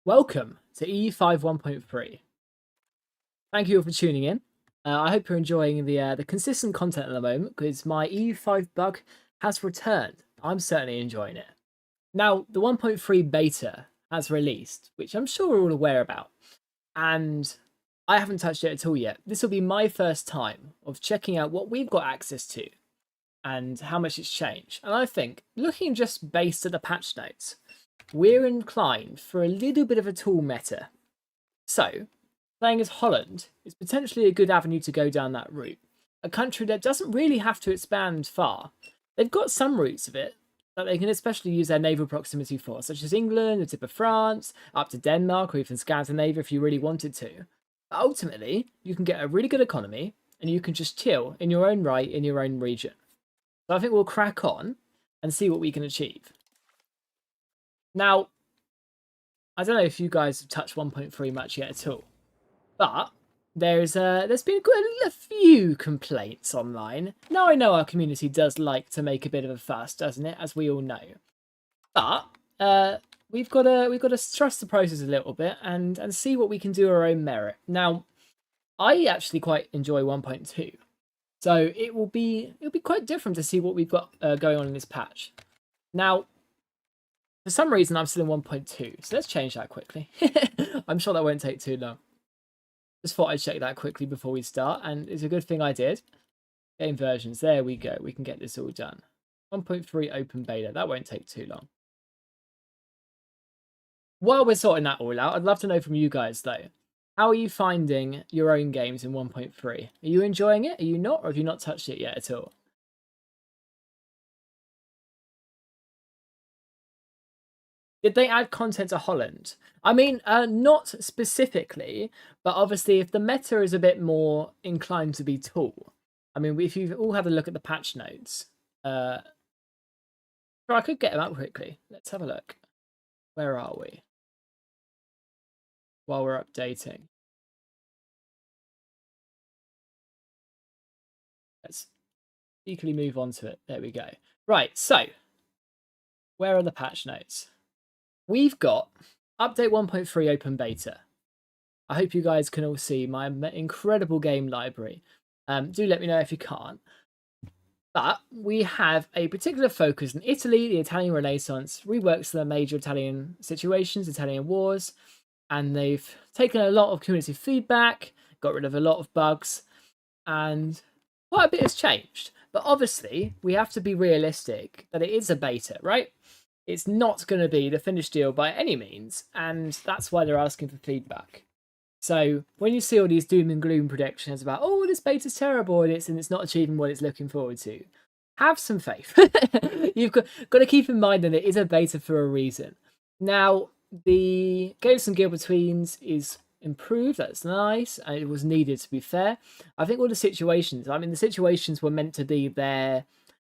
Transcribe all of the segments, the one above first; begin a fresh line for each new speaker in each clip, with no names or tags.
Welcome to EU5 1.3. Thank you all for tuning in. I hope you're enjoying the consistent content at the moment because my EU5 bug has returned. I'm certainly enjoying it. Now, the 1.3 beta has released, which I'm sure we're all aware about, and I haven't touched it at all yet. This will be my first time of checking out what we've got access to and how much it's changed. And I think, looking just based at the patch notes, we're inclined for a little bit of a tool meta. So, playing as Holland is potentially a good avenue to go down that route. A country that doesn't really have to expand far. They've got some routes of it that they can especially use their naval proximity for, such as England, the tip of France, up to Denmark, or even Scandinavia if you really wanted to. But ultimately, you can get a really good economy, and you can just chill in your own right in your own region. So I think we'll crack on and see what we can achieve. Now, I don't know if you guys have touched 1.3 much yet at all, but there's been a few complaints online. Now I know our community does like to make a bit of a fuss, doesn't it? As we all know, but we've got to trust the process a little bit and see what we can do our own merit. Now, I actually quite enjoy 1.2, so it'll be quite different to see what we've got going on in this patch. Now, for some reason, I'm still in 1.2, so let's change that quickly. I'm sure that won't take too long. Just thought I'd check that quickly before we start, and it's a good thing I did. Game versions, there we go. We can get this all done. 1.3 open beta, that won't take too long. While we're sorting that all out, I'd love to know from you guys, though. How are you finding your own games in 1.3? Are you enjoying it? Are you not? Or have you not touched it yet at all? Did they add content to Holland? I mean, not specifically, but obviously if the meta is a bit more inclined to be tool. I mean, if you've all had a look at the patch notes, I could get them up quickly. Let's have a look. Where are we? While we're updating. Let's equally move on to it. There we go. Right, so where are the patch notes? We've got update 1.3 open beta. I hope you guys can all see my incredible game library. Do let me know if you can't. But we have a particular focus in Italy, the Italian Renaissance, reworks the major Italian situations, Italian wars, and they've taken a lot of community feedback, got rid of a lot of bugs, and quite a bit has changed. But obviously, we have to be realistic that it is a beta, right? It's not going to be the finished deal by any means, and that's why they're asking for feedback. So when you see all these doom and gloom predictions about, oh, this beta's terrible and it's not achieving what it's looking forward to, have some faith. You've got to keep in mind that it is a beta for a reason. Now, the Games and Go-Betweens is improved. That's nice, and it was needed, to be fair. I think all the situations, the situations were meant to be their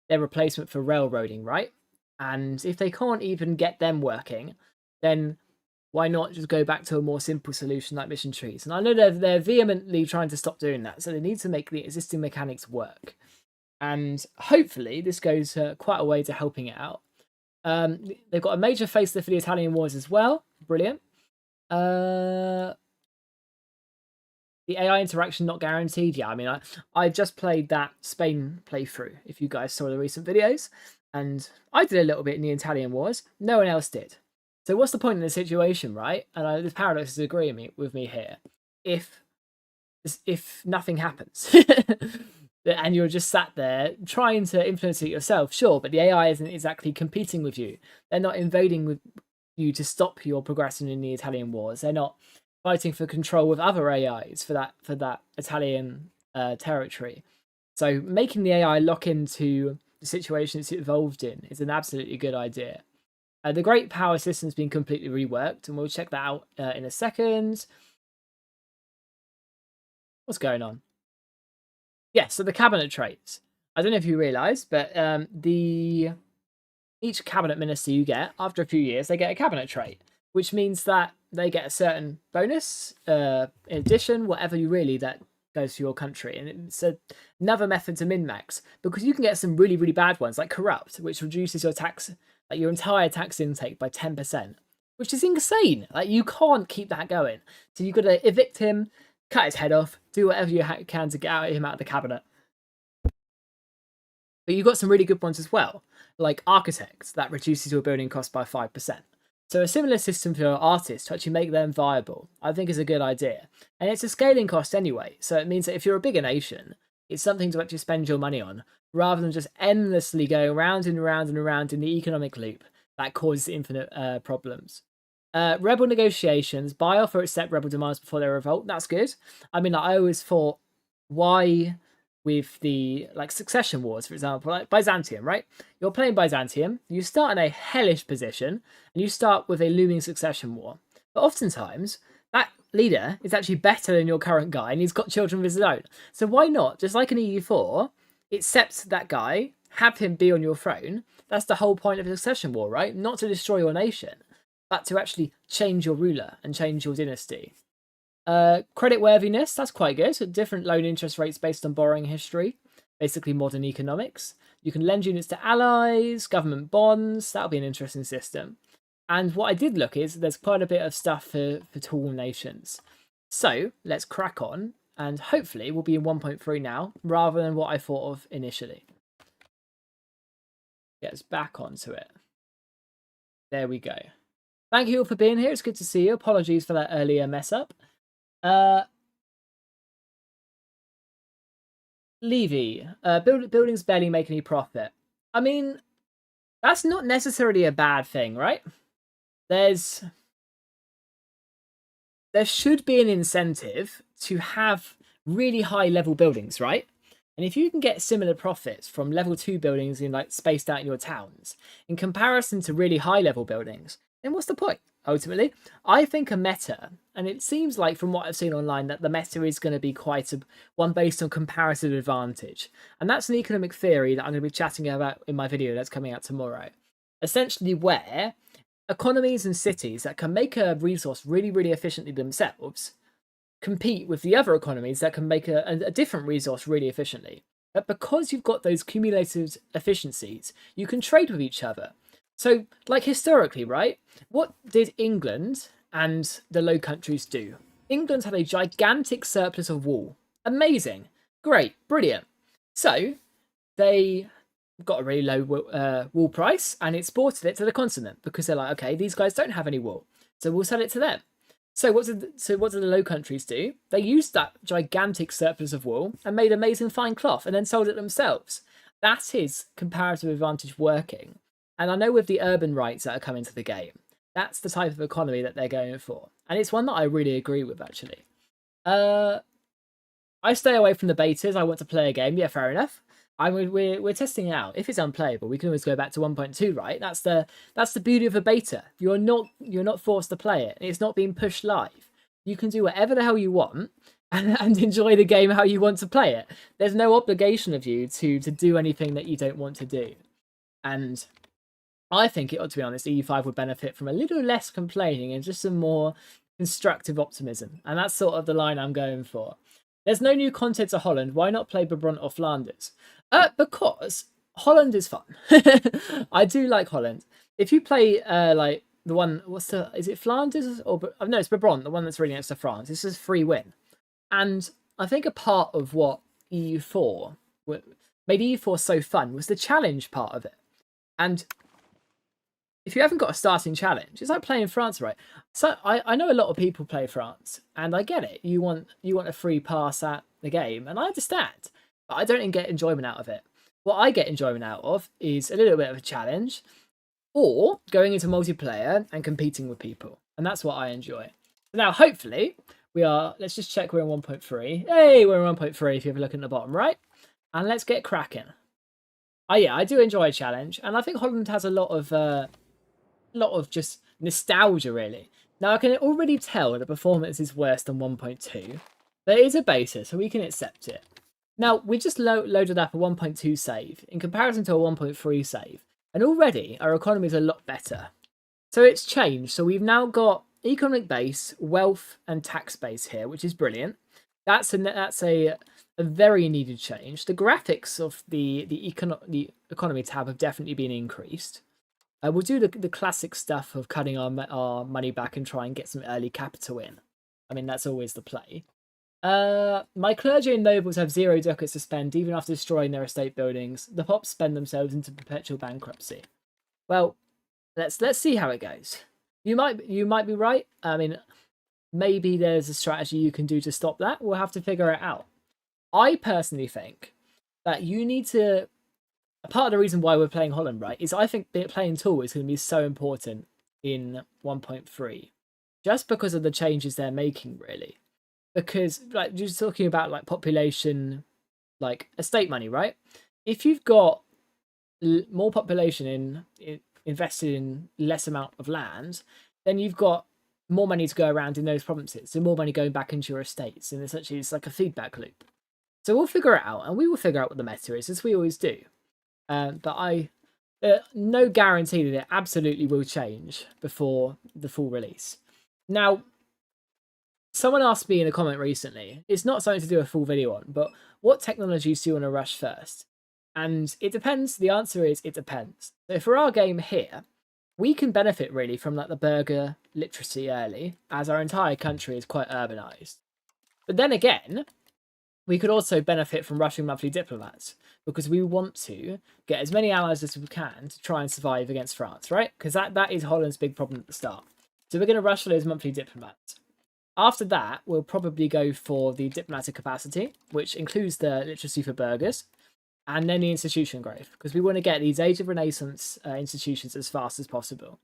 replacement for railroading, right? And if they can't even get them working, then why not just go back to a more simple solution like mission trees? And I know they're vehemently trying to stop doing that, so they need to make the existing mechanics work. And hopefully this goes quite a way to helping it out. They've got a major facelift for the Italian wars as well. Brilliant. The AI interaction not guaranteed. Yeah, I mean, I just played that Spain playthrough, if you guys saw the recent videos. And I did a little bit in the Italian wars. No one else did. So what's the point in the situation, right? And this paradox is agreeing with me here. If nothing happens, and you're just sat there trying to influence it yourself, sure, but the AI isn't exactly competing with you. They're not invading with you to stop your progression in the Italian wars. They're not fighting for control with other AIs for that Italian territory. So making the AI lock into the situation it's evolved in is an absolutely good idea. The Great Power system's been completely reworked, and we'll check that out in a second. What's going on? Yeah, so the cabinet traits. I don't know if you realise, but each cabinet minister you get, after a few years, they get a cabinet trait, which means that they get a certain bonus, in addition, whatever that goes for your country. And it's another method to min-max, because you can get some really, really bad ones, like corrupt, which reduces your tax, like your entire tax intake by 10%. which is insane. Like, you can't keep that going. So you've got to evict him, cut his head off, do whatever you can to get him out of the cabinet. But you've got some really good ones as well, like architects, that reduces your building cost by 5%. So a similar system for artists to actually make them viable, I think is a good idea. And it's a scaling cost anyway, so it means that if you're a bigger nation, it's something to actually spend your money on, rather than just endlessly going round and round and around in the economic loop that causes infinite problems. Rebel negotiations, buy off or accept rebel demands before they revolt. That's good. I mean, like, I always thought, why with the like succession wars, for example, like Byzantium, right? You're playing Byzantium, you start in a hellish position, and you start with a looming succession war. But oftentimes, that leader is actually better than your current guy, and he's got children of his own. So why not, just like an EU4, accept that guy, have him be on your throne? That's the whole point of a succession war, right? Not to destroy your nation, but to actually change your ruler and change your dynasty. Credit worthiness, that's quite good. Different loan interest rates based on borrowing history, basically modern economics. You can lend units to allies, government bonds, that'll be an interesting system. And what I did look is there's quite a bit of stuff for tall nations. So let's crack on, and hopefully we'll be in 1.3 now, rather than what I thought of initially. Get us back onto it. There we go. Thank you all for being here. It's good to see you. Apologies for that earlier mess up. Levy, buildings barely make any profit. I mean, that's not necessarily a bad thing, right? There should be an incentive to have really high level buildings, right? And if you can get similar profits from level 2 buildings in like spaced out in your towns, in comparison to really high level buildings, then what's the point? Ultimately, I think a meta, and it seems like from what I've seen online that the meta is going to be quite one based on comparative advantage. And that's an economic theory that I'm going to be chatting about in my video that's coming out tomorrow. Essentially where economies and cities that can make a resource really, really efficiently themselves compete with the other economies that can make a different resource really efficiently. But because you've got those cumulative efficiencies, you can trade with each other. So, like historically, right? What did England and the Low Countries do? England had a gigantic surplus of wool. Amazing. Great. Brilliant. So, they got a really low wool price and exported it to the continent because they're like, okay, these guys don't have any wool, so we'll sell it to them. So what did the Low Countries do? They used that gigantic surplus of wool and made amazing fine cloth and then sold it themselves. That is comparative advantage working. And I know with the urban rights that are coming to the game, that's the type of economy that they're going for. And it's one that I really agree with, actually. I stay away from the betas. I want to play a game. Yeah, fair enough. We're testing it out. If it's unplayable, we can always go back to 1.2, right? That's the beauty of a beta. You're not forced to play it. It's not being pushed live. You can do whatever the hell you want and enjoy the game how you want to play it. There's no obligation of you to do anything that you don't want to do. And I think, to be honest, EU5 would benefit from a little less complaining and just some more constructive optimism. And that's sort of the line I'm going for. There's no new content to Holland. Why not play Brabant or Flanders? Because Holland is fun. I do like Holland. If you play like the one, is it Flanders or no? It's Brabant, the one that's really next to France. This is free win, and I think a part of what EU4 made EU4 so fun was the challenge part of it. And if you haven't got a starting challenge, it's like playing France, right? So I know a lot of people play France, and I get it. You want a free pass at the game, and I understand, but I don't get enjoyment out of it. What I get enjoyment out of is a little bit of a challenge, or going into multiplayer and competing with people, and that's what I enjoy. Now, hopefully, we are. Let's just check we're in 1.3. Hey, we're in 1.3. If you have a look at the bottom right, and let's get cracking. Oh yeah, I do enjoy a challenge, and I think Holland has a lot of just nostalgia, really. Now, I can already tell the performance is worse than 1.2, but it is a beta, so we can accept it. Now, we just loaded up a 1.2 save in comparison to a 1.3 save, and already our economy is a lot better. So it's changed. So we've now got economic base, wealth, and tax base here, which is brilliant. That's a very needed change. The graphics of the economy tab have definitely been increased. We'll do the classic stuff of cutting our money back and try and get some early capital in. I mean, that's always the play. My clergy and nobles have 0 ducats to spend even after destroying their estate buildings. The pops spend themselves into perpetual bankruptcy. Well, let's see how it goes. You might be right. I mean, maybe there's a strategy you can do to stop that. We'll have to figure it out. I personally think that you need to. Part of the reason why we're playing Holland, right, is I think playing Tool is going to be so important in 1.3, just because of the changes they're making, really. Because like you're talking about like population, like estate money, right? If you've got more population invested in less amount of land, then you've got more money to go around in those provinces, so more money going back into your estates, and essentially it's like a feedback loop. So we'll figure it out, and we will figure out what the meta is, as we always do. But no guarantee that it absolutely will change before the full release. Now, someone asked me in a comment recently, it's not something to do a full video on, but what technologies do you want to rush first? And it depends. The answer is it depends. So for our game here, we can benefit really from like the burger literacy early, as our entire country is quite urbanized. But then again, we could also benefit from rushing monthly diplomats, because we want to get as many allies as we can to try and survive against France, right? Because that is Holland's big problem at the start. So we're going to rush for those monthly diplomats. After that, we'll probably go for the diplomatic capacity, which includes the literacy for burghers, and then the institution growth, because we want to get these Age of Renaissance institutions as fast as possible.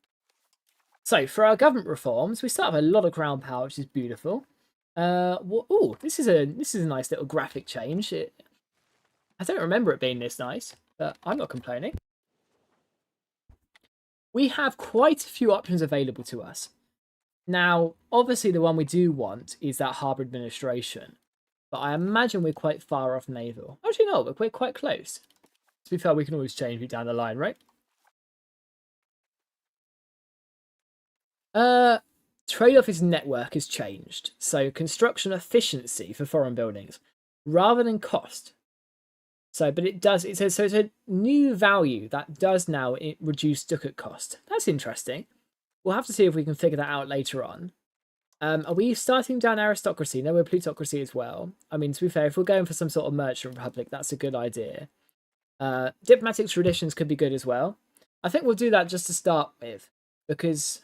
So for our government reforms, we start with a lot of crown power, which is beautiful. Oh, this is a nice little graphic change. I don't remember it being this nice, but I'm not complaining. We have quite a few options available to us. Now, obviously the one we do want is that harbour administration, but I imagine we're quite far off naval. Actually, no, we're quite close. To be fair, we can always change it down the line, right? Trade office network has changed. So construction efficiency for foreign buildings rather than cost. So, but it does, it's a new value that does now reduce ducat cost. That's interesting. We'll have to see if we can figure that out later on. Are we starting down aristocracy? No, we're plutocracy as well. I mean, to be fair, if we're going for some sort of merchant republic, that's a good idea. Diplomatic traditions could be good as well. I think we'll do that just to start with, because...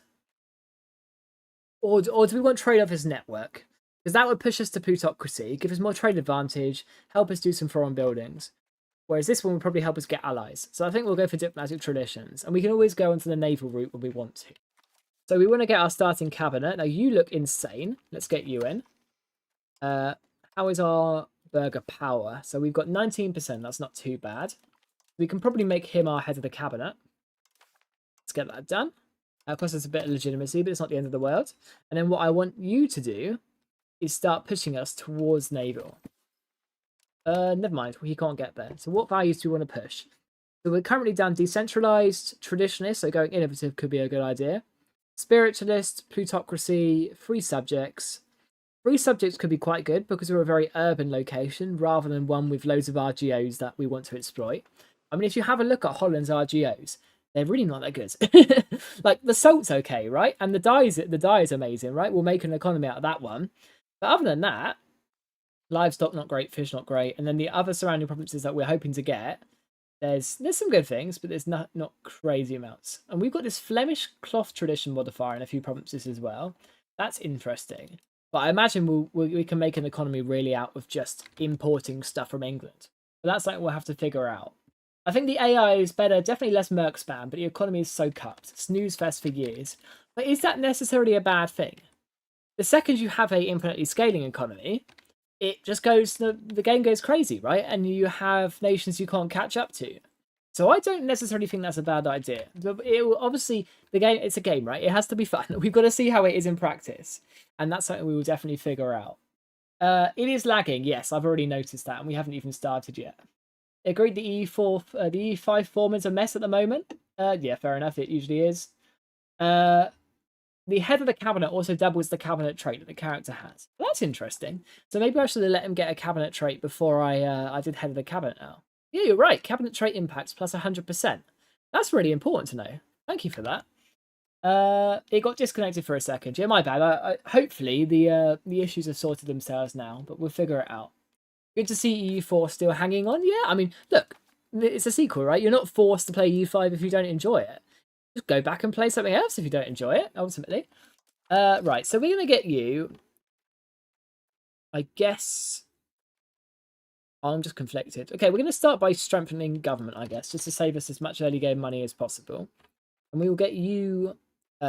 Or do we want trade office network? Because that would push us to plutocracy, give us more trade advantage, help us do some foreign buildings. Whereas this one would probably help us get allies. So I think we'll go for diplomatic traditions. And we can always go onto the naval route when we want to. So we want to get our starting cabinet. Now you look insane. Let's get you in. How is our burger power? So we've got 19%. That's not too bad. We can probably make him our head of the cabinet. Let's get that done. Of course, it's a bit of legitimacy, but it's not the end of the world. And then what I want you to do is start pushing us towards naval. Never mind, he can't get there. So what values do we want to push? So we're currently down decentralized, traditionalist, so going innovative could be a good idea. Spiritualist, plutocracy, free subjects. Free subjects could be quite good because we're a very urban location rather than one with loads of RGOs that we want to exploit. I mean, if you have a look at Holland's RGOs, they're really not that good. Like, the salt's okay, right? And the dye is amazing, right? We'll make an economy out of that one. But other than that, livestock not great, fish not great. And then the other surrounding provinces that we're hoping to get, there's some good things, but there's not crazy amounts. And we've got this Flemish cloth tradition modifier in a few provinces as well. That's interesting. But I imagine we can make an economy really out of just importing stuff from England. But that's like we'll have to figure out. I think the AI is better, definitely less merc spam, but the economy is so cut. Snooze fest for years. But is that necessarily a bad thing? The second you have a infinitely scaling economy, it just goes, the game goes crazy, right? And you have nations you can't catch up to. So I don't necessarily think that's a bad idea. But it will, obviously, the game, it's a game, right? It has to be fun. We've got to see how it is in practice. And that's something we will definitely figure out. It is lagging, yes, I've already noticed that, and we haven't even started yet. Agreed, the EU5 form is a mess at the moment. Yeah, fair enough, it usually is. The head of the cabinet also doubles the cabinet trait that the character has. Well, that's interesting. So maybe I should have let him get a cabinet trait before I did head of the cabinet now. Yeah, you're right. Cabinet trait impacts plus 100%. That's really important to know. Thank you for that. It got disconnected for a second. Yeah, my bad. Hopefully the issues have sorted themselves now, but we'll figure it out. Good to see EU4 still hanging on. Yeah, I mean, look, it's a sequel, right? You're not forced to play EU5 if you don't enjoy it. Just go back and play something else if you don't enjoy it, ultimately. Right, so we're going to get you... I guess... I'm just conflicted. Okay, we're going to start by strengthening government, I guess, just to save us as much early game money as possible. And we will get you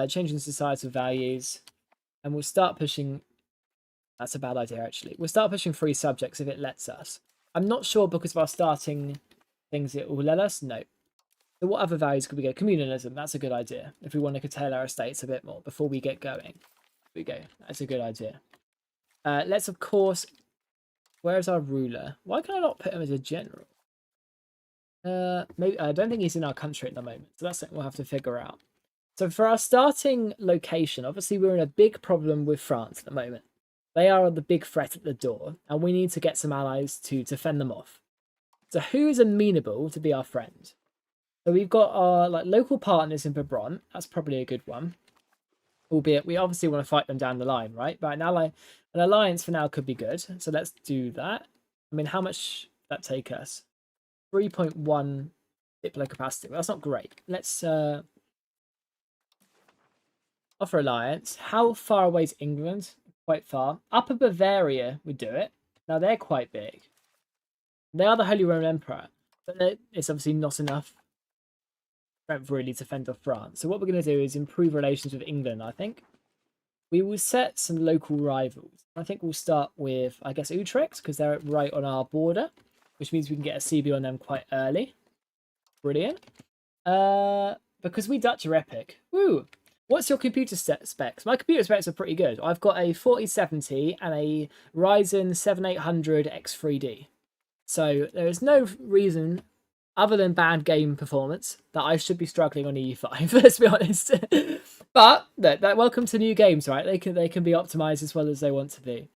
changing societal values. And we'll start pushing... That's a bad idea, actually. We'll start pushing free subjects if it lets us. I'm not sure because of our starting things it will let us. No. So what other values could we go? Communalism. That's a good idea. If we want to curtail our estates a bit more before we get going. Here we go. That's a good idea. Let's, of course... Where is our ruler? Why can I not put him as a general? Maybe I don't think he's in our country at the moment. So that's something we'll have to figure out. So for our starting location, obviously we're in a big problem with France at the moment. They are the big threat at the door, and we need to get some allies to fend them off. So who is amenable to be our friend? So we've got our local partners in Brabant. That's probably a good one. Albeit we obviously want to fight them down the line, right? But an alliance for now could be good. So let's do that. I mean, how much that take us? 3.1 diplo capacity. Well, that's not great. Let's offer alliance. How far away is England? Quite far. Upper Bavaria would do it. Now they're quite big. They are the Holy Roman Emperor, but it's obviously not enough really to fend off France. So what we're going to do is improve relations with England, I think. We will set some local rivals. I think we'll start with, I guess, Utrecht, because they're right on our border, which means we can get a CB on them quite early. Brilliant. Because we Dutch are epic. Woo! What's your computer specs? My computer specs are pretty good. I've got a 4070 and a Ryzen 7800 X3D. So there is no reason, other than bad game performance, that I should be struggling on EU5, let's be honest. But welcome to new games, right? They can be optimized as well as they want to be.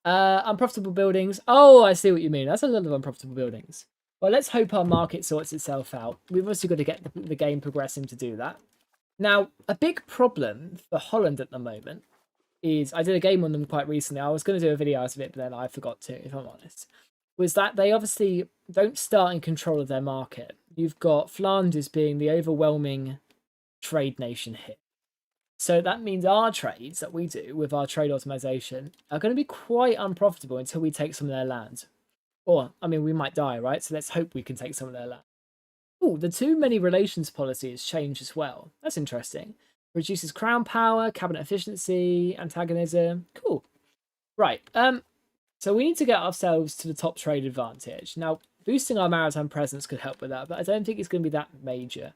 Unprofitable buildings. Oh, I see what you mean. That's a lot of unprofitable buildings. Well, let's hope our market sorts itself out. We've also got to get the game progressing to do that. Now, a big problem for Holland at the moment is, I did a game on them quite recently. I was going to do a video out of it, but then I forgot to, if I'm honest. Was that they obviously don't start in control of their market. You've got Flanders being the overwhelming trade nation here. So that means our trades that we do with our trade optimization are going to be quite unprofitable until we take some of their land. Or, I mean, we might die, right? So let's hope we can take some of their land. Oh, the too many relations policy has changed as well. That's interesting. Reduces crown power, cabinet efficiency, antagonism. Cool. Right. So we need to get ourselves to the top trade advantage. Now, boosting our maritime presence could help with that, but I don't think it's going to be that major.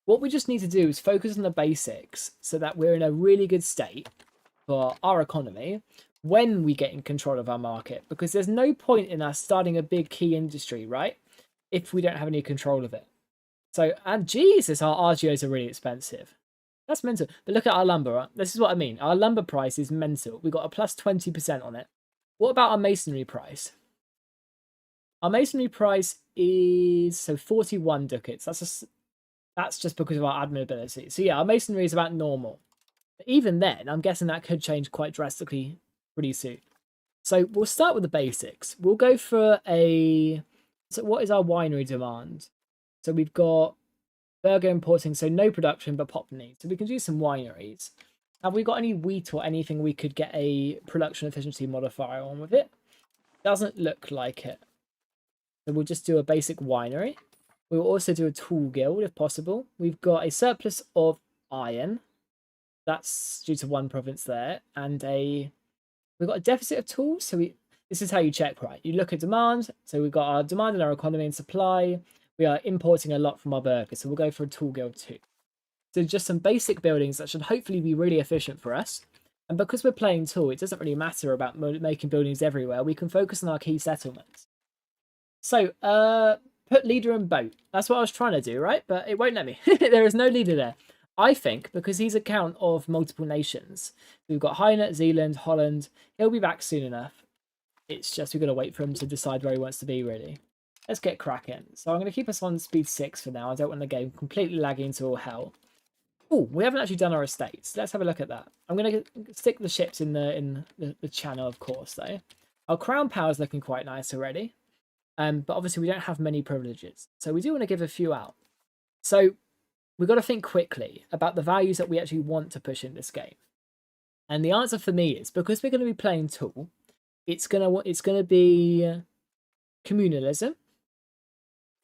What we just need to do is focus on the basics so that we're in a really good state for our economy when we get in control of our market, because there's no point in us starting a big key industry, right, if we don't have any control of it. So, and Jesus, our RGOs are really expensive. That's mental. But look at our lumber, right? This is what I mean. Our lumber price is mental. We've got a plus 20% on it. What about our masonry price? Our masonry price is 41 ducats. That's just because of our admin ability. So yeah, our masonry is about normal. But even then, I'm guessing that could change quite drastically pretty soon. So we'll start with the basics. We'll go for a... So what is our winery demand? So we've got burger importing, so no production, but pop needs. So we can do some wineries. Have we got any wheat or anything we could get a production efficiency modifier on with it? Doesn't look like it. So we'll just do a basic winery. We'll also do a tool guild if possible. We've got a surplus of iron. That's due to one province there. And we've got a deficit of tools. So this is how you check, right? You look at demand. So we've got our demand in our economy and supply. We are importing a lot from our burgers. So we'll go for a tool guild too. So just some basic buildings that should hopefully be really efficient for us. And because we're playing tool, it doesn't really matter about making buildings everywhere. We can focus on our key settlements. So, put leader and boat. That's what I was trying to do, right? But it won't let me. There is no leader there. I think because he's a count of multiple nations. We've got Hainaut, Zealand, Holland. He'll be back soon enough. It's just we've got to wait for him to decide where he wants to be, really. Let's get cracking. So I'm going to keep us on speed 6 for now. I don't want the game completely lagging into all hell. Oh, we haven't actually done our estates. Let's have a look at that. I'm going to stick the ships in the channel, of course, though. Our crown power is looking quite nice already. But obviously we don't have many privileges. So we do want to give a few out. So we've got to think quickly about the values that we actually want to push in this game. And the answer for me is, because we're going to be playing Tool, it's gonna be communalism,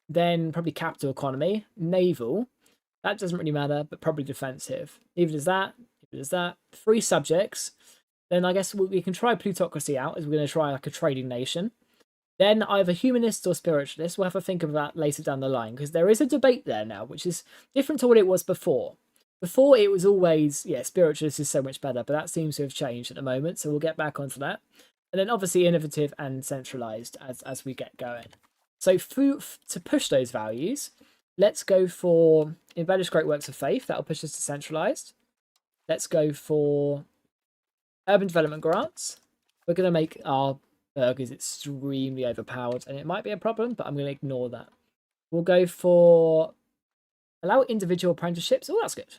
then probably capital economy, naval. That doesn't really matter, but probably defensive. Neither does that. Neither does that. 3 subjects. Then I guess we can try plutocracy out, as we're going to try like a trading nation. Then either humanist or spiritualist. We'll have to think of that later down the line, because there is a debate there now, which is different to what it was before. Before it was always, yeah, spiritualist is so much better, but that seems to have changed at the moment, so we'll get back onto that. And then obviously innovative and centralized as we get going. So to push those values, let's go for embellished great works of faith. That'll push us to centralized. Let's go for urban development grants. We're going to make our burgers extremely overpowered, and it might be a problem, but I'm going to ignore that. We'll go for allow individual apprenticeships. Oh, that's good.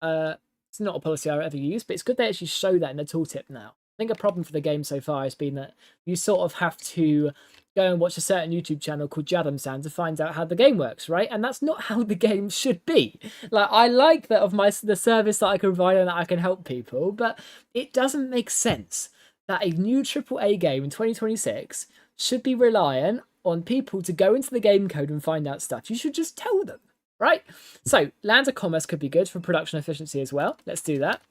It's not a policy I've ever used, but it's good they actually show that in the tooltip now. I think a problem for the game so far has been that you sort of have to go and watch a certain YouTube channel called Jadamsan to find out how the game works, right? And that's not how the game should be. Like, I like that of the service that I can provide and that I can help people, but it doesn't make sense that a new AAA game in 2026 should be reliant on people to go into the game code and find out stuff. You should just tell them, right? So lands of commerce could be good for production efficiency as well. Let's do that.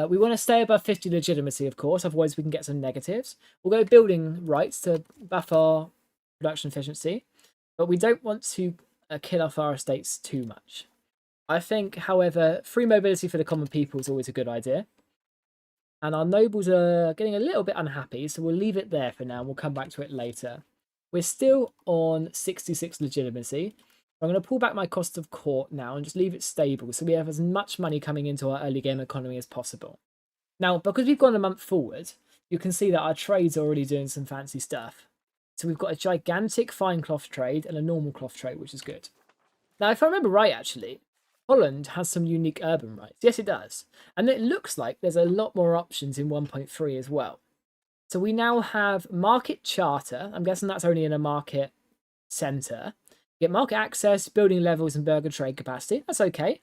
We want to stay above 50 legitimacy, of course, otherwise we can get some negatives. We'll go building rights to buff our production efficiency, but we don't want to kill off our estates too much. I think, however, free mobility for the common people is always a good idea. And our nobles are getting a little bit unhappy, so we'll leave it there for now and we'll come back to it later. We're still on 66 legitimacy. I'm going to pull back my cost of court now and just leave it stable so we have as much money coming into our early game economy as possible. Now, because we've gone a month forward, you can see that our trades are already doing some fancy stuff. So we've got a gigantic fine cloth trade and a normal cloth trade, which is good. Now, if I remember right, actually, Holland has some unique urban rights. Yes, it does. And it looks like there's a lot more options in 1.3 as well. So we now have market charter. I'm guessing that's only in a market centre. Get market access, building levels, and burger trade capacity. That's okay.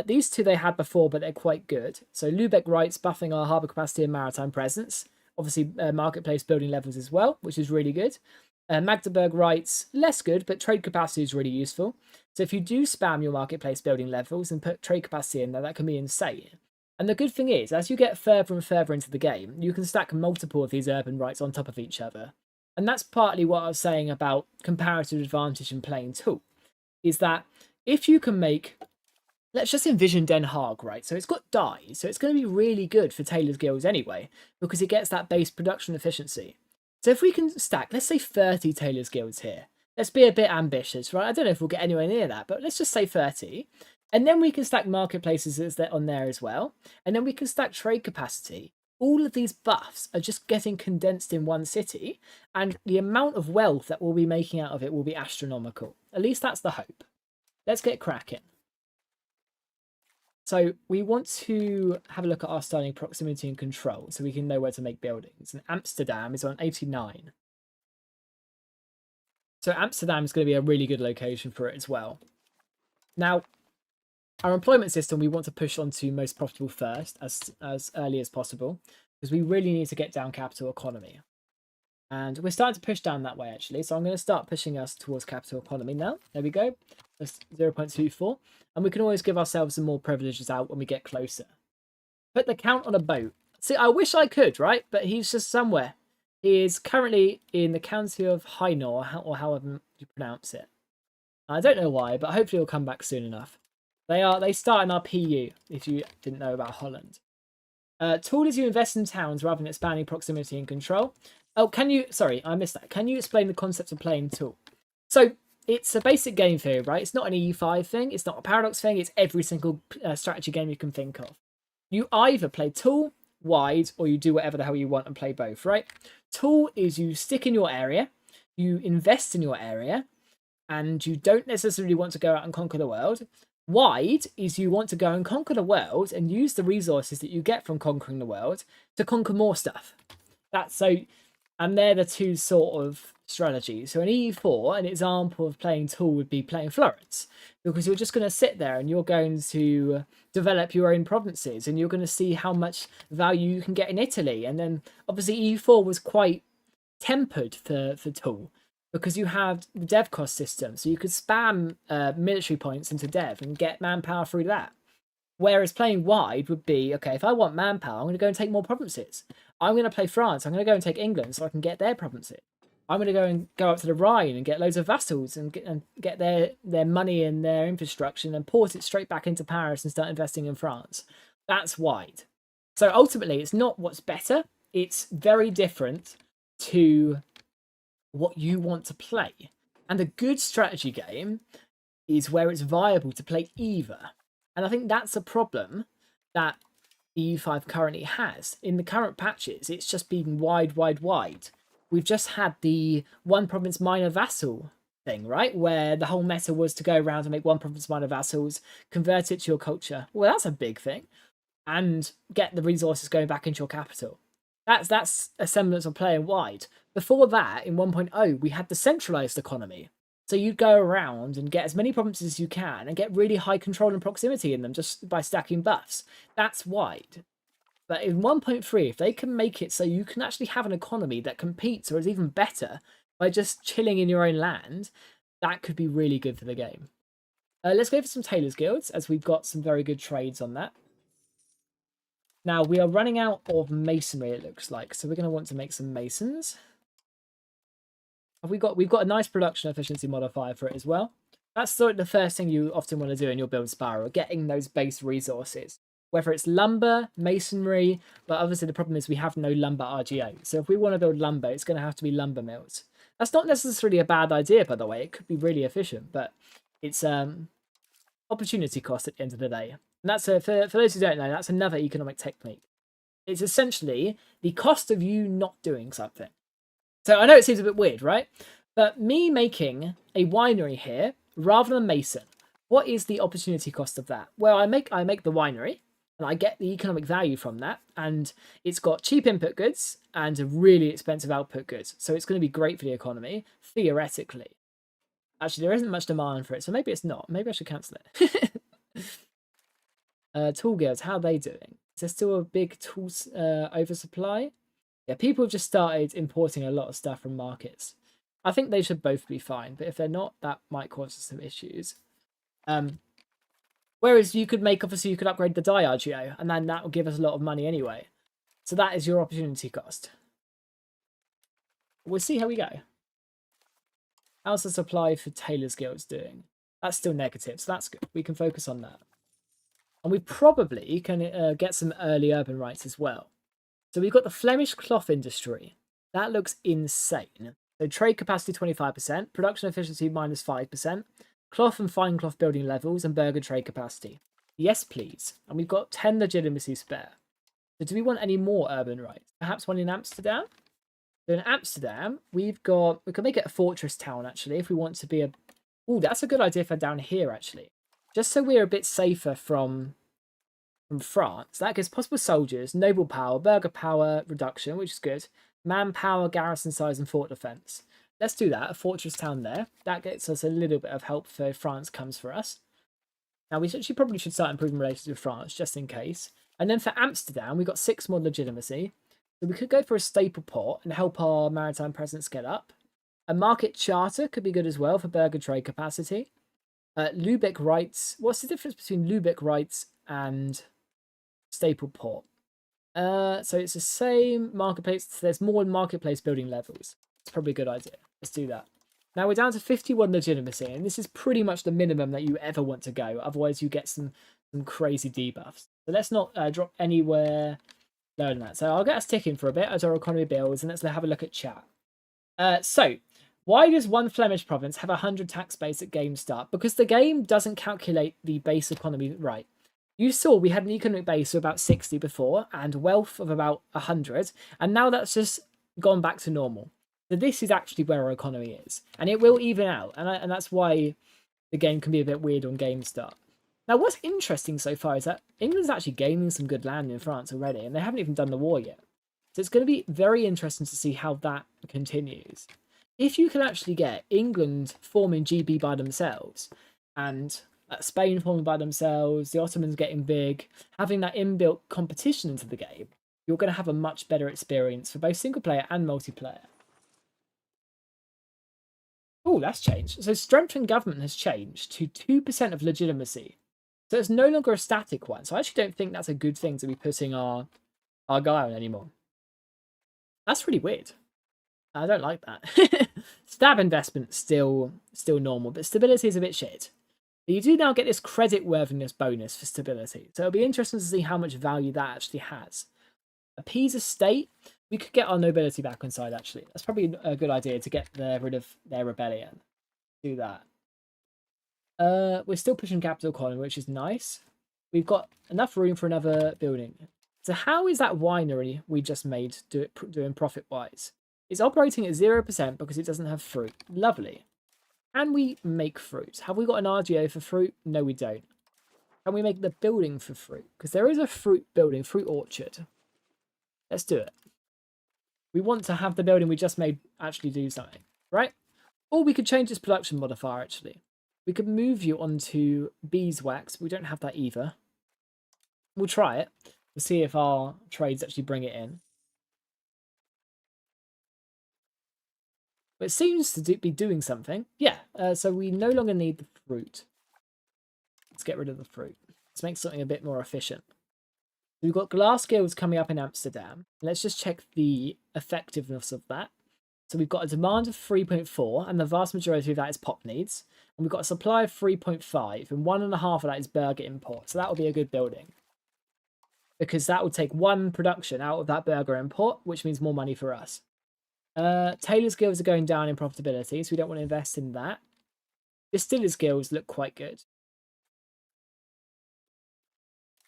These two they had before, but they're quite good. So Lubeck rights, buffing our harbour capacity and maritime presence. Obviously, marketplace building levels as well, which is really good. Magdeburg rights, less good, but trade capacity is really useful. So if you do spam your marketplace building levels and put trade capacity in there, that can be insane. And the good thing is, as you get further and further into the game, you can stack multiple of these urban rights on top of each other. And that's partly what I was saying about comparative advantage in playing Tool, is that if you can make, let's just envision Den Haag, right? So it's got dyes, so it's going to be really good for Tailors Guilds anyway, because it gets that base production efficiency. So if we can stack, let's say 30 Tailors Guilds here, let's be a bit ambitious, right? I don't know if we'll get anywhere near that, but let's just say 30. And then we can stack marketplaces on there as well. And then we can stack trade capacity. All of these buffs are just getting condensed in one city, and the amount of wealth that we'll be making out of it will be astronomical. At least that's the hope. Let's get cracking. So we want to have a look at our styling proximity and control so we can know where to make buildings. And Amsterdam is on 89. So Amsterdam is going to be a really good location for it as well. Now, our employment system we want to push onto most profitable first as early as possible, because we really need to get down capital economy. And we're starting to push down that way, actually. So I'm going to start pushing us towards capital economy now. There we go. That's 0.24. And we can always give ourselves some more privileges out when we get closer. Put the count on a boat. See, I wish I could, right? But he's just somewhere. He is currently in the county of Hainaut, or however you pronounce it. I don't know why, but hopefully he'll come back soon enough. They start in our PU, if you didn't know about Holland. Tool is you invest in towns rather than expanding proximity and control. Oh, sorry, I missed that. Can you explain the concept of playing Tool? So, it's a basic game theory, right? It's not an EU5 thing. It's not a Paradox thing. It's every single strategy game you can think of. You either play Tool, wide, or you do whatever the hell you want and play both, right? Tool is you stick in your area, you invest in your area, and you don't necessarily want to go out and conquer the world. Wide is you want to go and conquer the world and use the resources that you get from conquering the world to conquer more stuff. That's so, and they're the two sort of strategies. So in EU4, an example of playing Tool would be playing Florence, because you're just going to sit there and you're going to develop your own provinces and you're going to see how much value you can get in Italy. And then obviously EU4 was quite tempered for Tool, because you have the dev cost system. So you could spam military points into dev and get manpower through that. Whereas playing wide would be, okay, if I want manpower, I'm going to go and take more provinces. I'm going to play France. I'm going to go and take England so I can get their provinces. I'm going to go up to the Rhine and get loads of vassals and get their money and their infrastructure and port it straight back into Paris and start investing in France. That's wide. So ultimately, it's not what's better. It's very different to what you want to play. And a good strategy game is where it's viable to play either. And I think that's a problem that EU5 currently has. In the current patches, it's just been wide, wide, wide. We've just had the one province minor vassal thing, right? Where the whole meta was to go around and make one province minor vassals, convert it to your culture. Well, that's a big thing. And get the resources going back into your capital. That's a semblance of playing wide. Before that, in 1.0, we had the centralized economy. So you'd go around and get as many provinces as you can and get really high control and proximity in them just by stacking buffs. That's wide. But in 1.3, if they can make it so you can actually have an economy that competes or is even better by just chilling in your own land, that could be really good for the game. Let's go for some Tailors Guilds, as we've got some very good trades on that. Now, we are running out of masonry, it looks like, so we're going to want to make some masons. We've got a nice production efficiency modifier for it as well. That's sort of the first thing you often want to do in your build spiral, getting those base resources. Whether it's lumber, masonry, but obviously the problem is we have no lumber RGO. So if we want to build lumber, it's going to have to be lumber mills. That's not necessarily a bad idea, by the way. It could be really efficient, but it's opportunity cost at the end of the day. And that's for those who don't know, that's another economic technique. It's essentially the cost of you not doing something. So I know it seems a bit weird, right? But me making a winery here rather than mason, what is the opportunity cost of that? Well, I make the winery and I get the economic value from that, and it's got cheap input goods and really expensive output goods. So it's going to be great for the economy, theoretically. Actually, there isn't much demand for it, so maybe it's not. Maybe I should cancel it. Tool guilds, how are they doing? Is there still a big tools oversupply? Yeah, people have just started importing a lot of stuff from markets. I think they should both be fine, but if they're not, that might cause some issues. Whereas you could obviously you could upgrade the dye RGO, and then that will give us a lot of money anyway. So that is your opportunity cost. We'll see how we go. How's the supply for Tailors Guilds doing? That's still negative, so that's good. We can focus on that. And we probably can get some early urban rights as well. So we've got the Flemish cloth industry. That looks insane. So trade capacity 25%, production efficiency -5%, cloth and fine cloth building levels, and burger trade capacity. Yes, please. And we've got 10 legitimacy spare. So do we want any more urban rights? Perhaps one in Amsterdam? So in Amsterdam, we can make it a fortress town, actually, if we want to be a... Oh, that's a good idea for down here, actually. Just so we're a bit safer from France. That gives possible soldiers, noble power, burger power reduction, which is good. Manpower, garrison size, and fort defense. Let's do that. A fortress town there. That gets us a little bit of help for if France comes for us. Now, we actually probably should start improving relations with France, just in case. And then for Amsterdam, we've got 6 more legitimacy. So we could go for a staple port and help our maritime presence get up. A market charter could be good as well for burger trade capacity. Lubeck rights. What's the difference between Lubeck rights and staple port? So it's the same marketplace. There's more marketplace building levels. It's probably a good idea. Let's do that. Now we're down to 51 legitimacy, and this is pretty much the minimum that you ever want to go. Otherwise, you get some crazy debuffs. So let's not drop anywhere lower than that. So I'll get us ticking for a bit as our economy builds, and let's have a look at chat. So why does one Flemish province have 100 tax base at game start? Because the game doesn't calculate the base economy right. You saw we had an economic base of about 60 before and wealth of about 100, and now that's just gone back to normal. So this is actually where our economy is, and it will even out, and that's why the game can be a bit weird on game start. Now, what's interesting so far is that England's actually gaining some good land in France already, and they haven't even done the war yet. So it's going to be very interesting to see how that continues. If you can actually get England forming GB by themselves, and Spain forming by themselves, the Ottomans getting big, having that inbuilt competition into the game, you're going to have a much better experience for both single player and multiplayer. Oh, that's changed. So strength in government has changed to 2% of legitimacy. So it's no longer a static one. So I actually don't think that's a good thing to be putting our guy on anymore. That's really weird. I don't like that. Stab investment still normal, but stability is a bit shit. But you do now get this credit worthiness bonus for stability. So it'll be interesting to see how much value that actually has. Appease a state. We could get our nobility back inside, actually. That's probably a good idea to get rid of their rebellion. Do that. We're still pushing capital economy, which is nice. We've got enough room for another building. So how is that winery we just made doing profit-wise? It's operating at 0% because it doesn't have fruit. Lovely. Can we make fruit? Have we got an RGO for fruit? No, we don't. Can we make the building for fruit? Because there is a fruit building, fruit orchard. Let's do it. We want to have the building we just made actually do something, right? Or we could change this production modifier, actually. We could move you onto beeswax. We don't have that either. We'll try it. We'll see if our trades actually bring it in. But it seems to be doing something. Yeah, so we no longer need the fruit. Let's get rid of the fruit. Let's make something a bit more efficient. We've got glass guilds coming up in Amsterdam. Let's just check the effectiveness of that. So we've got a demand of 3.4, and the vast majority of that is pop needs. And we've got a supply of 3.5, and 1.5 of that is burger import. So that will be a good building. Because that will take one production out of that burger import, which means more money for us. Tailor's guilds are going down in profitability, so we don't want to invest in that. Distiller's guilds look quite good.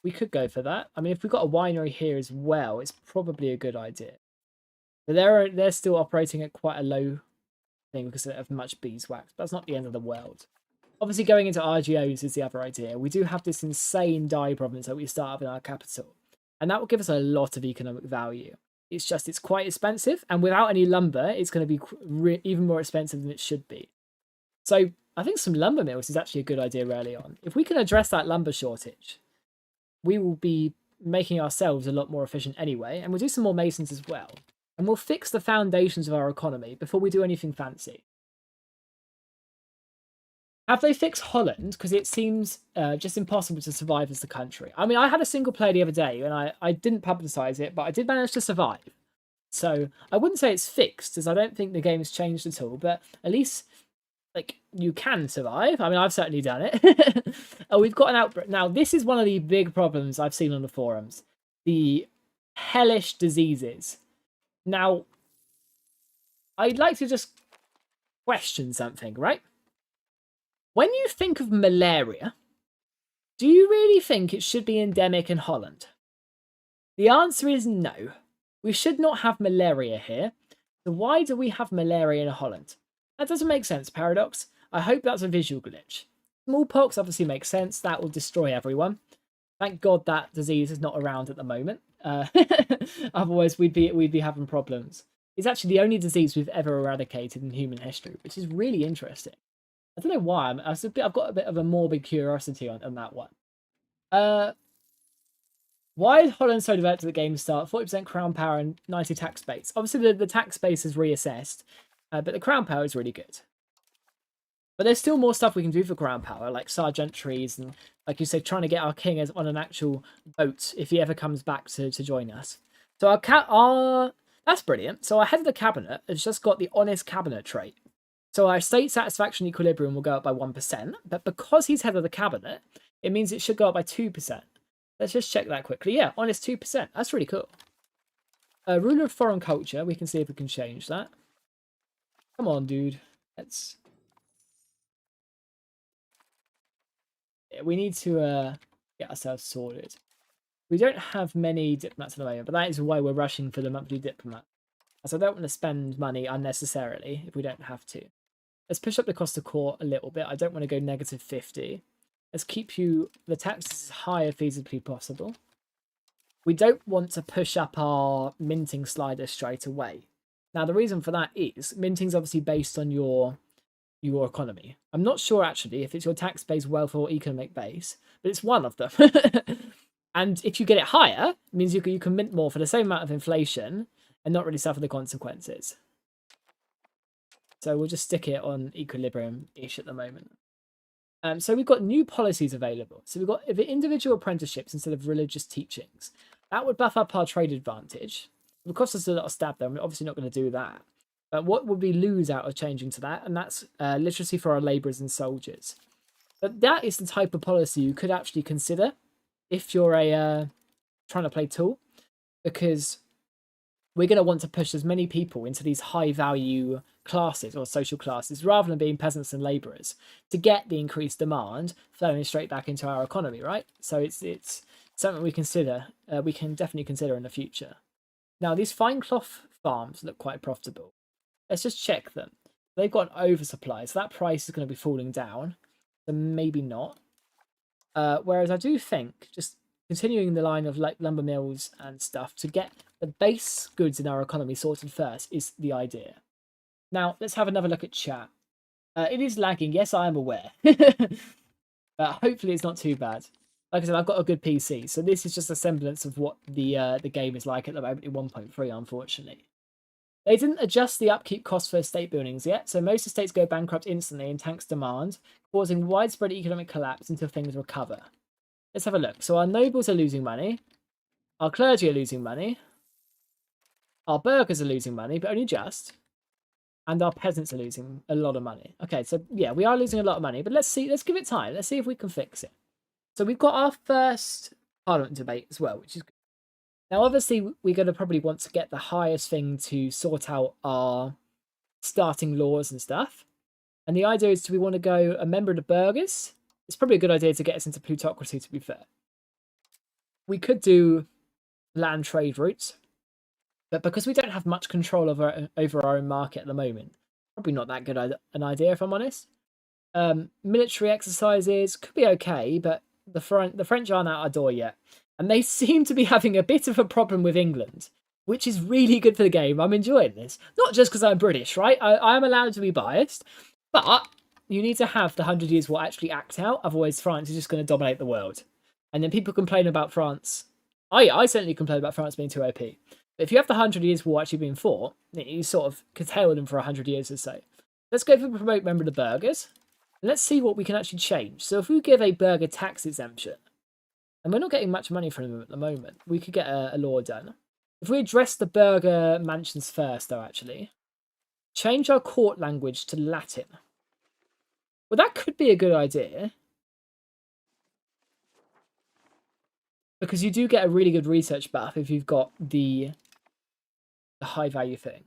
We could go for that. I mean, if we've got a winery here as well, it's probably a good idea. But they're still operating at quite a low thing because they don't have much beeswax. But that's not the end of the world. Obviously, going into RGOs is the other idea. We do have this insane dye province that we start up in our capital. And that will give us a lot of economic value. It's just, it's quite expensive. And without any lumber, it's going to be even more expensive than it should be. So I think some lumber mills is actually a good idea early on. If we can address that lumber shortage, we will be making ourselves a lot more efficient anyway. And we'll do some more masons as well. And we'll fix the foundations of our economy before we do anything fancy. Have they fixed Holland? Because it seems just impossible to survive as a country. I mean, I had a single player the other day, and I didn't publicise it, but I did manage to survive. So I wouldn't say it's fixed, as I don't think the game's changed at all, but at least, like, you can survive. I mean, I've certainly done it. Oh, we've got an outbreak. Now, this is one of the big problems I've seen on the forums. The hellish diseases. Now, I'd like to just question something, right? When you think of malaria, do you really think it should be endemic in Holland? The answer is no. We should not have malaria here. So why do we have malaria in Holland? That doesn't make sense, Paradox. I hope that's a visual glitch. Smallpox obviously makes sense. That will destroy everyone. Thank God that disease is not around at the moment. Otherwise, we'd be having problems. It's actually the only disease we've ever eradicated in human history, which is really interesting. I don't know why. I've got a bit of a morbid curiosity on that one. Why is Holland so developed at the game start? 40% crown power and 90 tax base. Obviously, the tax base is reassessed, but the crown power is really good. But there's still more stuff we can do for crown power, like sergeantries and, like you said, trying to get our king on an actual boat if he ever comes back to join us. So our that's brilliant. So our head of the cabinet has just got the honest cabinet trait. So our state satisfaction equilibrium will go up by 1%, but because he's head of the cabinet, it means it should go up by 2%. Let's just check that quickly. Yeah, honest 2%. That's really cool. Ruler of foreign culture. We can see if we can change that. Come on, dude. Let's... Yeah, we need to get ourselves sorted. We don't have many diplomats at the moment, but that is why we're rushing for the monthly diplomat. As I don't want to spend money unnecessarily if we don't have to. Let's push up the cost of court a little bit. I don't want to go negative 50. Let's keep the taxes as high as feasibly possible. We don't want to push up our minting slider straight away. Now, the reason for that is minting's obviously based on your economy. I'm not sure actually if it's your tax-based, wealth, or economic base, but it's one of them. And if you get it higher, it means you can mint more for the same amount of inflation and not really suffer the consequences. So we'll just stick it on equilibrium-ish at the moment. So we've got new policies available. So we've got the individual apprenticeships instead of religious teachings. That would buff up our trade advantage. It would cost us a lot of stab there. We're obviously not going to do that. But what would we lose out of changing to that? And that's literacy for our labourers and soldiers. But that is the type of policy you could actually consider if you're trying to play tool, because we're going to want to push as many people into these high value classes or social classes rather than being peasants and labourers to get the increased demand flowing straight back into our economy, right? So it's something we can definitely consider in the future. Now, these fine cloth farms look quite profitable. Let's just check them. They've got an oversupply, so that price is going to be falling down. So maybe not. Whereas I do think, just continuing the line of like lumber mills and stuff, to get the base goods in our economy sorted first is the idea. Now, let's have another look at chat. It is lagging. Yes, I am aware. But hopefully it's not too bad. Like I said, I've got a good PC, so this is just a semblance of what the game is like at the moment in 1.3, unfortunately. They didn't adjust the upkeep cost for estate buildings yet, so most estates go bankrupt instantly and tanks demand, causing widespread economic collapse until things recover. Let's have a look. So our nobles are losing money, our clergy are losing money, our burghers are losing money, but only just, and our peasants are losing a lot of money. Okay, so yeah, we are losing a lot of money, but let's give it time. Let's see if we can fix it. So we've got our first parliament debate as well, which is good. Now, obviously, we're going to probably want to get the highest thing to sort out our starting laws and stuff. And the idea is, do we want to go a member of the burghers? It's probably a good idea to get us into plutocracy, to be fair. We could do land trade routes. But because we don't have much control over our own market at the moment, probably not that good an idea, if I'm honest. Military exercises could be okay, but the French aren't out our door yet. And they seem to be having a bit of a problem with England, which is really good for the game. I'm enjoying this. Not just because I'm British, right? I am allowed to be biased. But you need to have the 100 Years' War actually act out. Otherwise, France is just going to dominate the world. And then people complain about France. I certainly complain about France being too OP. But if you have the 100 Years' War actually being fought, you sort of curtail them for 100 years or so. Let's go for promote member of the burghers. And let's see what we can actually change. So if we give a burgher tax exemption, and we're not getting much money from them at the moment, we could get a law done. If we address the burgher mansions first, though, actually, change our court language to Latin. Well, that could be a good idea. Because you do get a really good research buff if you've got the high value thing.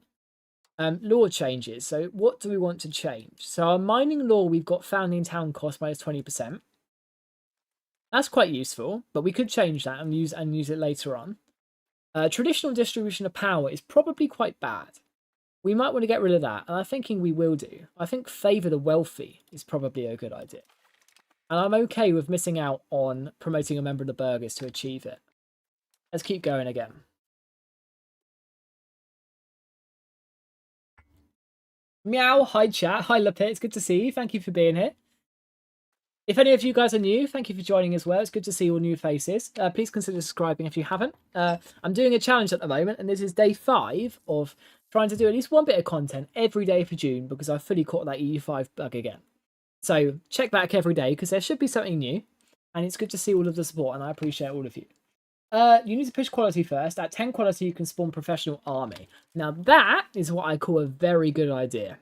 Law changes. So what do we want to change? So our mining law, we've got founding town cost minus 20%. That's quite useful, but we could change that and use it later on. Traditional distribution of power is probably quite bad. We might want to get rid of that, and I'm thinking we will do. I think favour the wealthy is probably a good idea. And I'm okay with missing out on promoting a member of the burghers to achieve it. Let's keep going again. Meow, hi chat, hi Lapit, it's good to see you, thank you for being here. If any of you guys are new, thank you for joining as well. It's good to see all new faces. Please consider subscribing if you haven't. I'm doing a challenge at the moment, and this is day 5 of trying to do at least one bit of content every day for June because I fully caught that EU5 bug again. So check back every day because there should be something new, and it's good to see all of the support, and I appreciate all of you. You need to push quality first. At 10 quality, you can spawn professional army. Now that is what I call a very good idea.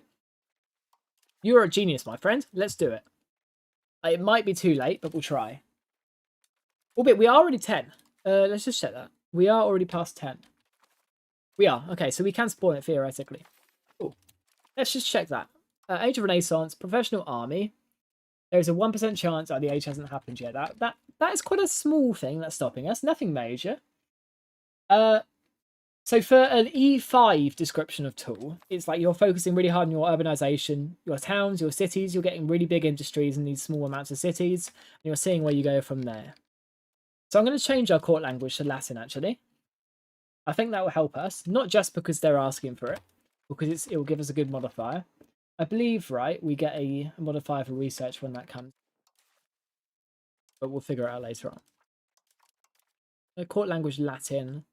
You're a genius, my friend. Let's do it. It might be too late, but we'll try. Albeit, we are already 10. Let's just check that. We are already past 10. We are. Okay, so we can spawn it theoretically. Cool. Let's just check that. Age of Renaissance, professional army. There's a 1% chance the age hasn't happened yet. That is quite a small thing that's stopping us. Nothing major. So for an E5 description of tool, it's like you're focusing really hard on your urbanization, your towns, your cities. You're getting really big industries in these small amounts of cities, and you're seeing where you go from there. So I'm going to change our court language to Latin, actually. I think that will help us, not just because they're asking for it, because it will give us a good modifier. I believe, right, we get a modifier for research when that comes. But we'll figure it out later on. The court language Latin.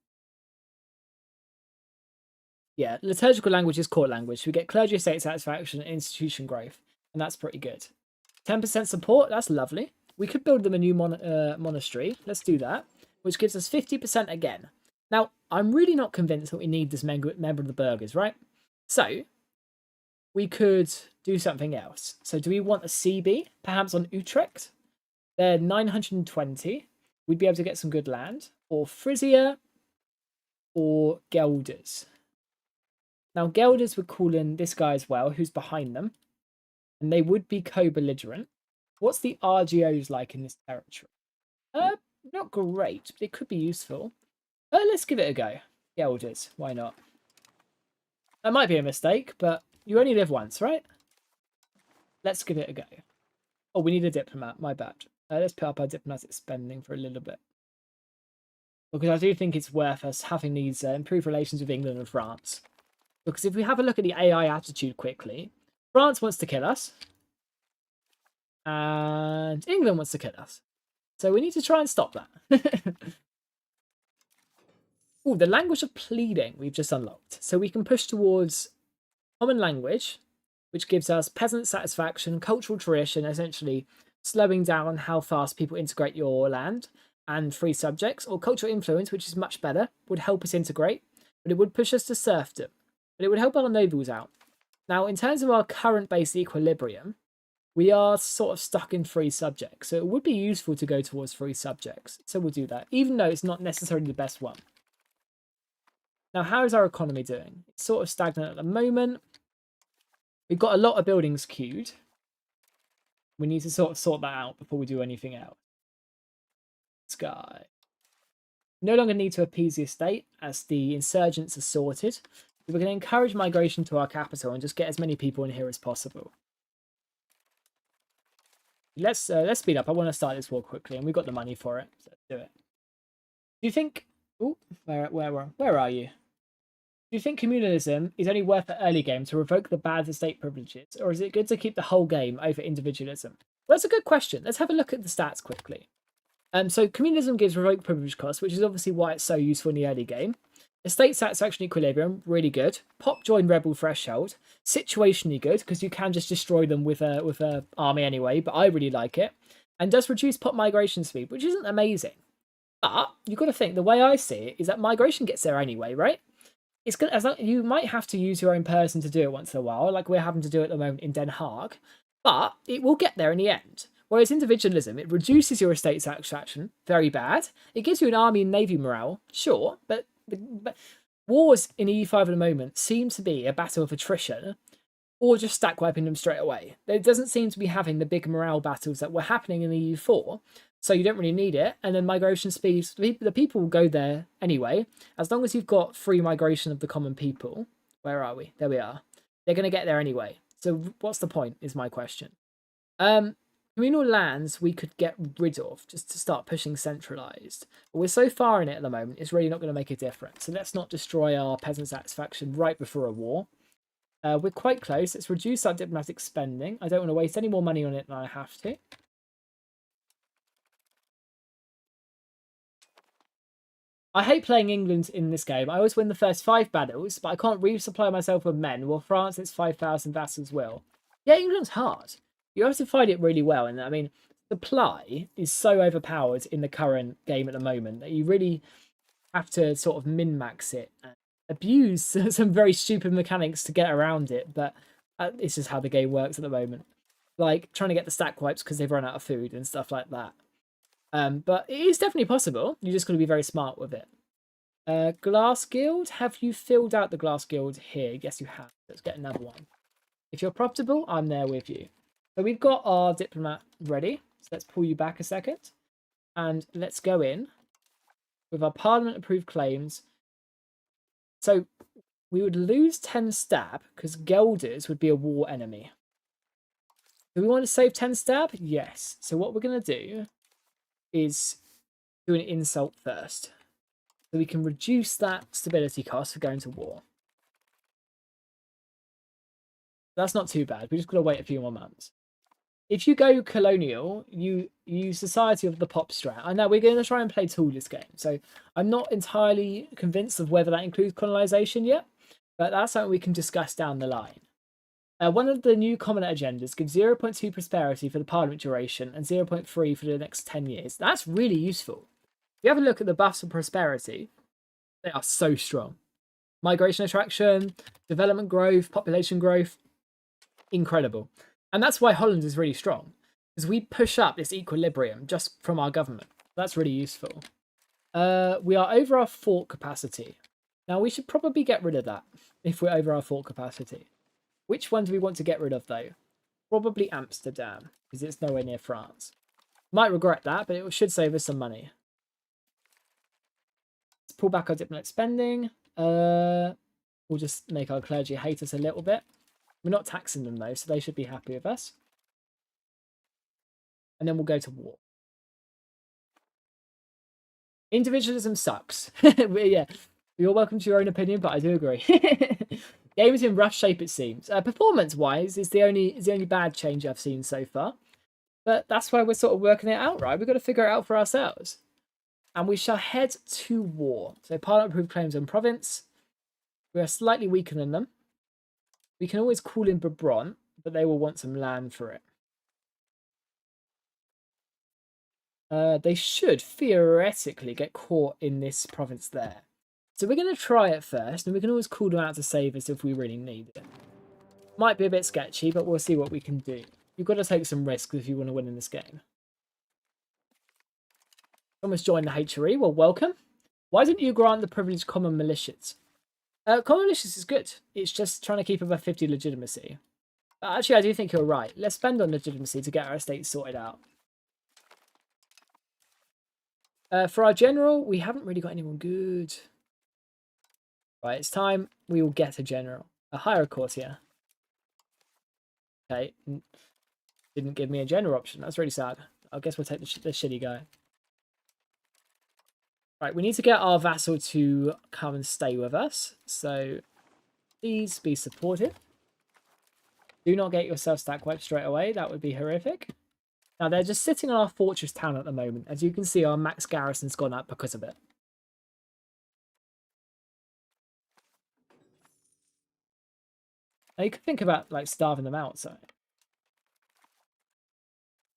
Yeah, liturgical language is court language. We get clergy estate satisfaction and institution growth, and that's pretty good. 10% support, that's lovely. We could build them a new monastery. Let's do that, which gives us 50% again. Now, I'm really not convinced that we need this member of the burghers, right? So, we could do something else. So, do we want a CB, perhaps on Utrecht? They're 920. We'd be able to get some good land. Or Frisia, or Gelders. Now, Gelders would call in this guy as well, who's behind them. And they would be co-belligerent. What's the RGOs like in this territory? Not great, but it could be useful. Let's give it a go. Gelders, why not? That might be a mistake, but you only live once, right? Let's give it a go. Oh, we need a diplomat, my bad. Let's put up our diplomatic spending for a little bit. Because I do think it's worth us having these improved relations with England and France. Because if we have a look at the AI attitude quickly, France wants to kill us. And England wants to kill us. So we need to try and stop that. Oh, the language of pleading we've just unlocked. So we can push towards common language, which gives us peasant satisfaction, cultural tradition, essentially slowing down how fast people integrate your land, and free subjects, or cultural influence, which is much better, would help us integrate, but it would push us to serfdom. But it would help our nobles out. Now, in terms of our current base equilibrium, we are sort of stuck in free subjects. So it would be useful to go towards free subjects. So we'll do that, even though it's not necessarily the best one. Now, how is our economy doing? It's sort of stagnant at the moment. We've got a lot of buildings queued. We need to sort of sort that out before we do anything else. Sky. No longer need to appease the estate as the insurgents are sorted. We're going to encourage migration to our capital and just get as many people in here as possible. Let's speed up. I want to start this war quickly, and we've got the money for it. So let's do it. Do you think? Oh, where are you? Do you think communalism is only worth the early game to revoke the bad estate privileges, or is it good to keep the whole game over individualism? Well, that's a good question. Let's have a look at the stats quickly. So communalism gives revoke privilege costs, which is obviously why it's so useful in the early game. Estate satisfaction equilibrium, really good. Pop join rebel threshold, situationally good because you can just destroy them with a army anyway. But I really like it, and does reduce pop migration speed, which isn't amazing. But you've got to think the way I see it is that migration gets there anyway, right? It's good as long, you might have to use your own person to do it once in a while, like we're having to do at the moment in Den Haag, but it will get there in the end. Whereas individualism, it reduces your estate satisfaction, very bad. It gives you an army and navy morale, sure, but wars in EU5 at the moment seem to be a battle of attrition or just stack wiping them straight away. It doesn't seem to be having the big morale battles that were happening in EU4, so you don't really need it. And then migration speeds, the people will go there anyway. As long as you've got free migration of the common people, where are we? There we are. They're going to get there anyway. So what's the point is my question. Communal lands we could get rid of just to start pushing centralised. But we're so far in it at the moment, it's really not going to make a difference. So let's not destroy our peasant satisfaction right before a war. We're quite close. Let's reduce our diplomatic spending. I don't want to waste any more money on it than I have to. I hate playing England in this game. I always win the first 5 battles, but I can't resupply myself with men. While France, it's 5,000 vassals will. Yeah, England's hard. You have to fight it really well. And I mean, supply is so overpowered in the current game at the moment that you really have to sort of min-max it and abuse some very stupid mechanics to get around it. But it's just how the game works at the moment. Like trying to get the stack wipes because they've run out of food and stuff like that. But it is definitely possible. You just got to be very smart with it. Glass Guild. Have you filled out the Glass Guild here? Yes, you have. Let's get another one. If you're profitable, I'm there with you. So we've got our diplomat ready. So let's pull you back a second. And let's go in with our parliament approved claims. So we would lose 10 stab because Gelders would be a war enemy. Do we want to save 10 stab? Yes. So what we're going to do is do an insult first. So we can reduce that stability cost for going to war. That's not too bad. We just got to wait a few more months. If you go colonial, you use Society of the Pop strat. I know we're going to try and play tool this game. So I'm not entirely convinced of whether that includes colonization yet. But that's something we can discuss down the line. One of the new common agendas gives 0.2 prosperity for the parliament duration and 0.3 for the next 10 years. That's really useful. If you have a look at the buffs of prosperity, they are so strong. Migration attraction, development growth, population growth, incredible. And that's why Holland is really strong, because we push up this equilibrium just from our government. That's really useful. We are over our fort capacity. Now, we should probably get rid of that if we're over our fort capacity. Which one do we want to get rid of, though? Probably Amsterdam, because it's nowhere near France. Might regret that, but it should save us some money. Let's pull back our diplomatic spending. We'll just make our clergy hate us a little bit. We're not taxing them, though, so they should be happy with us. And then we'll go to war. Individualism sucks. Yeah, you're welcome to your own opinion, but I do agree. Game is in rough shape, it seems. Performance-wise, is the only bad change I've seen so far. But that's why we're sort of working it out, right? We've got to figure it out for ourselves. And we shall head to war. So Parliament-approved claims on province. We are slightly weaker than them. We can always call in Brabant, but they will want some land for it. They should theoretically get caught in this province there. So we're going to try it first, and we can always call them out to save us if we really need it. Might be a bit sketchy, but we'll see what we can do. You've got to take some risks if you want to win in this game. Almost joined the HRE. Well, welcome. Why didn't you grant the privileged common militias? Common militias is good. It's just trying to keep above 50 legitimacy. Actually, I do think you're right. Let's spend on legitimacy to get our estate sorted out. For our general, we haven't really got anyone good. Right, it's time we will get a general. A higher courtier. Okay. Didn't give me a general option. That's really sad. I guess we'll take the shitty guy. Right, we need to get our vassal to come and stay with us. So, please be supportive. Do not get yourself stack wiped straight away. That would be horrific. Now, they're just sitting on our fortress town at the moment. As you can see, our max garrison's gone up because of it. Now, you could think about, like, starving them out, so.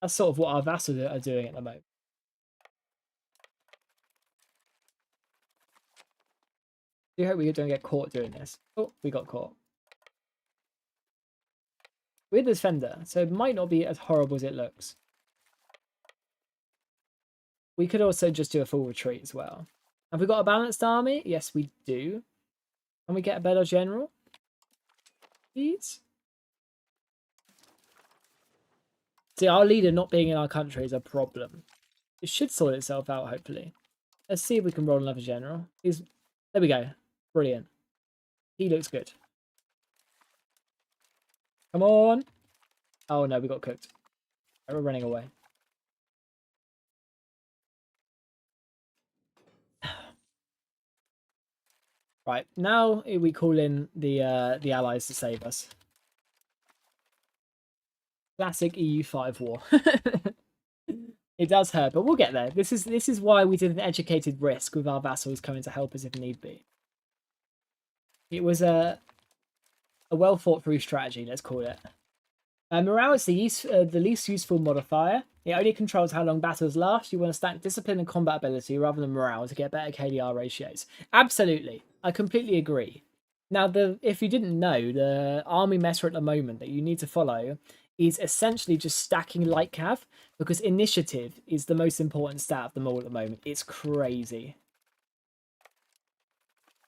That's sort of what our vassals are doing at the moment. I hope we don't get caught doing this. Oh, we got caught. We're the defender, so it might not be as horrible as it looks. We could also just do a full retreat as well. Have we got a balanced army? Yes, we do. Can we get a better general? Please? See, our leader not being in our country is a problem. It should sort itself out, hopefully. Let's see if we can roll another general. There we go. Brilliant. He looks good. Come on. Oh, no, we got cooked. We're running away. Right, now we call in the allies to save us. Classic EU5 war. It does hurt, but we'll get there. This is why we did an educated risk with our vassals coming to help us if need be. It was a well thought through strategy, let's call it. Morale is the least useful modifier. It only controls how long battles last. You want to stack discipline and combat ability rather than morale to get better KDR ratios. Absolutely. I completely agree. Now, if you didn't know, the army meta at the moment that you need to follow is essentially just stacking light cav, because initiative is the most important stat of them all at the moment. It's crazy.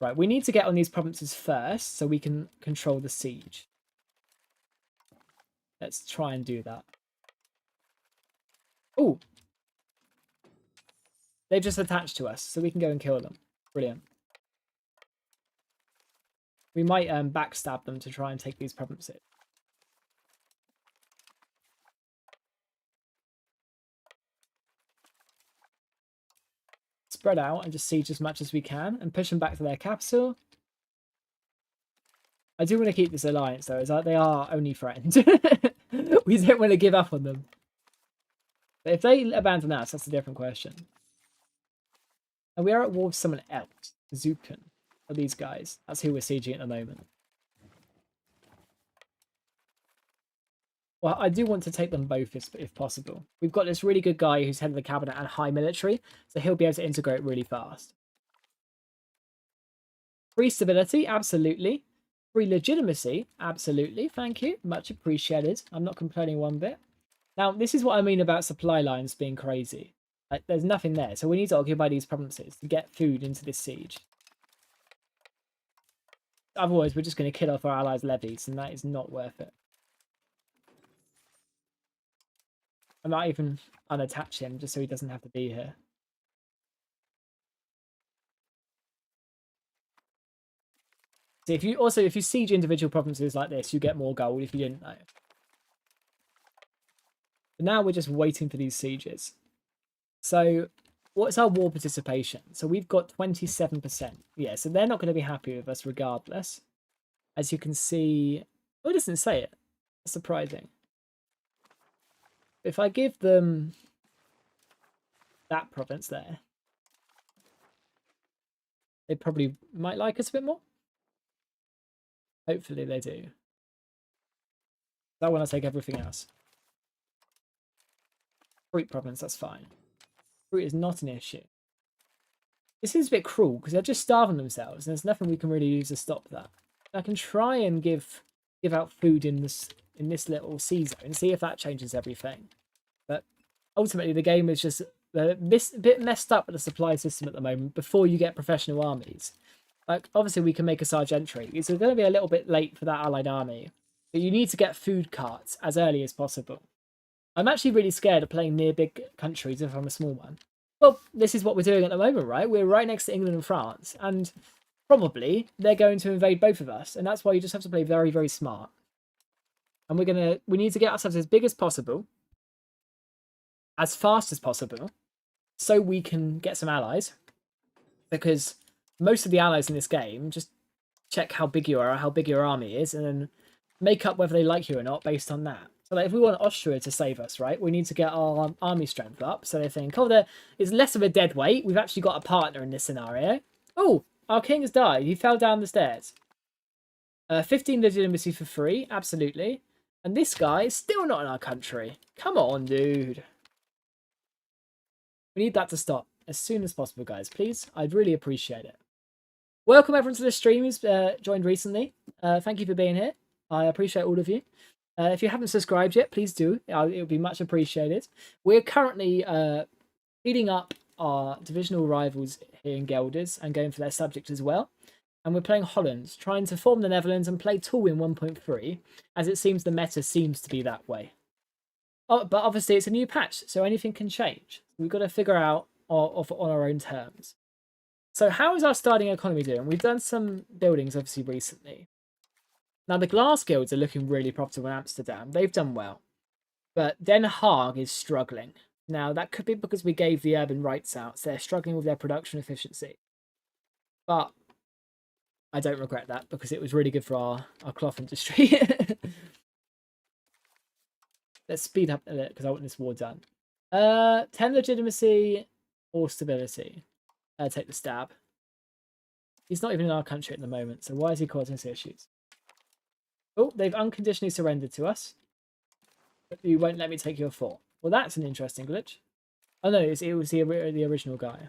Right, we need to get on these provinces first so we can control the siege. Let's try and do that. Oh, they've just attached to us, so we can go and kill them. Brilliant. We might backstab them to try and take these provinces. Spread out and just siege as much as we can and push them back to their capital. I do want to keep this alliance though, as they are only friends. We don't want to give up on them. But if they abandon us, that's a different question. And we are at war with someone else. Zukan. Are these guys. That's who we're sieging at the moment. Well, I do want to take them both if possible. We've got this really good guy who's head of the cabinet and high military, so he'll be able to integrate really fast. Free stability, absolutely. Free legitimacy, absolutely. Thank you. Much appreciated. I'm not complaining one bit. Now, this is what I mean about supply lines being crazy. Like, there's nothing there, so we need to occupy these provinces to get food into this siege. Otherwise, we're just going to kill off our allies' levies, and that is not worth it. I might even unattach him just so he doesn't have to be here. So if you siege individual provinces like this, you get more gold if you didn't know. But now we're just waiting for these sieges. So what's our war participation? So we've got 27%. Yeah, so they're not going to be happy with us regardless. As you can see, oh, it doesn't say it. That's surprising. If I give them that province there, they probably might like us a bit more. Hopefully they do. I want to take everything else. Fruit province, that's fine. Fruit is not an issue. This is a bit cruel because they're just starving themselves and there's nothing we can really use to stop that. I can try and give out food in this little sea zone and see if that changes everything. But ultimately the game is just a bit messed up with the supply system at the moment before you get professional armies. Like, obviously we can make a Sarge entry. It's going to be a little bit late for that allied army. But you need to get food carts as early as possible. I'm actually really scared of playing near big countries if I'm a small one. Well, this is what we're doing at the moment, right? We're right next to England and France. And probably they're going to invade both of us. And that's why you just have to play very, very smart. And we need to get ourselves as big as possible. As fast as possible. So we can get some allies. Because most of the allies in this game, just check how big you are, how big your army is, and then make up whether they like you or not based on that. So like, if we want Austria to save us, right, we need to get our army strength up. So they think, oh, there is less of a dead weight. We've actually got a partner in this scenario. Oh, our king has died. He fell down the stairs. 15 legitimacy for free, absolutely. And this guy is still not in our country. Come on, dude. We need that to stop as soon as possible, guys. Please, I'd really appreciate it. Welcome everyone to the stream who's joined recently. Thank you for being here. I appreciate all of you. If you haven't subscribed yet, please do. It would be much appreciated. We're currently beating up our divisional rivals here in Gelders and going for their subject as well. And we're playing Holland, trying to form the Netherlands and play Tool in 1.3, as it seems the meta seems to be that way. Oh, but obviously it's a new patch, so anything can change. We've got to figure out on our own terms. So how is our starting economy doing? We've done some buildings, obviously, recently. Now, the glass guilds are looking really profitable in Amsterdam. They've done well. But Den Haag is struggling. Now, that could be because we gave the urban rights out, so they're struggling with their production efficiency. But I don't regret that because it was really good for our cloth industry. Let's speed up a bit because I want this war done. 10 legitimacy or stability. Take the stab. He's not even in our country at the moment, so why is he causing us issues? Oh, they've unconditionally surrendered to us. But you won't let me take your fort. Well, that's an interesting glitch. Oh no, it was the original guy.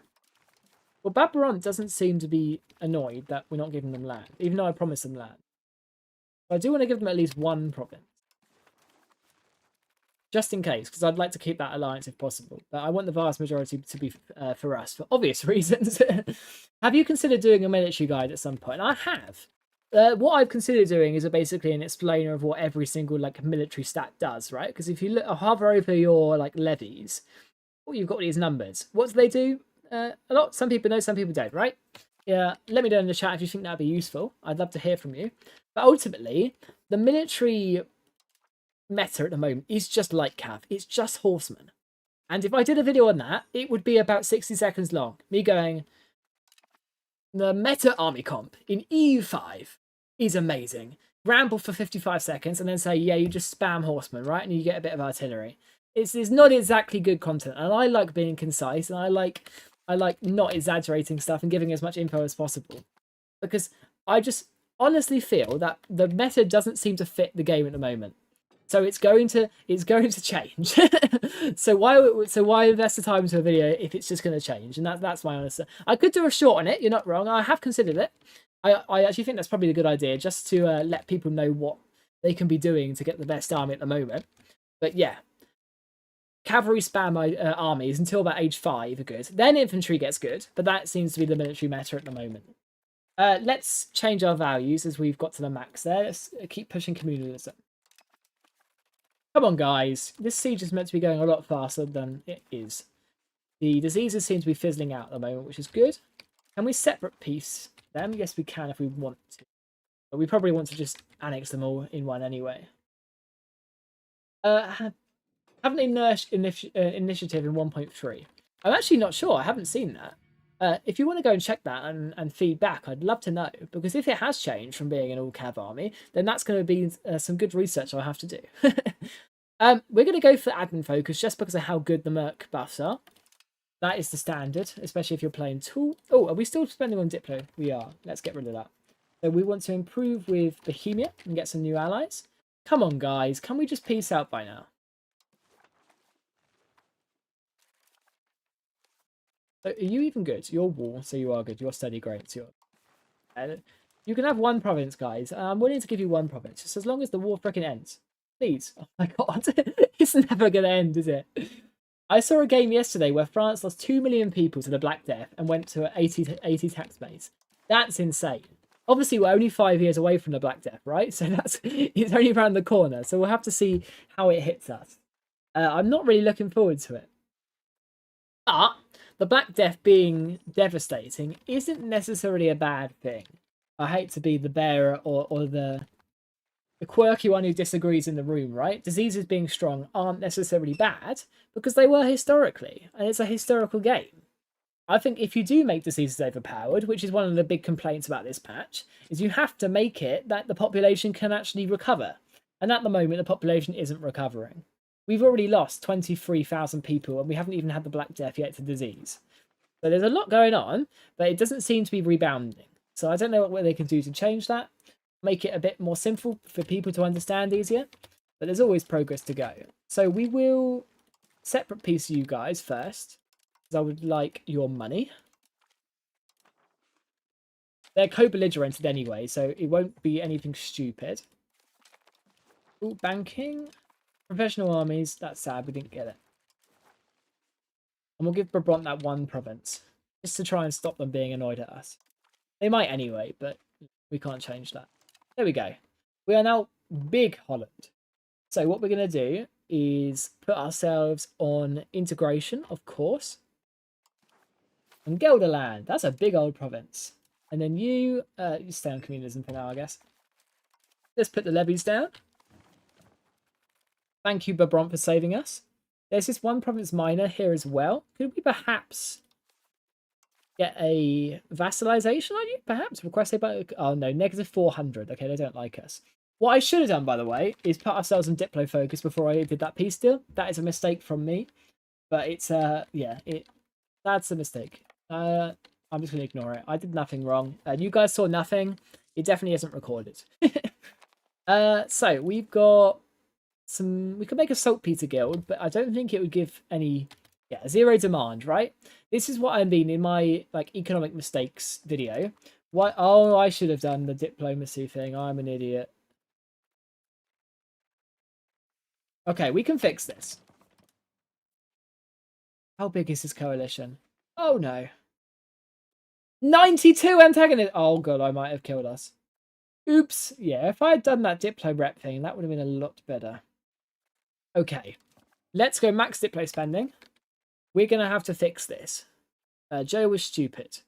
Well, Babaron doesn't seem to be annoyed that we're not giving them land, even though I promised them land. But I do want to give them at least one province. Just in case, because I'd like to keep that alliance if possible. But I want the vast majority to be for us, for obvious reasons. Have you considered doing a military guide at some point? I have. What I've considered doing is basically an explainer of what every single military stat does, right? Because if you hover over your levies, you've got these numbers. What do they do? A lot. Some people know, some people don't, right? Yeah, let me know in the chat if you think that'd be useful. I'd love to hear from you. But ultimately, the military meta at the moment is just light cav. It's just horsemen. And if I did a video on that, it would be about 60 seconds long. Me going, the meta army comp in EU5 is amazing. Ramble for 55 seconds and then say, yeah, you just spam horsemen, right? And you get a bit of artillery. It's not exactly good content. And I like being concise, and I like not exaggerating stuff and giving as much info as possible. Because I just honestly feel that the meta doesn't seem to fit the game at the moment. So it's going to change. so why invest the time into a video if it's just going to change? And that's my honest. I could do a short on it. You're not wrong. I have considered it. I actually think that's probably a good idea, just to let people know what they can be doing to get the best army at the moment. But yeah, cavalry spam armies until about age 5 are good. Then infantry gets good, but that seems to be the military meta at the moment. Let's change our values as we've got to the max there. Let's keep pushing communalism. Come on, guys. This siege is meant to be going a lot faster than it is. The diseases seem to be fizzling out at the moment, which is good. Can we separate peace them? Yes, we can if we want to. But we probably want to just annex them all in one anyway. Haven't initiative in 1.3. I'm actually not sure. I haven't seen that. If you want to go and check that and feedback, I'd love to know. Because if it has changed from being an all-cav army, then that's going to be some good research I'll have to do. We're going to go for admin focus just because of how good the Merc buffs are. That is the standard, especially if you're playing tool. Oh, are we still spending on Diplo? We are. Let's get rid of that. So we want to improve with Bohemia and get some new allies. Come on, guys. Can we just peace out by now? So are you even good? You're war, so you are good. You're steady, great. So you can have one province, guys. I'm willing to give you one province, just as long as the war frickin' ends. Please. Oh my god. It's never going to end, is it? I saw a game yesterday where France lost 2 million people to the Black Death and went to 80 tax base. That's insane. Obviously, we're only 5 years away from the Black Death, right? So it's only around the corner. So we'll have to see how it hits us. I'm not really looking forward to it. But the Black Death being devastating isn't necessarily a bad thing. I hate to be the bearer or the quirky one who disagrees in the room, right? Diseases being strong aren't necessarily bad because they were historically, and it's a historical game. I think if you do make diseases overpowered, which is one of the big complaints about this patch, is you have to make it that the population can actually recover. And at the moment, the population isn't recovering. We've already lost 23,000 people, and we haven't even had the Black Death yet to disease. So there's a lot going on, but it doesn't seem to be rebounding. So I don't know what they can do to change that. Make it a bit more simple for people to understand easier. But there's always progress to go. So we will separate piece you guys first. Because I would like your money. They're co-belligerented anyway, so it won't be anything stupid. Ooh, banking. Professional armies. That's sad, we didn't get it. And we'll give Brabant that one province. Just to try and stop them being annoyed at us. They might anyway, but we can't change that. There we go. We are now big Holland. So what we're going to do is put ourselves on integration, of course. And Gelderland. That's a big old province. And then you stay on communalism for now, I guess. Let's put the levies down. Thank you, Brabant, for saving us. There's this one province minor here as well. Could we perhaps get a vassalization on you? Perhaps request a... Oh no, negative 400. Okay, they don't like us. What I should have done, by the way, is put ourselves on Diplo focus before I did that peace deal. That is a mistake from me. But it's, yeah, that's a mistake. I'm just going to ignore it. I did nothing wrong. You guys saw nothing. It definitely isn't recorded. So we've got some... We could make a saltpeter guild, but I don't think it would give any... Yeah, zero demand, right? This is what I mean in my economic mistakes video. Why? Oh, I should have done the diplomacy thing. I'm an idiot. Okay, we can fix this. How big is this coalition? Oh no. 92 antagonists. Oh god, I might have killed us. Oops. Yeah, if I had done that Diplo rep thing, that would have been a lot better. Okay. Let's go max Diplo spending. We're going to have to fix this. Joe was stupid.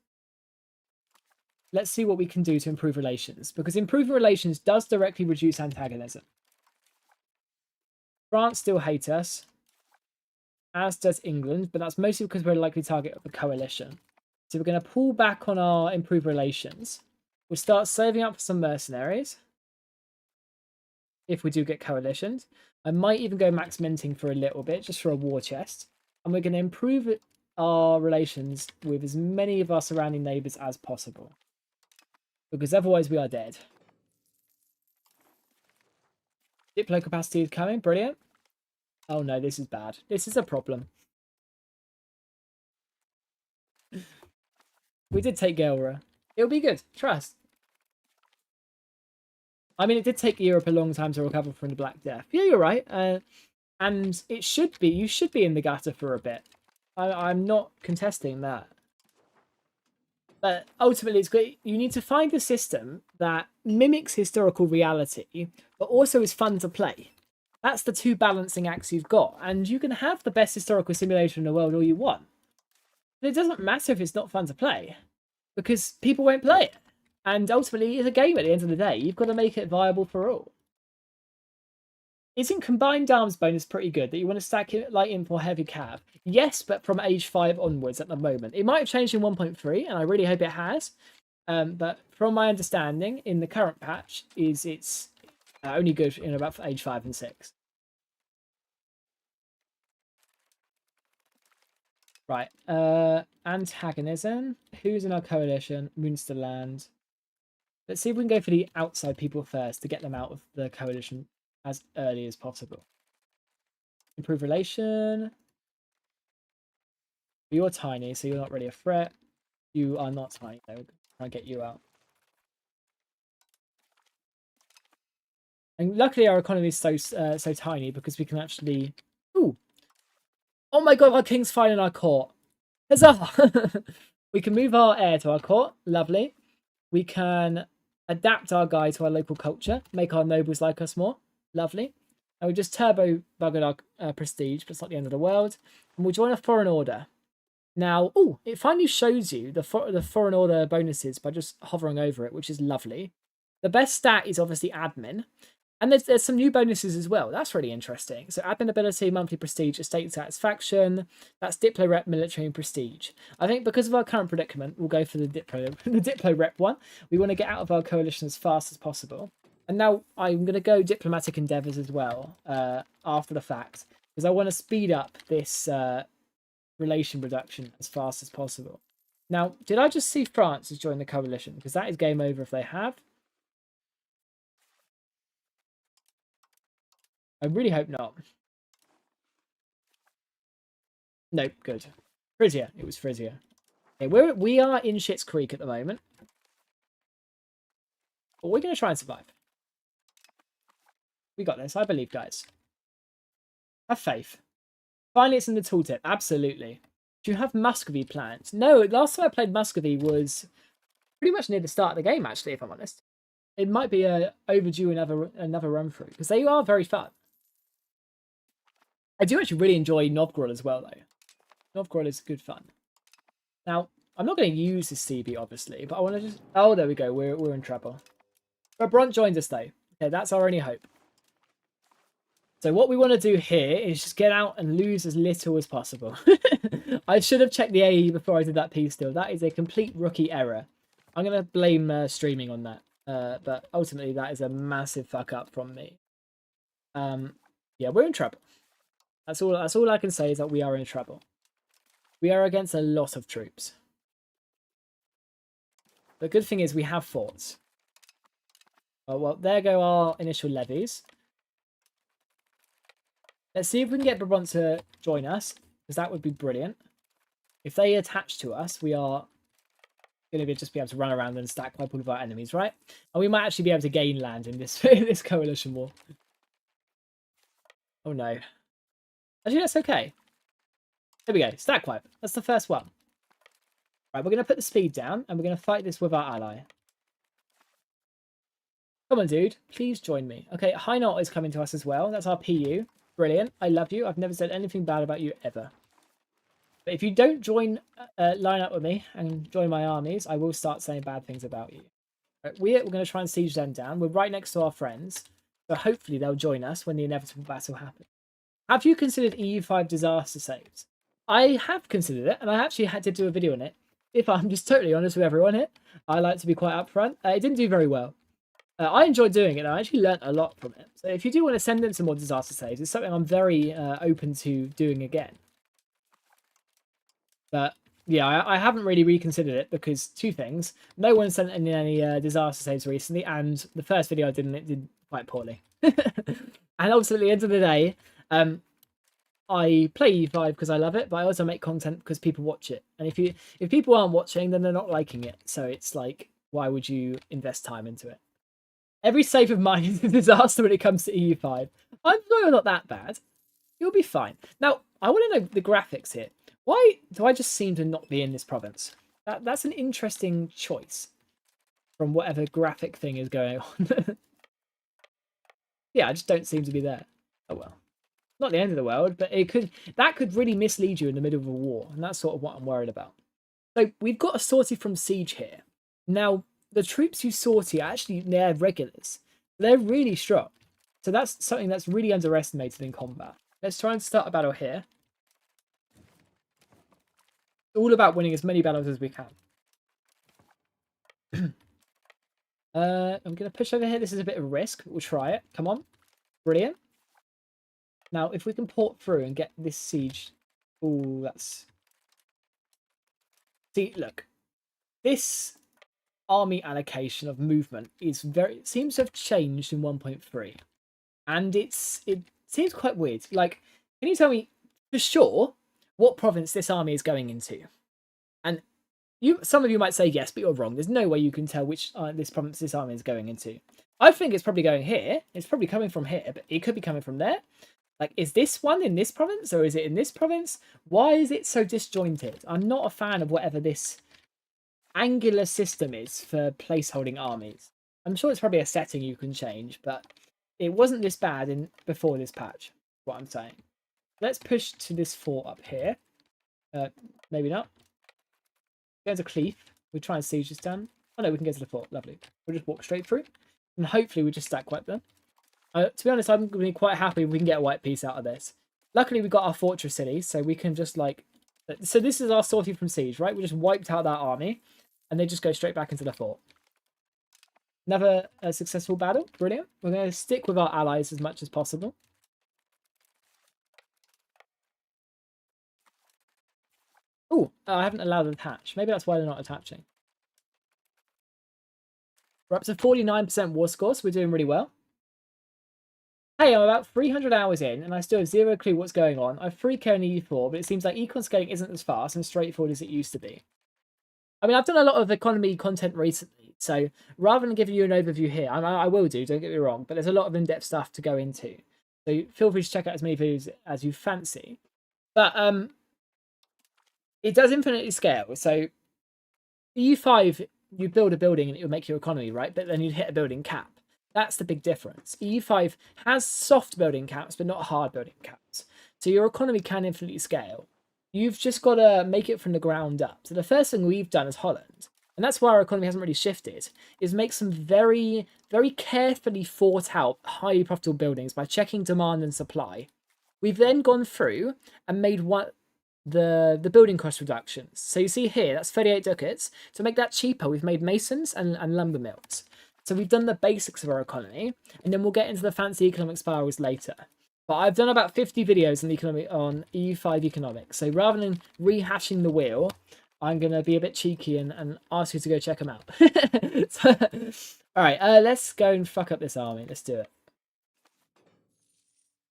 let's see what we can do to improve relations, because improving relations does directly reduce antagonism. France still hate us, as does England, but that's mostly because we're a likely target of a coalition. So we're going to pull back on our improved relations. We'll start saving up for some mercenaries if we do get coalitions. I might even go max minting for a little bit, just for a war chest. And we're going to improve our relations with as many of our surrounding neighbours as possible, because otherwise we are dead. Diplo capacity is coming, brilliant. Oh no, this is bad. This is a problem. We did take Gelra. It'll be good, trust. I mean, it did take Europe a long time to recover from the Black Death. Yeah, you're right. And it should be, you should be in the gutter for a bit. I'm not contesting that. But ultimately, it's great. You need to find a system that mimics historical reality, but also is fun to play. That's the two balancing acts you've got. And you can have the best historical simulation in the world all you want. But it doesn't matter if it's not fun to play, because people won't play it. And ultimately, it's a game at the end of the day. You've got to make it viable for all. Isn't combined arms bonus pretty good that you want to stack it light in for heavy cav? Yes, but from age 5 onwards at the moment. It might have changed in 1.3, and I really hope it has. But from my understanding, in the current patch, it's only good in about age 5 and 6. Right. Antagonism. Who's in our coalition? Munsterland. Let's see if we can go for the outside people first to get them out of the coalition as early as possible. Improve relation. You're tiny, so you're not really a threat. You are not tiny, though. We'll try and get you out. And luckily our economy is so tiny because we can actually... Ooh! Oh my god, our king's fine in our court. Huzzah! We can move our heir to our court. Lovely. We can adapt our guy to our local culture. Make our nobles like us more. Lovely. And we just turbo buggered our prestige, but it's not the end of the world. And we'll join a foreign order. Now, oh, it finally shows you the foreign order bonuses by just hovering over it, which is lovely. The best stat is obviously admin. And there's some new bonuses as well. That's really interesting. So admin ability, monthly prestige, estate satisfaction. That's Diplo rep, military, and prestige. I think because of our current predicament, we'll go for the Diplo rep one. We want to get out of our coalition as fast as possible. And now I'm going to go diplomatic endeavours as well after the fact, because I want to speed up this relation reduction as fast as possible. Now, did I just see France has joined the coalition? Because that is game over if they have. I really hope not. No, good. Frisia. It was Frisia. Okay, we are in Schitt's Creek at the moment. But we're going to try and survive. We got this. I believe, guys. Have faith. Finally, it's in the tooltip. Absolutely. Do you have Muscovy planned? No, last time I played Muscovy was pretty much near the start of the game, actually, if I'm honest. It might be overdue another run through, because they are very fun. I do actually really enjoy Novgorod as well, though. Novgorod is good fun. Now, I'm not going to use this CB, obviously, but I want to just... Oh, there we go. We're in trouble. But Brunt joined us, though. Okay, that's our only hope. So what we want to do here is just get out and lose as little as possible. I should have checked the AE before I did that piece still. That is a complete rookie error. I'm going to blame streaming on that. But ultimately, that is a massive fuck up from me. Yeah, we're in trouble. That's all I can say is that we are in trouble. We are against a lot of troops. The good thing is we have forts. Oh, well, there go our initial levies. Let's see if we can get Brabant to join us, because that would be brilliant. If they attach to us, we are going to just be able to run around and stack wipe all of our enemies, right? And we might actually be able to gain land in this, this coalition war. Oh no. Actually, that's okay. There we go. Stack wipe. That's the first one. Right, we're going to put the speed down, and we're going to fight this with our ally. Come on, dude. Please join me. Okay, Hainaut is coming to us as well. That's our PU. Brilliant. I love you. I've never said anything bad about you ever. But if you don't join, line up with me and join my armies, I will start saying bad things about you. Right, we're going to try and siege them down. We're right next to our friends, so hopefully they'll join us when the inevitable battle happens. Have you considered EU5 disaster saves? I have considered it, and I actually had to do a video on it. If I'm just totally honest with everyone here, I like to be quite upfront. It didn't do very well. I enjoyed doing it, and I actually learnt a lot from it. So if you do want to send in some more disaster saves, it's something I'm very open to doing again. But yeah, I haven't really reconsidered it because two things. No one sent in any disaster saves recently, and the first video I did, it did quite poorly. And also at the end of the day, I play E5 because I love it, but I also make content because people watch it. And if people aren't watching, then they're not liking it. So it's like, why would you invest time into it? Every save of mine is a disaster when it comes to EU5. I'm sure you're not that bad. You'll be fine. Now, I want to know the graphics here. Why do I just seem to not be in this province? That's an interesting choice from whatever graphic thing is going on. Yeah, I just don't seem to be there. Oh well. Not the end of the world, but that could really mislead you in the middle of a war, and that's sort of what I'm worried about. So we've got a sortie from siege here. Now, the troops you sortie are actually, they're regulars. They're really strong. So that's something that's really underestimated in combat. Let's try and start a battle here. It's all about winning as many battles as we can. I'm going to push over here. This is a bit of a risk, but we'll try it. Come on. Brilliant. Now, if we can port through and get this siege... Oh, that's... See, look. This army allocation of movement is very... It seems to have changed in 1.3. And it seems quite weird. Like, can you tell me for sure what province this army is going into? And some of you might say yes, but you're wrong. There's no way you can tell which this province this army is going into. I think it's probably going here. It's probably coming from here, but it could be coming from there. Like, is this one in this province or is it in this province? Why is it so disjointed? I'm not a fan of whatever this angular system is for placeholding armies. I'm sure it's probably a setting you can change, but it wasn't this bad before this patch, what I'm saying. Let's push to this fort up here. Maybe not. Go to Cleef. We'll try and siege this down. Oh no, we can get to the fort. Lovely. We'll just walk straight through. And hopefully we'll just stack wipe them. To be honest, I'm going to be quite happy if we can get a white piece out of this. Luckily, we got our fortress city, so we can just like... So this is our sortie from siege, right? We just wiped out that army, and they just go straight back into the fort. Another successful battle. Brilliant. We're going to stick with our allies as much as possible. Oh, I haven't allowed them to attach. Maybe that's why they're not attaching. We're up to 49% war score, so we're doing really well. Hey, I'm about 300 hours in, and I still have zero clue what's going on. I've 3k in EU4, but it seems like econ scaling isn't as fast and straightforward as it used to be. I mean, I've done a lot of economy content recently, so rather than giving you an overview here, I will do, don't get me wrong, but there's a lot of in-depth stuff to go into. So feel free to check out as many videos as you fancy. But it does infinitely scale. So EU5, you build a building and it will make your economy, right? But then you'd hit a building cap. That's the big difference. EU5 has soft building caps, but not hard building caps. So your economy can infinitely scale. You've just got to make it from the ground up. So the first thing we've done as Holland, and that's why our economy hasn't really shifted, is make some very, very carefully thought out, highly profitable buildings by checking demand and supply. We've then gone through and made the building cost reductions. So you see here, that's 38 ducats. To make that cheaper, we've made masons and lumber mills. So we've done the basics of our economy, and then we'll get into the fancy economic spirals later. But I've done about 50 videos on EU5 economics. So rather than rehashing the wheel, I'm going to be a bit cheeky and ask you to go check them out. All right, let's go and fuck up this army. Let's do it.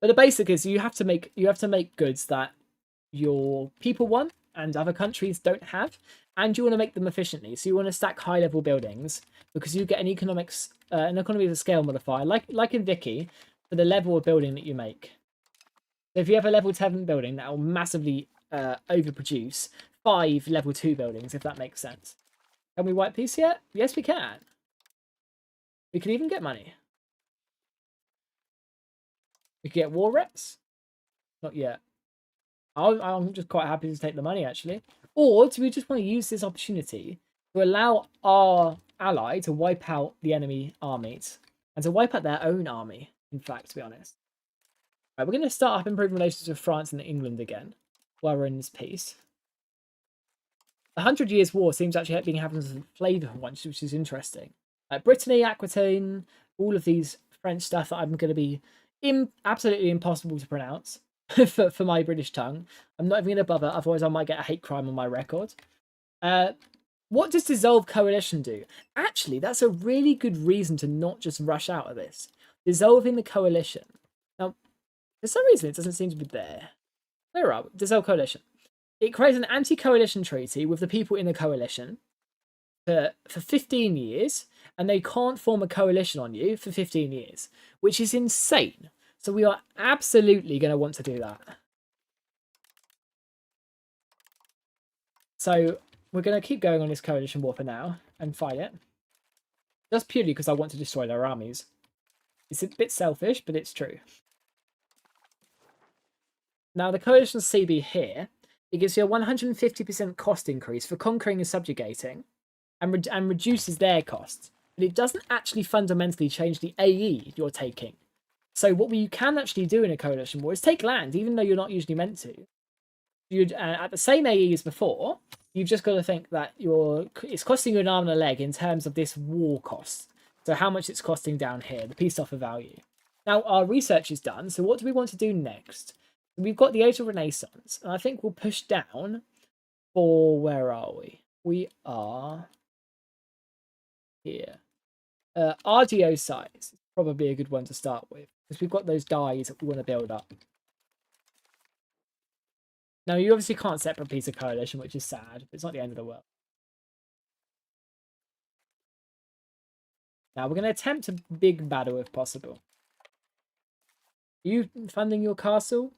But the basic is you have to make goods that your people want and other countries don't have, and you want to make them efficiently. So you want to stack high-level buildings because you get an economy of a scale modifier, like in Vicky, for the level of building that you make. So if you have a level 7 building, that will massively overproduce 5 level 2 buildings, if that makes sense. Can we white piece yet? Yes, we can. We can even get money. We can get war reps. Not yet. I'm just quite happy to take the money, actually. Or do we just want to use this opportunity to allow our ally to wipe out the enemy armies and to wipe out their own army, in fact, to be honest. Right, we're going to start up improving relations with France and England again while we're in this peace. The 100 Years' War seems actually being having some flavour for once, which is interesting. Brittany, Aquitaine, all of these French stuff that I'm going to be absolutely impossible to pronounce for my British tongue. I'm not even going to bother, otherwise I might get a hate crime on my record. What does dissolve coalition do? Actually, that's a really good reason to not just rush out of this. Dissolving the coalition. Now, for some reason, it doesn't seem to be there. Where are we? Dissolve coalition. It creates an anti-coalition treaty with the people in the coalition for 15 years, and they can't form a coalition on you for 15 years, which is insane. So we are absolutely going to want to do that. So we're going to keep going on this coalition war for now and fight it. Just purely because I want to destroy their armies. It's a bit selfish, but it's true. Now the coalition CB here, it gives you a 150% cost increase for conquering and subjugating and reduces their costs. But it doesn't actually fundamentally change the AE you're taking. So what you can actually do in a coalition war is take land, even though you're not usually meant to. You'd at the same AE as before, you've just got to think that it's costing you an arm and a leg in terms of this war cost. So how much it's costing down here, the peace offer value. Now our research is done, so what do we want to do next? We've got the Age of Renaissance, and I think we'll push down for, where are we? We are here. RDO size is probably a good one to start with, because we've got those dies that we want to build up. Now, you obviously can't separate piece of coalition, which is sad, but it's not the end of the world. Now, we're going to attempt a big battle if possible. Are you funding your castle?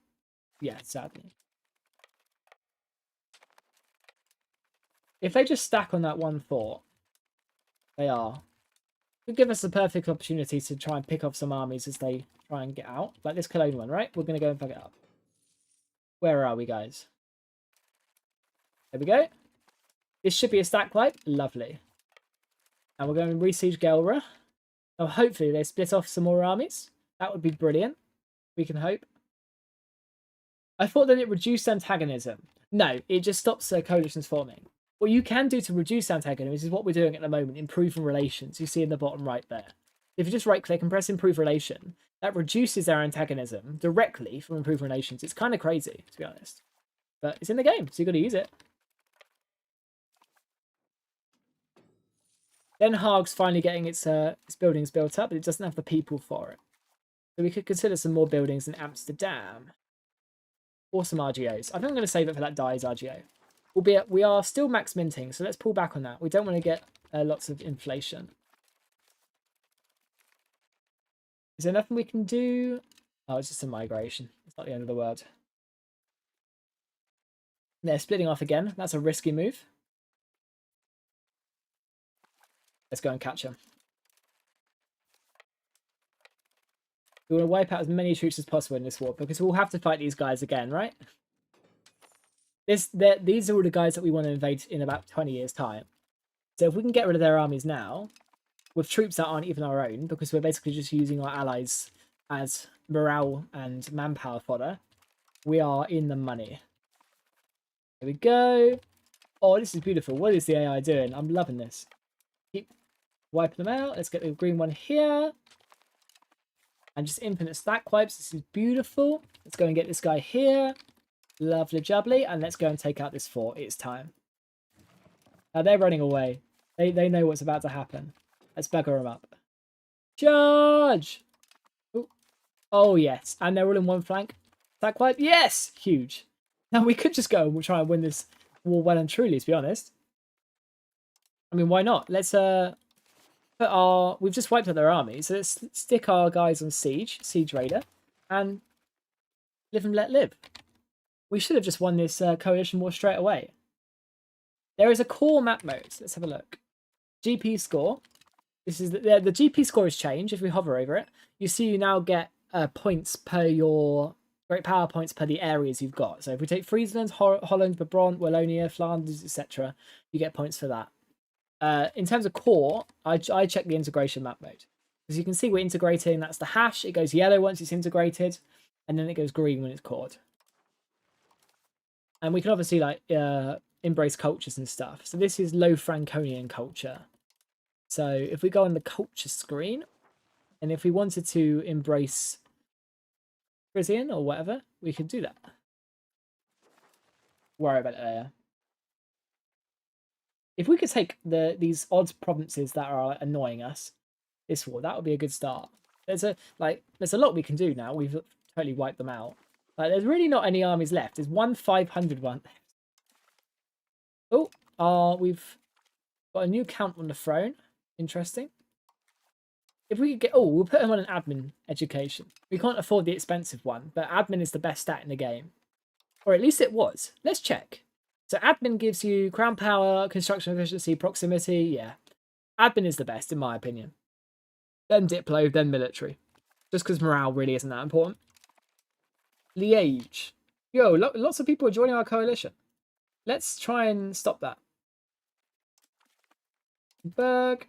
Yeah, sadly. If they just stack on that one fort, they are. It would give us the perfect opportunity to try and pick off some armies as they try and get out. Like this Cologne one, right? We're going to go and fuck it up. Where are we, guys? There we go. This should be a stack wipe. Lovely. And we're going to re-siege Gelra. Now, hopefully they split off some more armies. That would be brilliant. We can hope. I thought that it reduced antagonism. No, it just stops coalitions forming. What you can do to reduce antagonism is what we're doing at the moment, improving relations. You see in the bottom right there. If you just right-click and press improve relation, that reduces their antagonism directly from improve relations. It's kind of crazy, to be honest. But it's in the game, so you've got to use it. Den Haag's finally getting its buildings built up, but it doesn't have the people for it. So we could consider some more buildings in Amsterdam. Or some RGOs. I think I'm going to save it for that dies RGO. Albeit, we are still max minting, so let's pull back on that. We don't want to get lots of inflation. Is there nothing we can do? Oh, it's just a migration. It's not the end of the world. They're splitting off again. That's a risky move. Let's go and catch them. We want to wipe out as many troops as possible in this war, because we'll have to fight these guys again, right? These are all the guys that we want to invade in about 20 years' time. So if we can get rid of their armies now, with troops that aren't even our own, because we're basically just using our allies as morale and manpower fodder, we are in the money. There we go. Oh, this is beautiful. What is the AI doing? I'm loving this. Keep wiping them out. Let's get the green one here. And just infinite stack wipes. This is beautiful. Let's go and get this guy here. Lovely jubbly. And let's go and take out this fort. It's time. Now they're running away. They know what's about to happen. Let's bugger them up. Charge! Ooh. Oh, yes. And they're all in one flank. Stack wipe. Yes! Huge. Now we could just go and we'll try and win this war well and truly, to be honest. I mean, why not? Let's we've just wiped out their army, so let's stick our guys on siege raider, and live and let live. We should have just won this coalition war straight away. There is a core map mode. Let's have a look. GP score. This is the GP score has changed. If we hover over it, you see you now get points per your great power points per the areas you've got. So if we take Friesland, Holland, Brabant, Wallonia, Flanders, etc., you get points for that. In terms of core, I check the integration map mode. As you can see, we're integrating. That's the hash. It goes yellow once it's integrated, and then it goes green when it's cored. And we can obviously like embrace cultures and stuff. So this is low Franconian culture. So if we go on the culture screen, and if we wanted to embrace Frisian or whatever, we could do that. Worry about it later. If we could take these odd provinces that are annoying us this war, that would be a good start. There's a lot we can do now. We've totally wiped them out. There's really not any armies left. There's one 500 one. Oh, we've got a new count on the throne. Interesting. If we could get... Oh, we'll put him on an admin education. We can't afford the expensive one, but admin is the best stat in the game. Or at least it was. Let's check. So admin gives you crown power, construction efficiency, proximity. Yeah. Admin is the best, in my opinion. Then Diplo, then military. Just because morale really isn't that important. Liège. Yo, lots of people are joining our coalition. Let's try and stop that. Berg.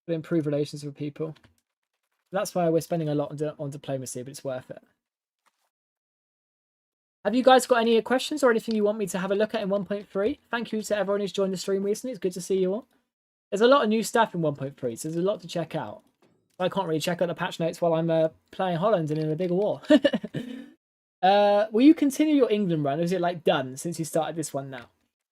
Improve relations with people. That's why we're spending a lot on diplomacy, but it's worth it. Have you guys got any questions or anything you want me to have a look at in 1.3? Thank you to everyone who's joined the stream recently. It's good to see you all. There's a lot of new stuff in 1.3, so there's a lot to check out. I can't really check out the patch notes while I'm playing Holland and in a bigger war. Will you continue your England run, or is it like done since you started this one now?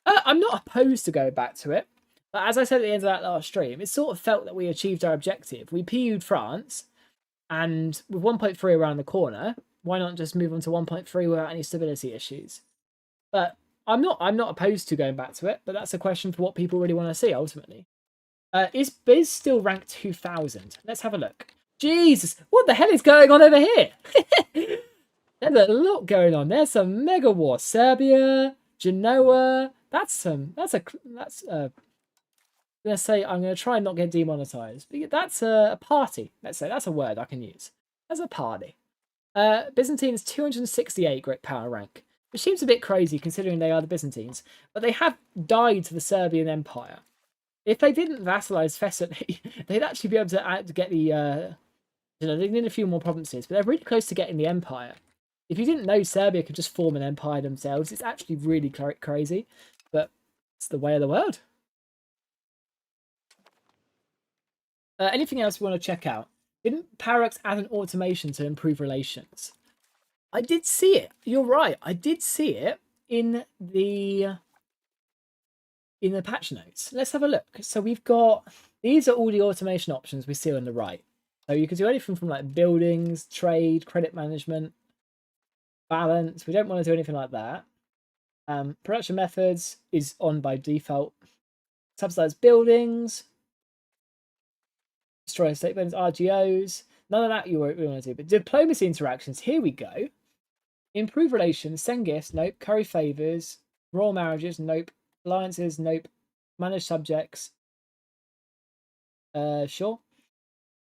I'm not opposed to going back to it. But as I said at the end of that last stream, it sort of felt that we achieved our objective. We PU'd France, and with 1.3 around the corner, why not just move on to 1.3 without any stability issues? But I'm not opposed to going back to it, but that's a question for what people really want to see ultimately. Is Biz still ranked 2000? Let's have a look. Jesus, what the hell is going on over here? There's a lot going on. There's some mega war. Serbia, Genoa. I'm gonna try and not get demonetized. But that's a party. Let's say that's a word I can use. That's a party. Byzantines 268 great power rank, which seems a bit crazy considering they are the Byzantines, but they have died to the Serbian Empire. If they didn't vassalize Thessaly, they'd actually be able to get the they need a few more provinces, but they're really close to getting the empire. If you didn't know Serbia could just form an empire themselves, it's actually really crazy, but it's the way of the world. Anything else we want to check out? Didn't Parax add an automation to improve relations? I did see it. You're right. I did see it in the patch notes. Let's have a look. So we've got... These are all the automation options we see on the right. So you can do anything from like buildings, trade, credit management, balance. We don't want to do anything like that. Production methods is on by default. Subsidized buildings. Destroy state buildings, RGOs. None of that we want to do. But diplomacy interactions, here we go. Improve relations, send gifts, nope. Curry favours, royal marriages, nope. Alliances, nope. Manage subjects. Sure.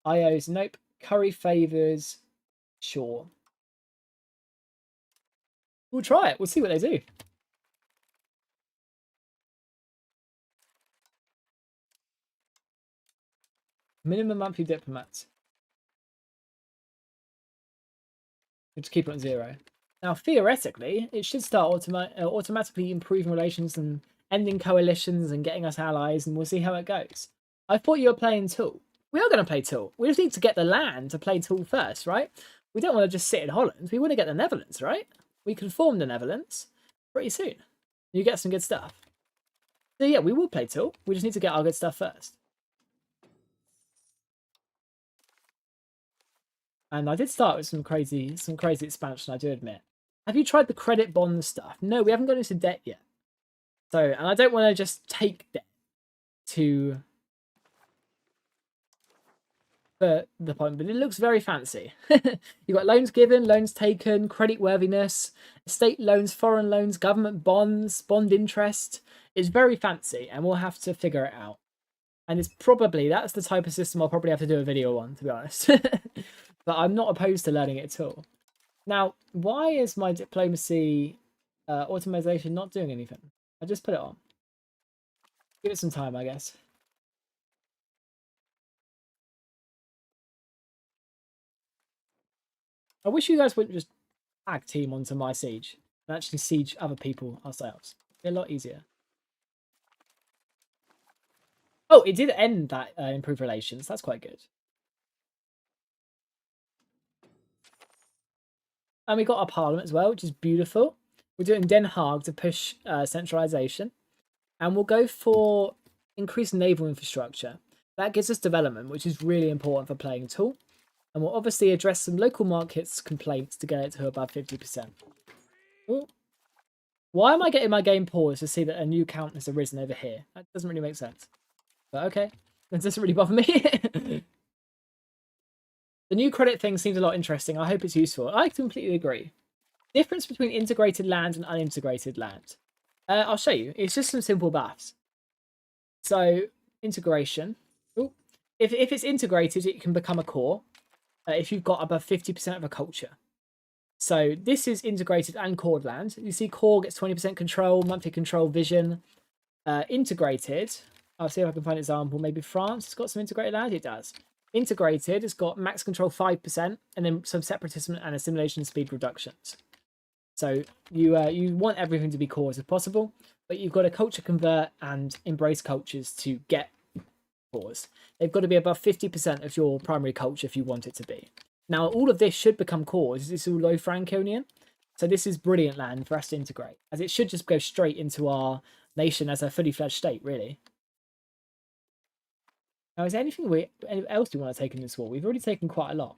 IOs, nope. Curry favours, sure. We'll try it. We'll see what they do. Minimum monthly diplomats. We'll just keep it on 0. Now, theoretically, it should start automatically improving relations and ending coalitions and getting us allies, and we'll see how it goes. I thought you were playing Tool. We are going to play Tool. We just need to get the land to play Tool first, right? We don't want to just sit in Holland. We want to get the Netherlands, right? We can form the Netherlands pretty soon. You get some good stuff. So yeah, we will play Tool. We just need to get our good stuff first. And I did start with some crazy expansion, I do admit. Have you tried the credit bond stuff? No, we haven't got into debt yet. So, and I don't want to just take debt to the point, but it looks very fancy. You've got loans given, loans taken, credit worthiness, estate loans, foreign loans, government bonds, bond interest. It's very fancy, and we'll have to figure it out. And it's probably, that's the type of system I'll probably have to do a video on, to be honest. But I'm not opposed to learning it at all. Now, why is my diplomacy automation not doing anything? I just put it on. Give it some time, I guess. I wish you guys wouldn't just tag team onto my siege and actually siege other people ourselves. It'd be a lot easier. Oh, it did end that improved relations. That's quite good. And we got our parliament as well, which is beautiful. We're doing Den Haag to push centralization. And we'll go for increased naval infrastructure. That gives us development, which is really important for playing tool. And we'll obviously address some local markets complaints to get it to above 50%. Ooh. Why am I getting my game paused to see that a new count has arisen over here? That doesn't really make sense. But okay, that doesn't really bother me. The new credit thing seems a lot interesting. I hope it's useful. I completely agree. Difference between integrated land and unintegrated land. I'll show you. It's just some simple maths. So integration. Ooh. If it's integrated, it can become a core. If you've got above 50% of a culture. So this is integrated and core land. You see core gets 20% control, monthly control, vision. Integrated, I'll see if I can find an example. Maybe France has got some integrated land. It does. Integrated, it's got max control 5%, and then some separatism and assimilation speed reductions. So you want everything to be core as possible, but you've got to culture convert and embrace cultures to get cores. They've got to be above 50% of your primary culture if you want it to be. Now, all of this should become cores. This is all low Franconian. So this is brilliant land for us to integrate, as it should just go straight into our nation as a fully fledged state, really. Now, is there anything else we want to take in this war? We've already taken quite a lot.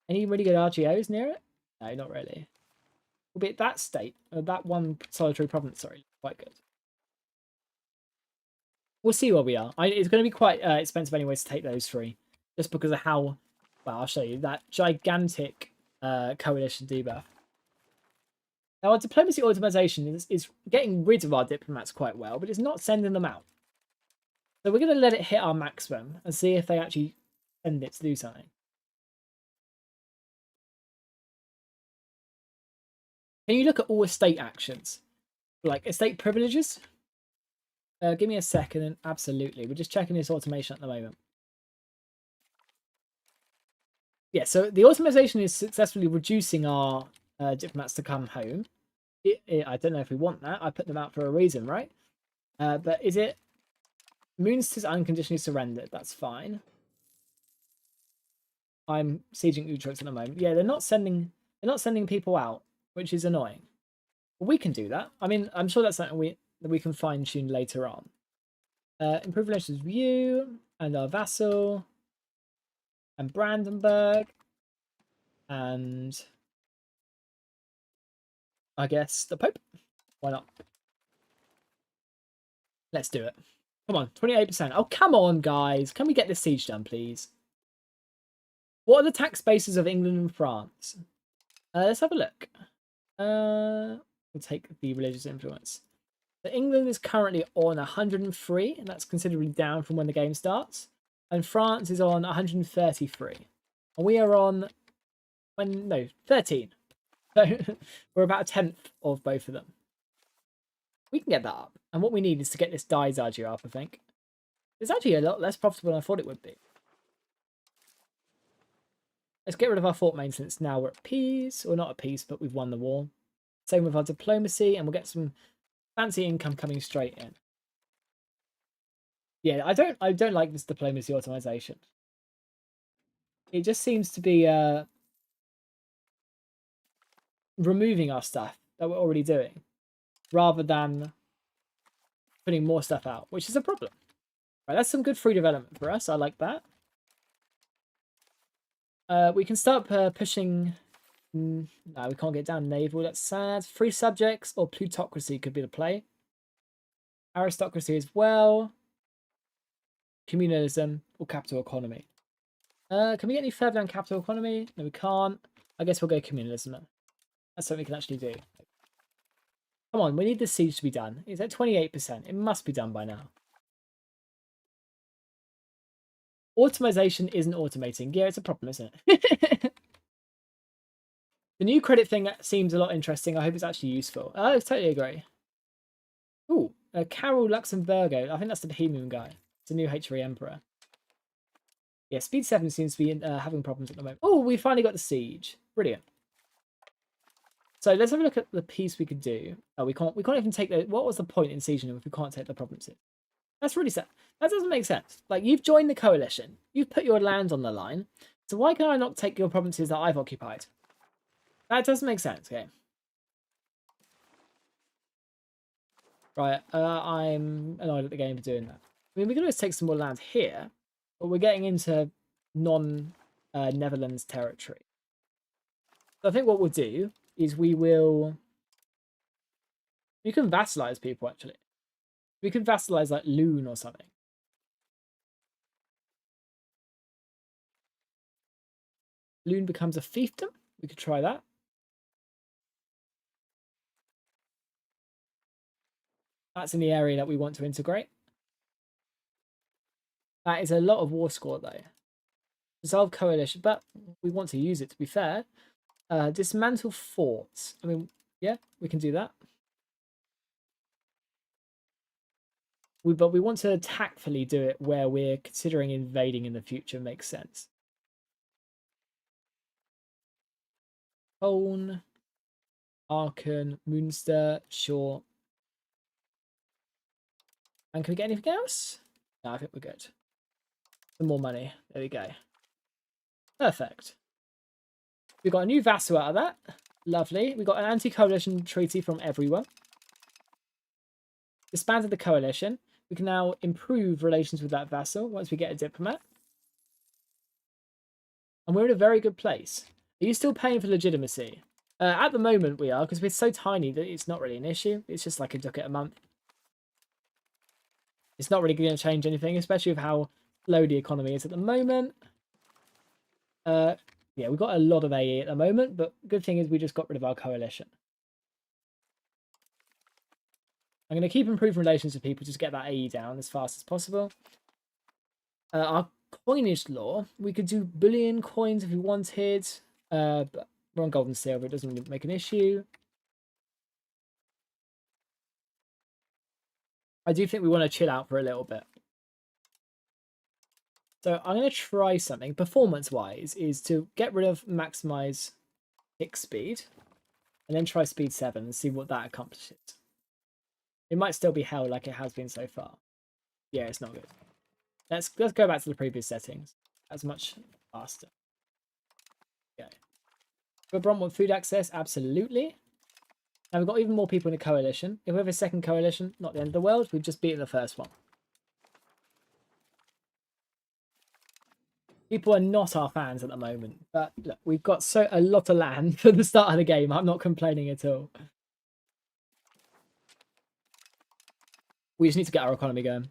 Any really good RGOs near it? No, not really. Albeit that state, that one solitary province, sorry, quite good. We'll see where we are. It's going to be quite expensive anyway to take those three, just because of how, well, I'll show you, that gigantic coalition debuff. Now, our diplomacy automation is getting rid of our diplomats quite well, but it's not sending them out. So we're going to let it hit our maximum and see if they actually send it to do something. Can you look at all estate actions? Like estate privileges? Give me a second. Absolutely. We're just checking this automation at the moment. Yeah, so the automation is successfully reducing our diplomats to come home. I don't know if we want that. I put them out for a reason, right? But is it Moonster's unconditionally surrendered? That's fine. I'm sieging Utrecht at the moment. Yeah, they're not sending people out, which is annoying. But we can do that. I mean, I'm sure that's something that we can fine tune later on. Improve relations with you and our vassal and Brandenburg and I guess the Pope. Why not? Let's do it. Come on, 28%. Oh, come on, guys. Can we get this siege done, please? What are the tax bases of England and France? Let's have a look. We'll take the religious influence. So England is currently on 103, and that's considerably down from when the game starts. And France is on 133. And we are on 13. So we're about a tenth of both of them. We can get that up. And what we need is to get this Daizaju up, I think. It's actually a lot less profitable than I thought it would be. Let's get rid of our fort maintenance now. We're at peace. Or not at peace, but we've won the war. Same with our diplomacy, and we'll get some fancy income coming straight in. Yeah, I don't like this diplomacy automation. It just seems to be removing our stuff that we're already doing, rather than putting more stuff out, which is a problem. Right, that's some good free development for us. I like that. We can start pushing. No, we can't get down naval. That's sad. Free subjects or plutocracy could be the play. Aristocracy as well. Communalism or capital economy. Can we get any further down capital economy? No, we can't. I guess we'll go communalism then. That's something we can actually do. Come on, we need this siege to be done. It's at 28%. It must be done by now. Automation isn't automating. Yeah, it's a problem, isn't it? The new credit thing seems a lot interesting. I hope it's actually useful. I totally agree. Ooh, Carol Luxemburgo. I think that's the Bohemian guy. It's a new H3 Emperor. Yeah, speed 7 seems to be having problems at the moment. Oh, we finally got the siege. Brilliant. So let's have a look at the piece we could do. Oh, we can't even take the... What was the point in sieging if we can't take the provinces? That's really sad. That doesn't make sense. Like, you've joined the coalition. You've put your land on the line. So why can I not take your provinces that I've occupied? That doesn't make sense, okay. Right, I'm annoyed at the game for doing that. I mean, we can always take some more land here, but we're getting into non-Netherlands territory. So I think what we'll do is we can vassalize people, actually. We could vassalize, like, Loon or something. Loon becomes a fiefdom. We could try that. That's in the area that we want to integrate. That is a lot of war score, though. Dissolve coalition, but we want to use it, to be fair. Dismantle forts. I mean, yeah, we can do that. But we want to tactfully do it where we're considering invading in the future. Makes sense. Holland, Aachen, Münster, sure. And can we get anything else? No, I think we're good. Some more money. There we go. Perfect. We got a new vassal out of that. Lovely. We got an anti-coalition treaty from everyone. Disbanded the coalition. We can now improve relations with that vassal once we get a diplomat. And we're in a very good place. Are you still paying for legitimacy? At the moment we are, because we're so tiny that it's not really an issue. It's just like a ducat a month. It's not really going to change anything, especially with how low the economy is at the moment. Yeah, we've got a lot of AE at the moment, but good thing is we just got rid of our coalition. I'm going to keep improving relations with people just to get that AE down as fast as possible. Our coinage law, we could do bullion coins if we wanted, but we're on gold and silver, it doesn't really make an issue. I do think we want to chill out for a little bit. So I'm going to try something, performance-wise, is to get rid of maximize tick speed, and then try speed 7 and see what that accomplishes. It might still be hell like it has been so far. Yeah, it's not good. Let's go back to the previous settings. That's much faster. Okay. But Bron want food access? Absolutely. And we've got even more people in the coalition. If we have a second coalition, not the end of the world. We've just beaten the first one. People are not our fans at the moment. But look, we've got a lot of land for the start of the game. I'm not complaining at all. We just need to get our economy going.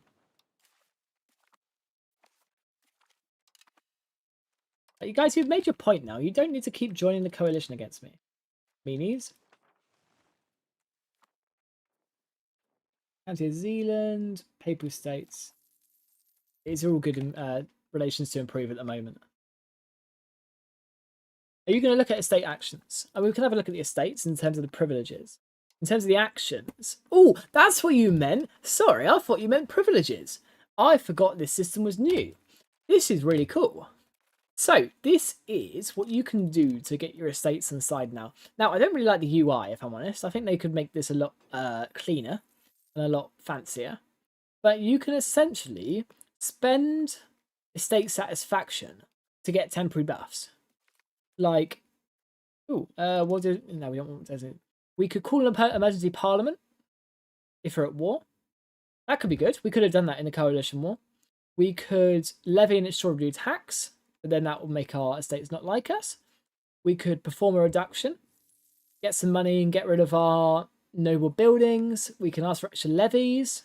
You guys, you've made your point now. You don't need to keep joining the coalition against me. Meanies. County of Zealand, Papal States. These are all good in, relations to improve at the moment. Are you going to look at estate actions? And we can have a look at the estates in terms of the privileges. In terms of the actions. Oh, that's what you meant. Sorry, I thought you meant privileges. I forgot this system was new. This is really cool. So this is what you can do to get your estates inside now. Now, I don't really like the UI, if I'm honest. I think they could make this a lot cleaner and a lot fancier. But you can essentially spend estate satisfaction to get temporary buffs. Like, no, we don't want to. We could call an emergency parliament if we're at war. That could be good. We could have done that in the coalition war. We could levy an extraordinary tax, but then that will make our estates not like us. We could perform a reduction, get some money and get rid of our noble buildings. We can ask for extra levies.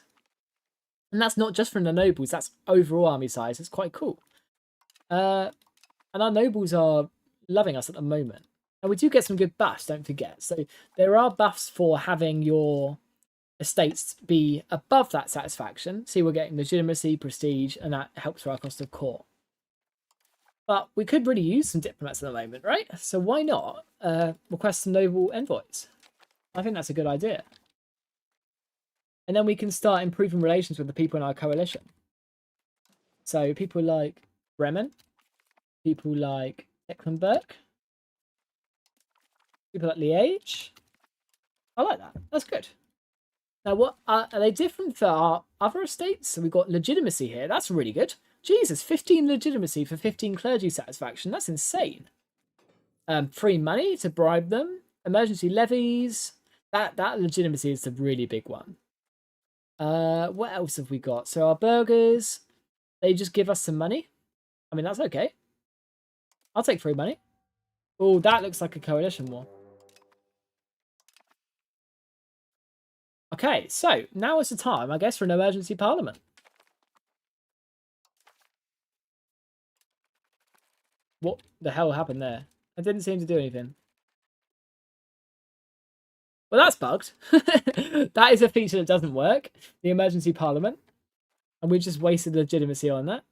And that's not just from the nobles, that's overall army size. It's quite cool. And our nobles are loving us at the moment. And we do get some good buffs, don't forget. So there are buffs for having your estates be above that satisfaction. See, we're getting legitimacy, prestige, and that helps for our cost of court. But we could really use some diplomats at the moment, right? So why not request some noble envoys? I think that's a good idea. And then we can start improving relations with the people in our coalition. So people like Bremen, people like Tecklenburg, people like Liège. I like that. That's good. Now, what are they different for our other estates? So we've got legitimacy here. That's really good. Jesus, 15 legitimacy for 15 clergy satisfaction. That's insane. Free money to bribe them. Emergency levies. That legitimacy is the really big one. What else have we got? So our burghers, they just give us some money. I mean, that's okay. I'll take free money. Oh, that looks like a coalition war. Okay, so now is the time, I guess, for an emergency parliament. What the hell happened there? I didn't seem to do anything. Well, that's bugged. That is a feature that doesn't work. The emergency parliament. And we just wasted legitimacy on that.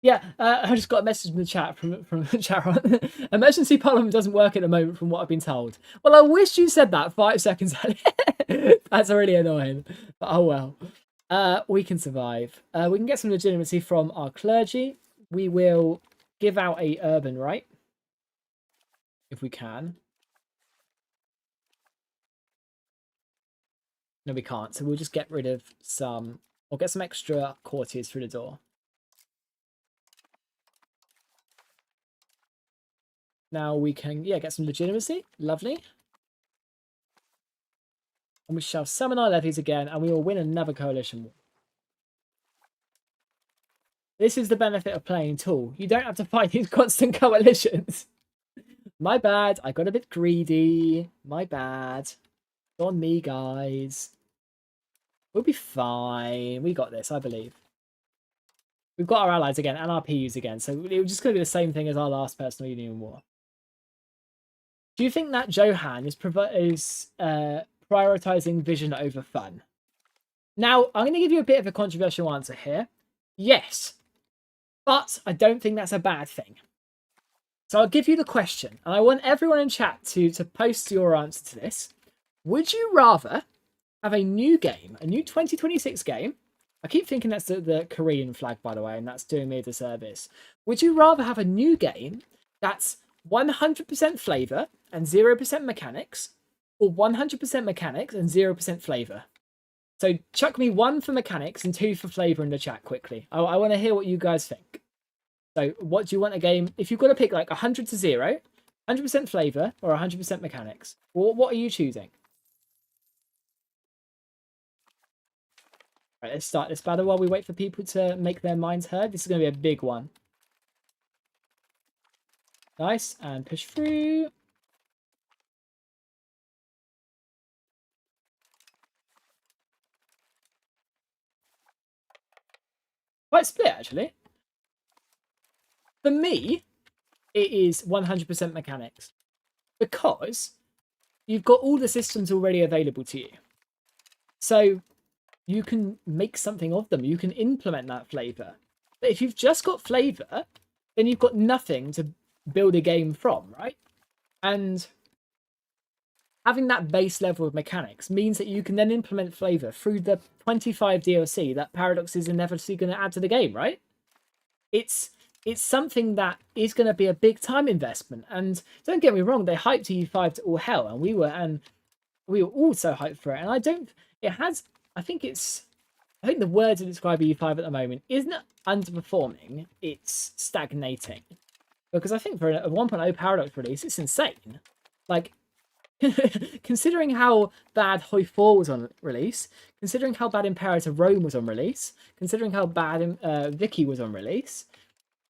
Yeah, I just got a message in the chat from Sharon. Emergency parliament doesn't work at the moment from what I've been told. Well, I wish you said that 5 seconds earlier. That's really annoying. But oh well. We can survive. We can get some legitimacy from our clergy. We will give out a urban right. If we can. No, we can't. So we'll just get rid of some... Or get some extra courtiers through the door. Now we can, get some legitimacy. Lovely. And we shall summon our levies again, and we will win another coalition war. This is the benefit of playing Tool. You don't have to fight these constant coalitions. My bad. I got a bit greedy. My bad. On me, guys. We'll be fine. We got this, I believe. We've got our allies again and our PUs again, so we're just going to be the same thing as our last personal union war. Do you think that Johan is prioritizing vision over fun? Now, I'm going to give you a bit of a controversial answer here. Yes, but I don't think that's a bad thing. So I'll give you the question, and I want everyone in chat to post your answer to this. Would you rather have a new game, a new 2026 game? I keep thinking that's the Korean flag, by the way, and that's doing me a disservice. Would you rather have a new game that's 100% flavour and 0% mechanics, or 100% mechanics and 0% flavour? So chuck me 1 for mechanics and 2 for flavour in the chat quickly. I want to hear what you guys think. So what do you want a game? If you've got to pick like 100 to 0, 100% flavour or 100% mechanics, what are you choosing? Right, let's start this battle while we wait for people to make their minds heard. This is going to be a big one. Nice, and push through. Quite split, actually. For me, it is 100% mechanics. Because you've got all the systems already available to you. So you can make something of them. You can implement that flavour. But if you've just got flavour, then you've got nothing to build a game from, right? And having that base level of mechanics means that you can then implement flavour through the 25 DLC that Paradox is inevitably going to add to the game, right? It's something that is going to be a big time investment. And don't get me wrong, they hyped EU5 to all hell, and we were all so hyped for it. And I think the word to describe EU5 at the moment isn't underperforming, it's stagnating. Because I think for a 1.0 Paradox release, it's insane. Like, considering how bad Hoi 4 was on release, considering how bad Imperator Rome was on release, considering how bad Vicky was on release,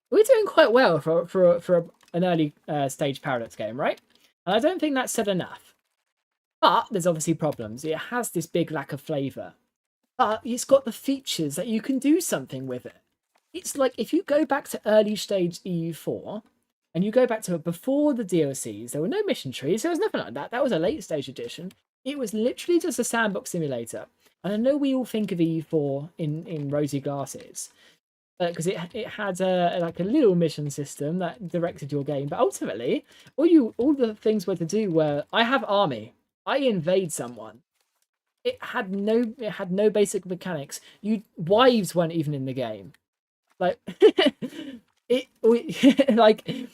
we're doing quite well for an early stage Paradox game, right? And I don't think that's said enough. But there's obviously problems. It has this big lack of flavour. But it's got the features that you can do something with it. It's like if you go back to early stage EU4, and you go back to it before the DLCs, there were no mission trees, there was nothing like that. That was a late stage edition. It was literally just a sandbox simulator. And I know we all think of EU4 in rosy glasses. because it had like a little mission system that directed your game. But ultimately, all the things were to do were I have army, I invade someone. It had no basic mechanics. Wives weren't even in the game. Like like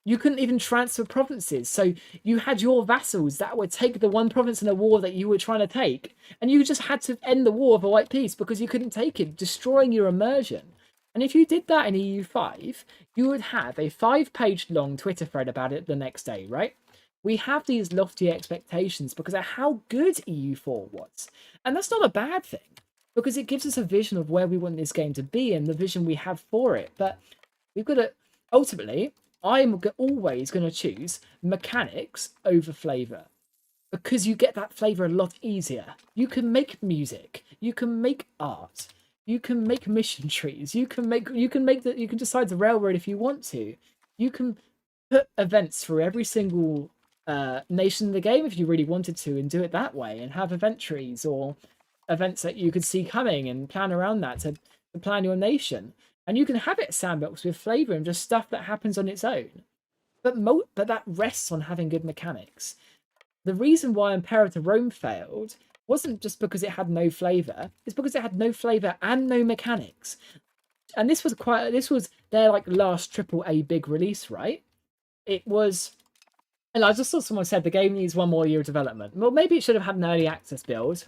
you couldn't even transfer provinces. So you had your vassals that would take the one province in a war that you were trying to take, and you just had to end the war with a white peace because you couldn't take it, destroying your immersion. And if you did that in EU5, you would have a 5-page long Twitter thread about it the next day, right? We have these lofty expectations because of how good EU4 was. And that's not a bad thing because it gives us a vision of where we want this game to be and the vision we have for it. But we've got to ultimately, I'm always going to choose mechanics over flavor because you get that flavor a lot easier. You can make music, you can make art, you can make mission trees, you can decide the railroad if you want to. You can put events for every single nation in the game if you really wanted to and do it that way and have event trees or events that you could see coming and plan around that to plan your nation. And you can have it sandbox with flavor and just stuff that happens on its own. But that rests on having good mechanics. The reason why Imperator Rome failed wasn't just because it had no flavor. It's because it had no flavor and no mechanics. And this was their like last AAA big release, right? It was, and I just saw someone said the game needs 1 more year of development. Well, maybe it should have had an early access build.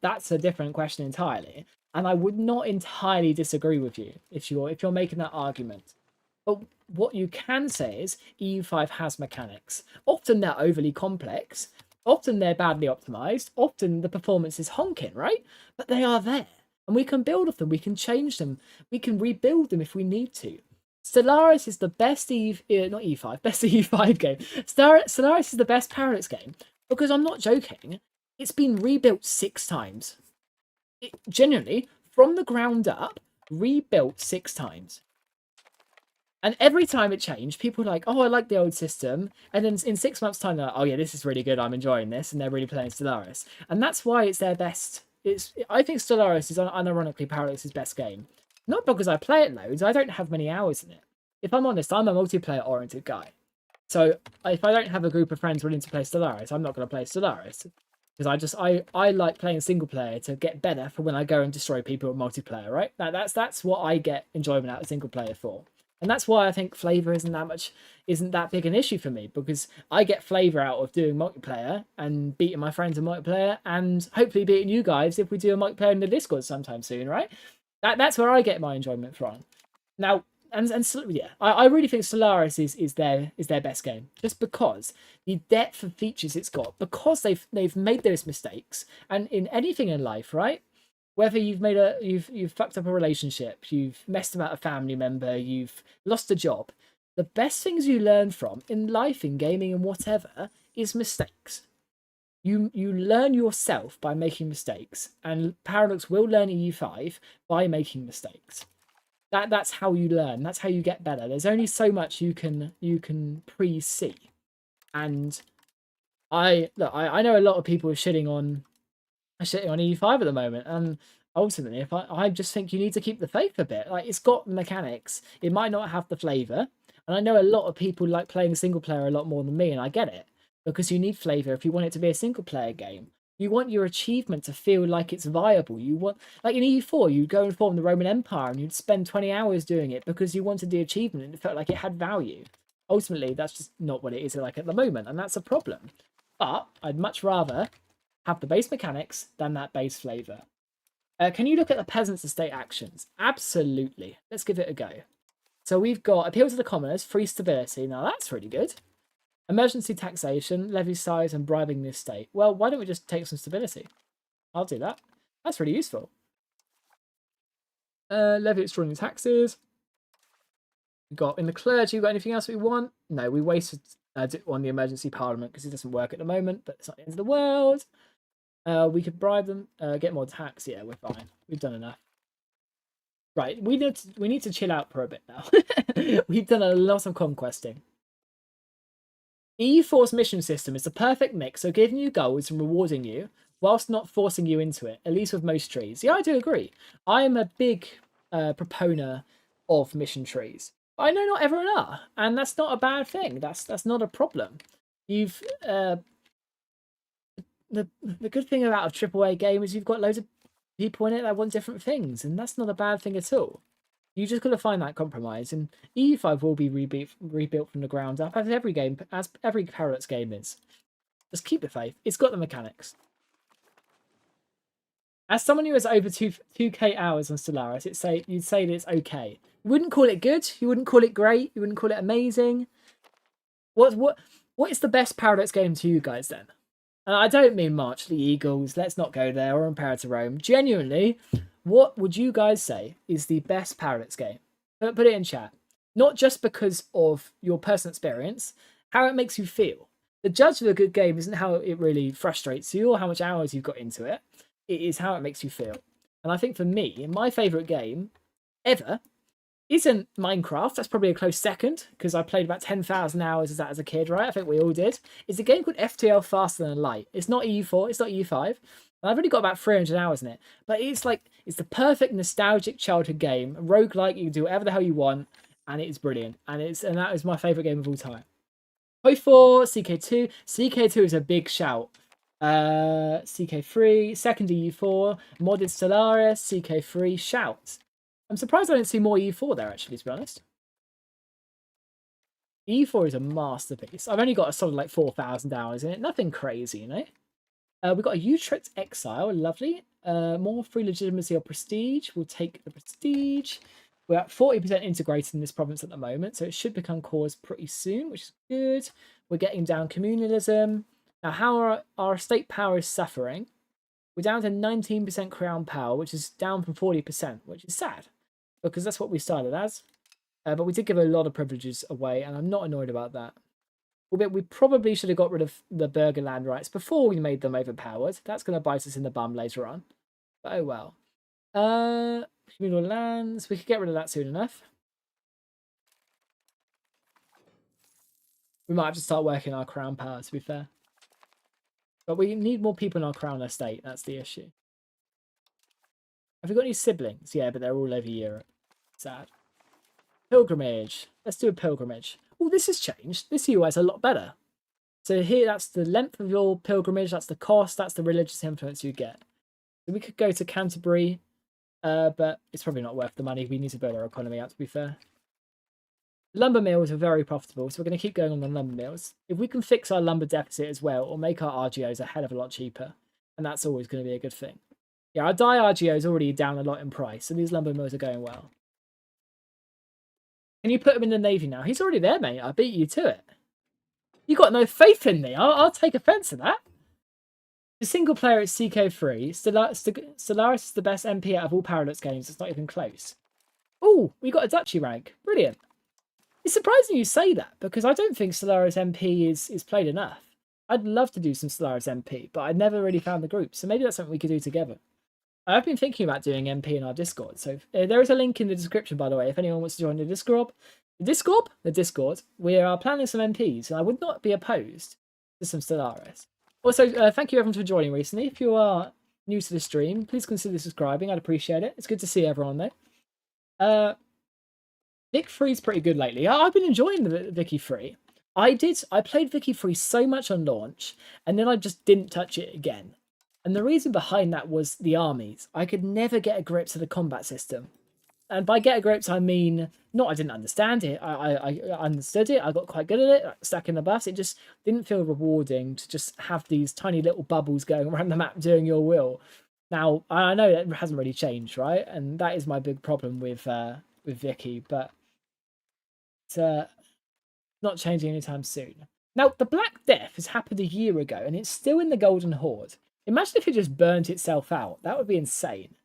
That's a different question entirely. And I would not entirely disagree with you if you're making that argument. But what you can say is EU5 has mechanics. Often they're overly complex. Often they're badly optimized. Often the performance is honking, right? But they are there. And we can build off them. We can change them. We can rebuild them if we need to. Stellaris is the best not E5, best EU5 game. Stellaris is the best Paradox game because I'm not joking. It's been rebuilt 6 times. It genuinely, from the ground up, rebuilt 6 times. And every time it changed, people were like, oh, I like the old system. And then in 6 months' time, they're like, oh, yeah, this is really good. I'm enjoying this. And they're really playing Stellaris. And that's why it's their best. I think Stellaris is unironically Paradox's best game. Not because I play it loads. I don't have many hours in it. If I'm honest, I'm a multiplayer-oriented guy. So if I don't have a group of friends willing to play Stellaris, I'm not going to play Stellaris. Because I like playing single player to get better for when I go and destroy people in multiplayer, right? That's what I get enjoyment out of single player for. And that's why I think flavor isn't that big an issue for me, because I get flavor out of doing multiplayer and beating my friends in multiplayer and hopefully beating you guys if we do a multiplayer in the Discord sometime soon, right? That's where I get my enjoyment from. Now, yeah, I really think Stellaris is their best game, just because the depth of features it's got, because they've made those mistakes, and in anything in life, right? Whether you've fucked up a relationship, you've messed about a family member, you've lost a job, the best things you learn from in life, in gaming, and whatever is mistakes. You learn yourself by making mistakes, and Paradox will learn EU5 by making mistakes. That's how you learn. That's how you get better. There's only so much you can pre-see, and I know a lot of people are shitting on EU5 at the moment, and ultimately, if I just think you need to keep the faith a bit. Like, it's got mechanics. It might not have the flavor, and I know a lot of people like playing single player a lot more than me, and I get it because you need flavor if you want it to be a single player game. You want your achievement to feel like it's viable. You want, like in EU4, you'd go and form the Roman Empire and you'd spend 20 hours doing it because you wanted the achievement and it felt like it had value. Ultimately, that's just not what it is like at the moment, and that's a problem. But I'd much rather have the base mechanics than that base flavor. Can you look at the peasants' estate actions? Absolutely. Let's give it a go. So we've got appeal to the commoners, free stability. Now that's really good. Emergency taxation, levy size, and bribing the estate. Well, why don't we just take some stability? I'll do that. That's really useful. Levy extraordinary taxes. We got in the clergy. Got anything else we want? No, we wasted on the emergency parliament because it doesn't work at the moment, but it's not the end of the world. We could bribe them, get more tax. Yeah, we're fine. We've done enough. Right, we need to chill out for a bit now. We've done a lot of conquesting. EU4's mission system is the perfect mix of giving you goals and rewarding you, whilst not forcing you into it, at least with most trees. Yeah, I do agree. I'm a big proponent of mission trees. But I know not everyone are, and that's not a bad thing. That's not a problem. You've the good thing about a AAA game is you've got loads of people in it that want different things, and that's not a bad thing at all. You just got to find that compromise, and EU5 will be rebuilt from the ground up, as every Paradox game is. Just keep the faith. It's got the mechanics. As someone who has over 2K hours on Stellaris, you'd say that it's okay. You wouldn't call it good. You wouldn't call it great. You wouldn't call it amazing. What is the best Paradox game to you guys then? And I don't mean March the Eagles. Let's not go there, or Empire to Rome. Genuinely, what would you guys say is the best Paradox game? Put it in chat. Not just because of your personal experience, how it makes you feel. The judge of a good game isn't how it really frustrates you or how much hours you've got into it. It is how it makes you feel. And I think for me, my favourite game ever isn't Minecraft. That's probably a close second because I played about 10,000 hours of that as a kid, right? I think we all did. It's a game called FTL Faster Than Light. It's not EU4, it's not EU5. And I've only got about 300 hours in it. But it's the perfect nostalgic childhood game. Roguelike, you can do whatever the hell you want. And it is brilliant. And that is my favourite game of all time. Hoi4, CK2. CK2 is a big shout. CK3, second EU4, modded Stellaris, CK3, shout. I'm surprised I didn't see more EU4 there, actually, to be honest. EU4 is a masterpiece. I've only got a solid 4,000 hours in it. Nothing crazy, you know? We've got a Utrecht Exile, lovely. More free legitimacy or prestige. We'll take the prestige. We're at 40% integrated in this province at the moment, so it should become cores pretty soon, which is good. We're getting down communalism. Now, how our state power is suffering. We're down to 19% crown power, which is down from 40%, which is sad, because that's what we started as. But we did give a lot of privileges away, and I'm not annoyed about that. We probably should have got rid of the burger land rights before we made them overpowered. That's going to bite us in the bum later on. But oh well. Communal lands. We could get rid of that soon enough. We might have to start working our crown power, to be fair. But we need more people in our crown estate. That's the issue. Have we got any siblings? Yeah, but they're all over Europe. Sad. Pilgrimage. Let's do a pilgrimage. Oh, this has changed. This UI is a lot better. So here, that's the length of your pilgrimage. That's the cost. That's the religious influence you get. So we could go to Canterbury, but it's probably not worth the money. We need to build our economy out, to be fair. Lumber mills are very profitable, so we're going to keep going on the lumber mills. If we can fix our lumber deficit as well, or make our RGOs a hell of a lot cheaper, and that's always going to be a good thing. Yeah, our dye RGO is already down a lot in price, so these lumber mills are going well. Can you put him in the Navy now? He's already there, mate. I beat you to it. You got no faith in me. I'll take offence to that. The single player is CK3. Stellaris is the best MP out of all Paradox games. It's not even close. Oh, we got a Duchy rank. Brilliant. It's surprising you say that, because I don't think Stellaris MP is played enough. I'd love to do some Stellaris MP, but I never really found the group, so maybe that's something we could do together. I've been thinking about doing MP in our Discord, so there is a link in the description, by the way, if anyone wants to join the Discord. The Discord, we are planning some MPs, and I would not be opposed to some Stellaris. Also, thank you everyone for joining recently. If you are new to the stream, please consider subscribing. I'd appreciate it. It's good to see everyone, though. Vic Free's pretty good lately. I've been enjoying the Vicky Free. I played Vicky Free so much on launch, and then I just didn't touch it again. And the reason behind that was the armies. I could never get a grip to the combat system. And by get a grip, I mean, not I didn't understand it. I understood it. I got quite good at it, like stacking the buffs. It just didn't feel rewarding to just have these tiny little bubbles going around the map doing your will. Now, I know that hasn't really changed, right? And that is my big problem with Vicky, but it's not changing anytime soon. Now, the Black Death has happened a year ago, and it's still in the Golden Horde. Imagine if it just burnt itself out. That would be insane.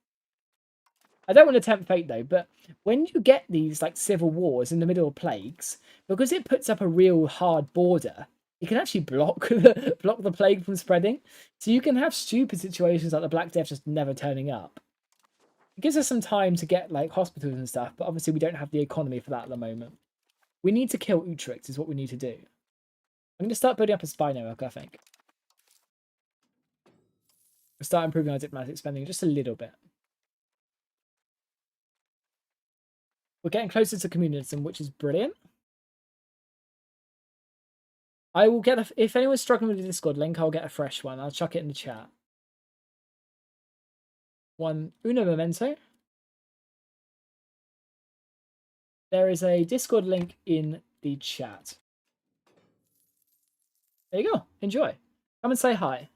I don't want to tempt fate, though, but when you get these civil wars in the middle of plagues, because it puts up a real hard border, it can actually block the plague from spreading. So you can have stupid situations like the Black Death just never turning up. It gives us some time to get hospitals and stuff, but obviously we don't have the economy for that at the moment. We need to kill Utrecht is what we need to do. I'm going to start building up a spy network, I think. We'll start improving our diplomatic spending just a little bit. We're getting closer to communism, which is brilliant. I will get if anyone's struggling with the Discord link, I'll get a fresh one. I'll chuck it in the chat. Uno momento. There is a Discord link in the chat. There you go. Enjoy. Come and say hi.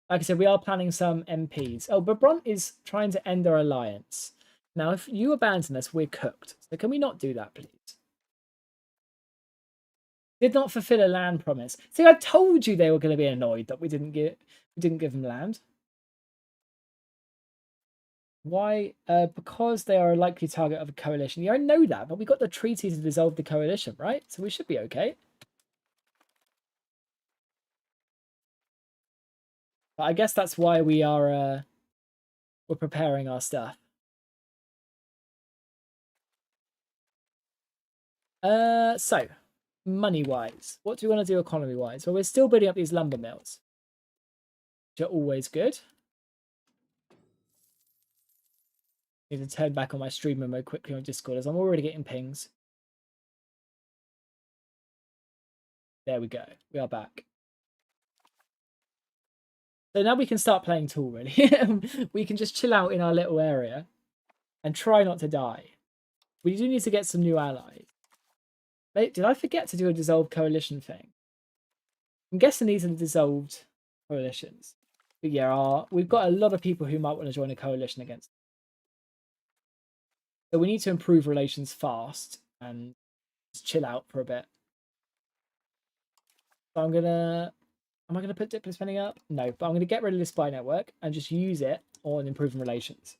Like I said, we are planning some MPs. Oh, but Bront is trying to end our alliance. Now, if you abandon us, we're cooked. So can we not do that, please? Did not fulfill a land promise. See, I told you they were going to be annoyed that we didn't give them land. Why? Because they are a likely target of a coalition. Yeah, I know that, but we got the treaty to dissolve the coalition, right? So we should be okay. But I guess that's why we are we're preparing our stuff. So money-wise, what do we want to do economy-wise? Well, we're still building up these lumber mills, which are always good. Need to turn back on my streamer mode quickly on Discord as I'm already getting pings. There we go. We are back. So now we can start playing Tool, really. We can just chill out in our little area and try not to die. We do need to get some new allies. Wait, did I forget to do a dissolved coalition thing? I'm guessing these are the dissolved coalitions. But yeah, we've got a lot of people who might want to join a coalition against. So we need to improve relations fast and just chill out for a bit. So am I gonna put Diplo spending up? No, but I'm gonna get rid of the spy network and just use it on improving relations.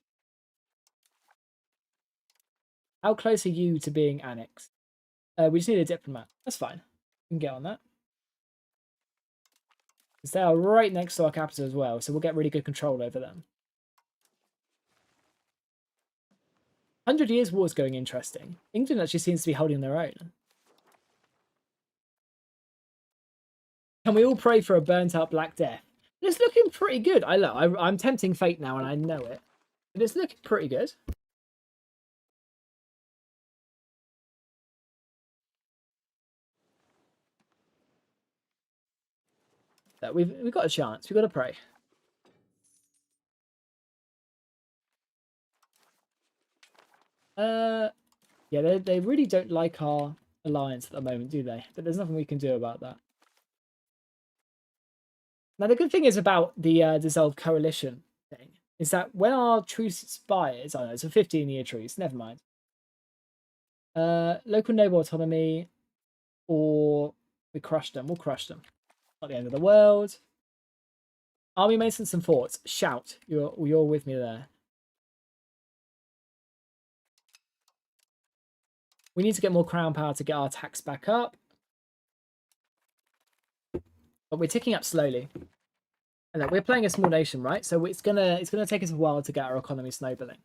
How close are you to being annexed? We just need a diplomat. That's fine. We can get on that. Because they are right next to our capital as well, so we'll get really good control over them. 100 Years' War is going interesting. England actually seems to be holding their own. Can we all pray for a burnt-out Black Death? It's looking pretty good. I'm tempting fate now, and I know it. But it's looking pretty good. We've got a chance. We've got to pray. Yeah, they really don't like our alliance at the moment, do they? But there's nothing we can do about that. Now, the good thing is about the dissolved coalition thing is that when our truce expires, oh no, it's a 15-year truce, never mind. Local neighbor autonomy, or we crush them. We'll crush them. Not the end of the world. Army maintenance and forts. Shout. You're with me there. We need to get more crown power to get our tax back up. But we're ticking up slowly. And we're playing a small nation, right? So it's gonna take us a while to get our economy snowballing.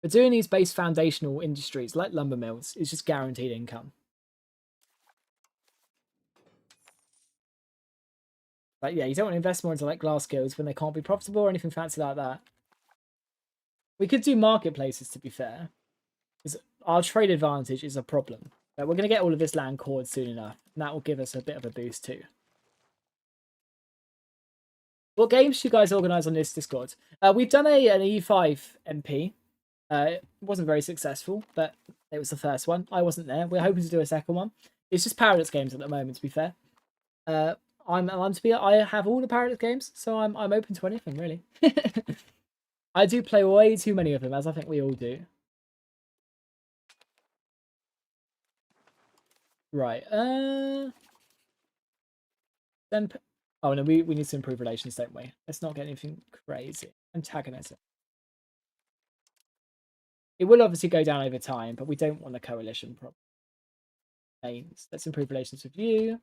But doing these base foundational industries like lumber mills is just guaranteed income. But yeah, you don't want to invest more into like glass guilds when they can't be profitable or anything fancy like that. We could do marketplaces, to be fair, because our trade advantage is a problem. But we're going to get all of this land cored soon enough, and that will give us a bit of a boost too. What games do you guys organise on this Discord? We've done an EU5 MP. It wasn't very successful, but it was the first one. I wasn't there. We're hoping to do a second one. It's just Paradox games at the moment, to be fair. I have all the Paradox games, so I'm open to anything really. I do play way too many of them, as I think we all do. Right. Then. Oh no, we need to improve relations, don't we? Let's not get anything crazy. Antagonism. It will obviously go down over time, but we don't want a coalition problem. Let's improve relations with you.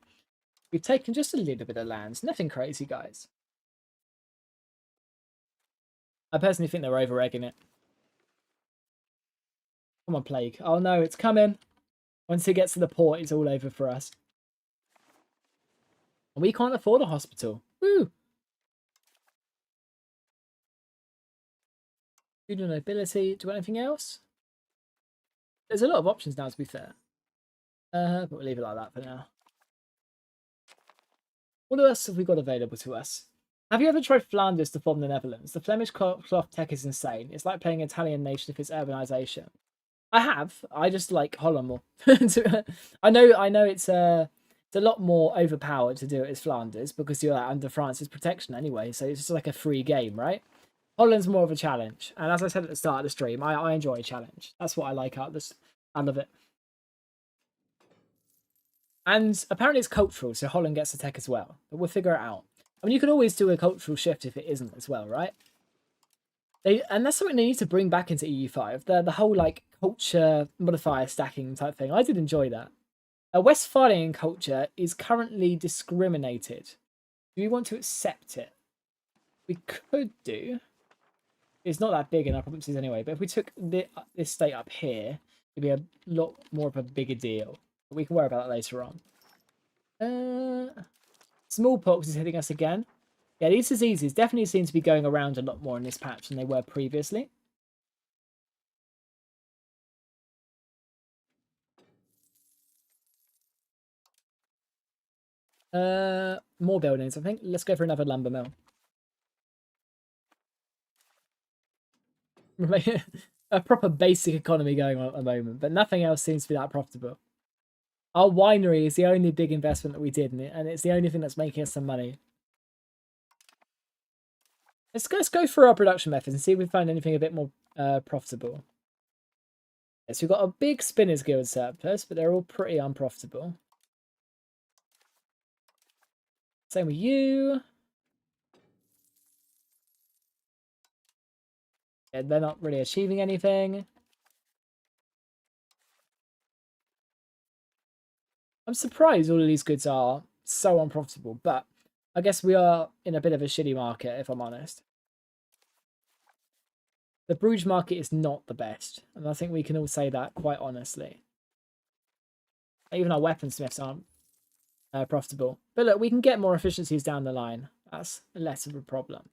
We've taken just a little bit of land. Nothing crazy, guys. I personally think they're over-egging it. Come on, Plague. Oh no, it's coming. Once it gets to the port, it's all over for us. And we can't afford a hospital. Woo! Feudal nobility. Do you want anything else? There's a lot of options now, to be fair. But we'll leave it like that for now. What else have we got available to us? Have you ever tried Flanders to form the Netherlands? The Flemish cloth tech is insane. It's like playing Italian nation if it's urbanization. I have. I just like Holland more. I know it's a lot more overpowered to do it as Flanders because you're under France's protection anyway. So it's just like a free game, right? Holland's more of a challenge, and as I said at the start of the stream, I enjoy a challenge. That's what I like out of this. I love it. And apparently it's cultural, so Holland gets a tech as well. But we'll figure it out. I mean, you can always do a cultural shift if it isn't as well, right? And that's something they need to bring back into EU5. The whole like culture modifier stacking type thing. I did enjoy that. Westphalian culture is currently discriminated. Do we want to accept it? We could do. It's not that big in our provinces anyway, but if we took this state up here, it'd be a lot more of a bigger deal. But we can worry about that later on. Smallpox is hitting us again. Yeah, these diseases definitely seem to be going around a lot more in this patch than they were previously. More buildings, I think. Let's go for another lumber mill. A proper basic economy going on at the moment, but nothing else seems to be that profitable. Our winery is the only big investment that we did, and it's the only thing that's making us some money. Let's go through our production methods and see if we find anything a bit more profitable. Yes, we've got a big Spinners Guild surplus, but they're all pretty unprofitable. Same with you. Yeah, they're not really achieving anything. I'm surprised all of these goods are so unprofitable, but I guess we are in a bit of a shitty market, if I'm honest. The Bruges market is not the best, and I think we can all say that quite honestly. Even our weaponsmiths aren't profitable. But look, we can get more efficiencies down the line. That's less of a problem.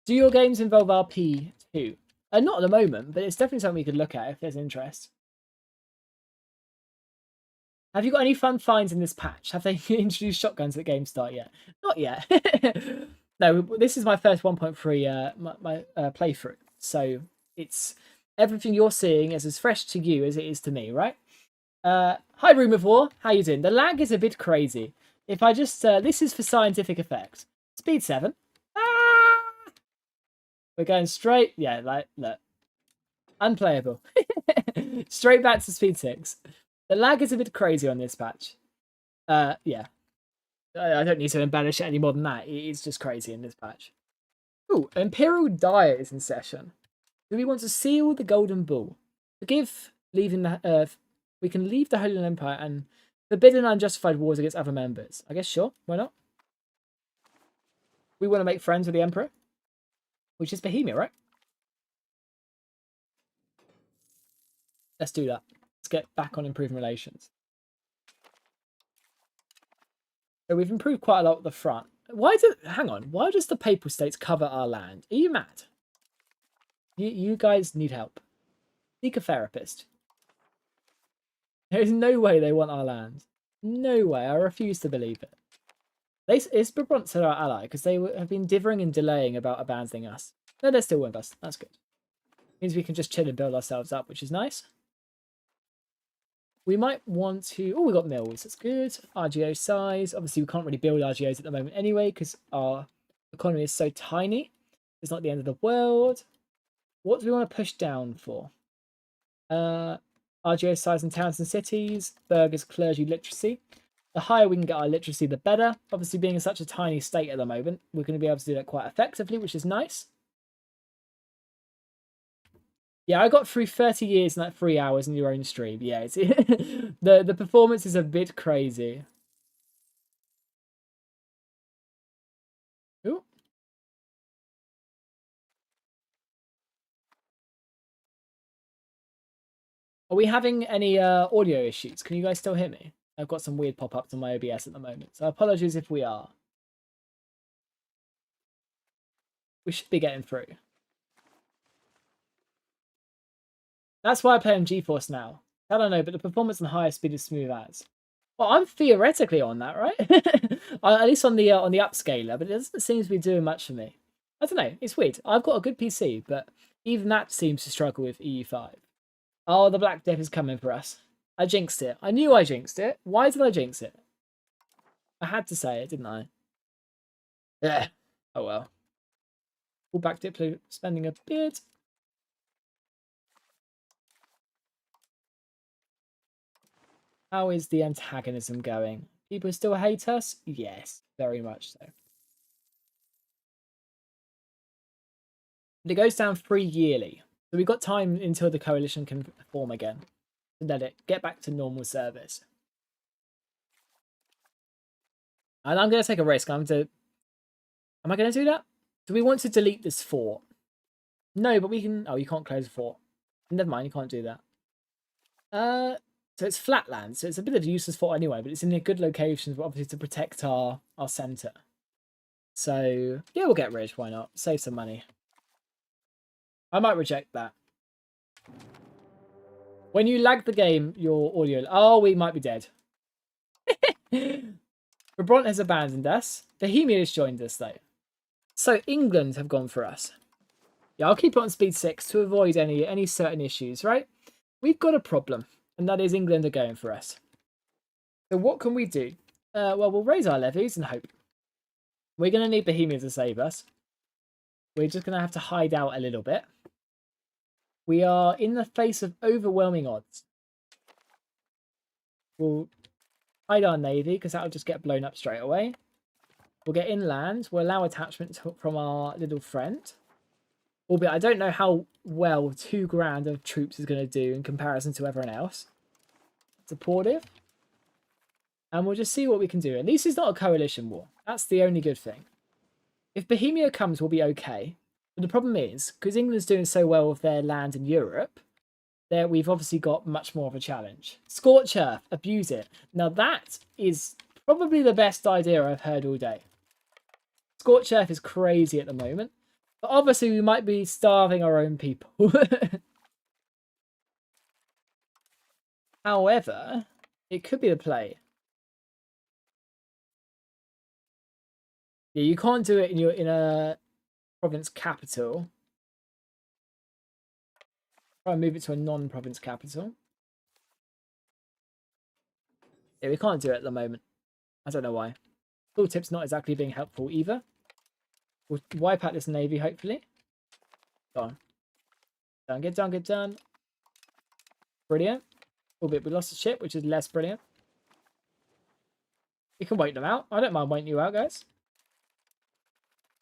Do your games involve RP too? Not at the moment, but it's definitely something we could look at if there's interest. Have you got any fun finds in this patch? Have they introduced shotguns at GameStart yet? Not yet. No, this is my first 1.3 my playthrough. So it's everything you're seeing is as fresh to you as it is to me, right? Hi, Room of War. How you doing? The lag is a bit crazy. If I just... this is for scientific effect. Speed 7. Ah! We're going straight... Yeah, like, look. Unplayable. Straight back to speed 6. The lag is a bit crazy on this patch. Yeah. I don't need to embellish it any more than that. It's just crazy in this patch. Ooh, Imperial Diet is in session. Do we want to seal the Golden Bull? Forgive leaving the Earth. We can leave the Holy Empire and forbid unjustified wars against other members. I guess sure. Why not? We want to make friends with the Emperor, which is Bohemia, right? Let's do that. Let's get back on improving relations. So we've improved quite a lot at the front. Hang on, why does the Papal States cover our land? Are you mad? You guys need help. Seek a therapist. There is no way they want our land. No way, I refuse to believe it. Is Brabant our ally? Because they have been dithering and delaying about abandoning us. No, they're still with us. That's good. Means we can just chill and build ourselves up, which is nice. We might want to... Oh, we got mills. That's good. RGO size. Obviously, we can't really build RGOs at the moment anyway because our economy is so tiny. It's not the end of the world. What do we want to push down for? RGO size in towns and cities. Burghers, clergy, literacy. The higher we can get our literacy, the better. Obviously, being in such a tiny state at the moment, we're going to be able to do that quite effectively, which is nice. Yeah, I got through 30 years in like 3 hours in your own stream. Yeah, it's the performance is a bit crazy. Ooh. Are we having any audio issues? Can you guys still hear me? I've got some weird pop-ups on my OBS at the moment, so apologies if we are. We should be getting through. That's why I play on GeForce now. I don't know, but the performance and higher speed is smooth as. Well, I'm theoretically on that, right? At least on the upscaler, but it doesn't seem to be doing much for me. I don't know. It's weird. I've got a good PC, but even that seems to struggle with EU5. Oh, the Black Death is coming for us. I jinxed it. I knew I jinxed it. Why did I jinx it? I had to say it, didn't I? Yeah. Oh well. Full back Diplo spending a bit. How is the antagonism going? People still hate us? Yes, very much so. But it goes down 3 yearly. So we've got time until the coalition can form again. And let it get back to normal service. And I'm going to take a risk. Am I going to do that? Do we want to delete this fort? No, but we can... Oh, you can't close a fort. Never mind, you can't do that. So it's flatland, so it's a bit of a useless fort anyway, but it's in a good location, obviously, to protect our centre. So, yeah, we'll get rich, why not? Save some money. I might reject that. When you lag the game, your audio... Oh, we might be dead. Brabant has abandoned us. Bohemia has joined us, though. So, England have gone for us. Yeah, I'll keep it on speed 6 to avoid any certain issues, right? We've got a problem, and that is England are going for us. So what can we do? Well, we'll raise our levies and hope. We're going to need Bohemia to save us. We're just going to have to hide out a little bit. We are in the face of overwhelming odds. We'll hide our navy because that'll just get blown up straight away. We'll get inland. We'll allow attachment from our little friend. Albeit I don't know how well 2 grand of troops is going to do in comparison to everyone else. Supportive. And we'll just see what we can do. At least it's not a coalition war. That's the only good thing. If Bohemia comes, we'll be okay. But the problem is, because England's doing so well with their land in Europe, we've obviously got much more of a challenge. Scorch Earth, abuse it. Now that is probably the best idea I've heard all day. Scorch Earth is crazy at the moment. But obviously we might be starving our own people. However, it could be the play. Yeah, you can't do it in a province capital. Try and move it to a non-province capital. Yeah, we can't do it at the moment. I don't know why. Tooltip's not exactly being helpful either. We'll wipe out this navy, hopefully. Go on. Done, get done, get done. Brilliant. Albeit we lost a ship, which is less brilliant. You can wait them out. I don't mind waiting you out, guys.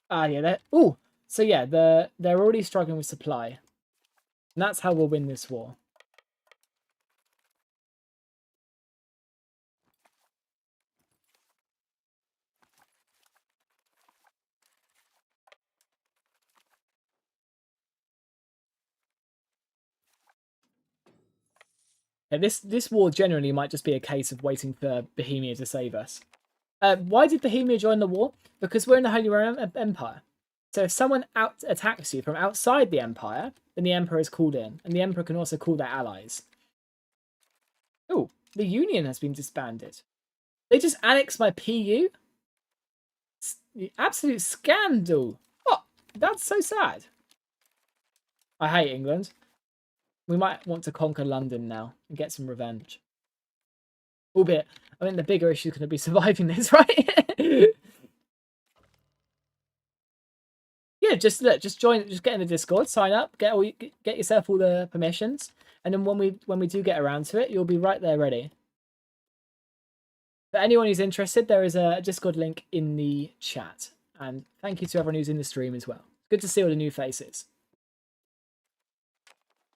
Ah, yeah, they're... Ooh! So yeah, they're already struggling with supply. And that's how we'll win this war. Yeah, this war generally might just be a case of waiting for Bohemia to save us. Why did Bohemia join the war? Because we're in the Holy Roman Empire. So if someone attacks you from outside the empire, then the emperor is called in. And the emperor can also call their allies. Oh, the union has been disbanded. They just annexed my PU? Absolute scandal. What? That's so sad. I hate England. We might want to conquer London now and get some revenge. Albeit, I think the bigger issue is going to be surviving this, right? Yeah, just join, just get in the Discord, sign up, get yourself all the permissions, and then when we do get around to it, you'll be right there ready. For anyone who's interested, there is a Discord link in the chat, and thank you to everyone who's in the stream as well. Good to see all the new faces.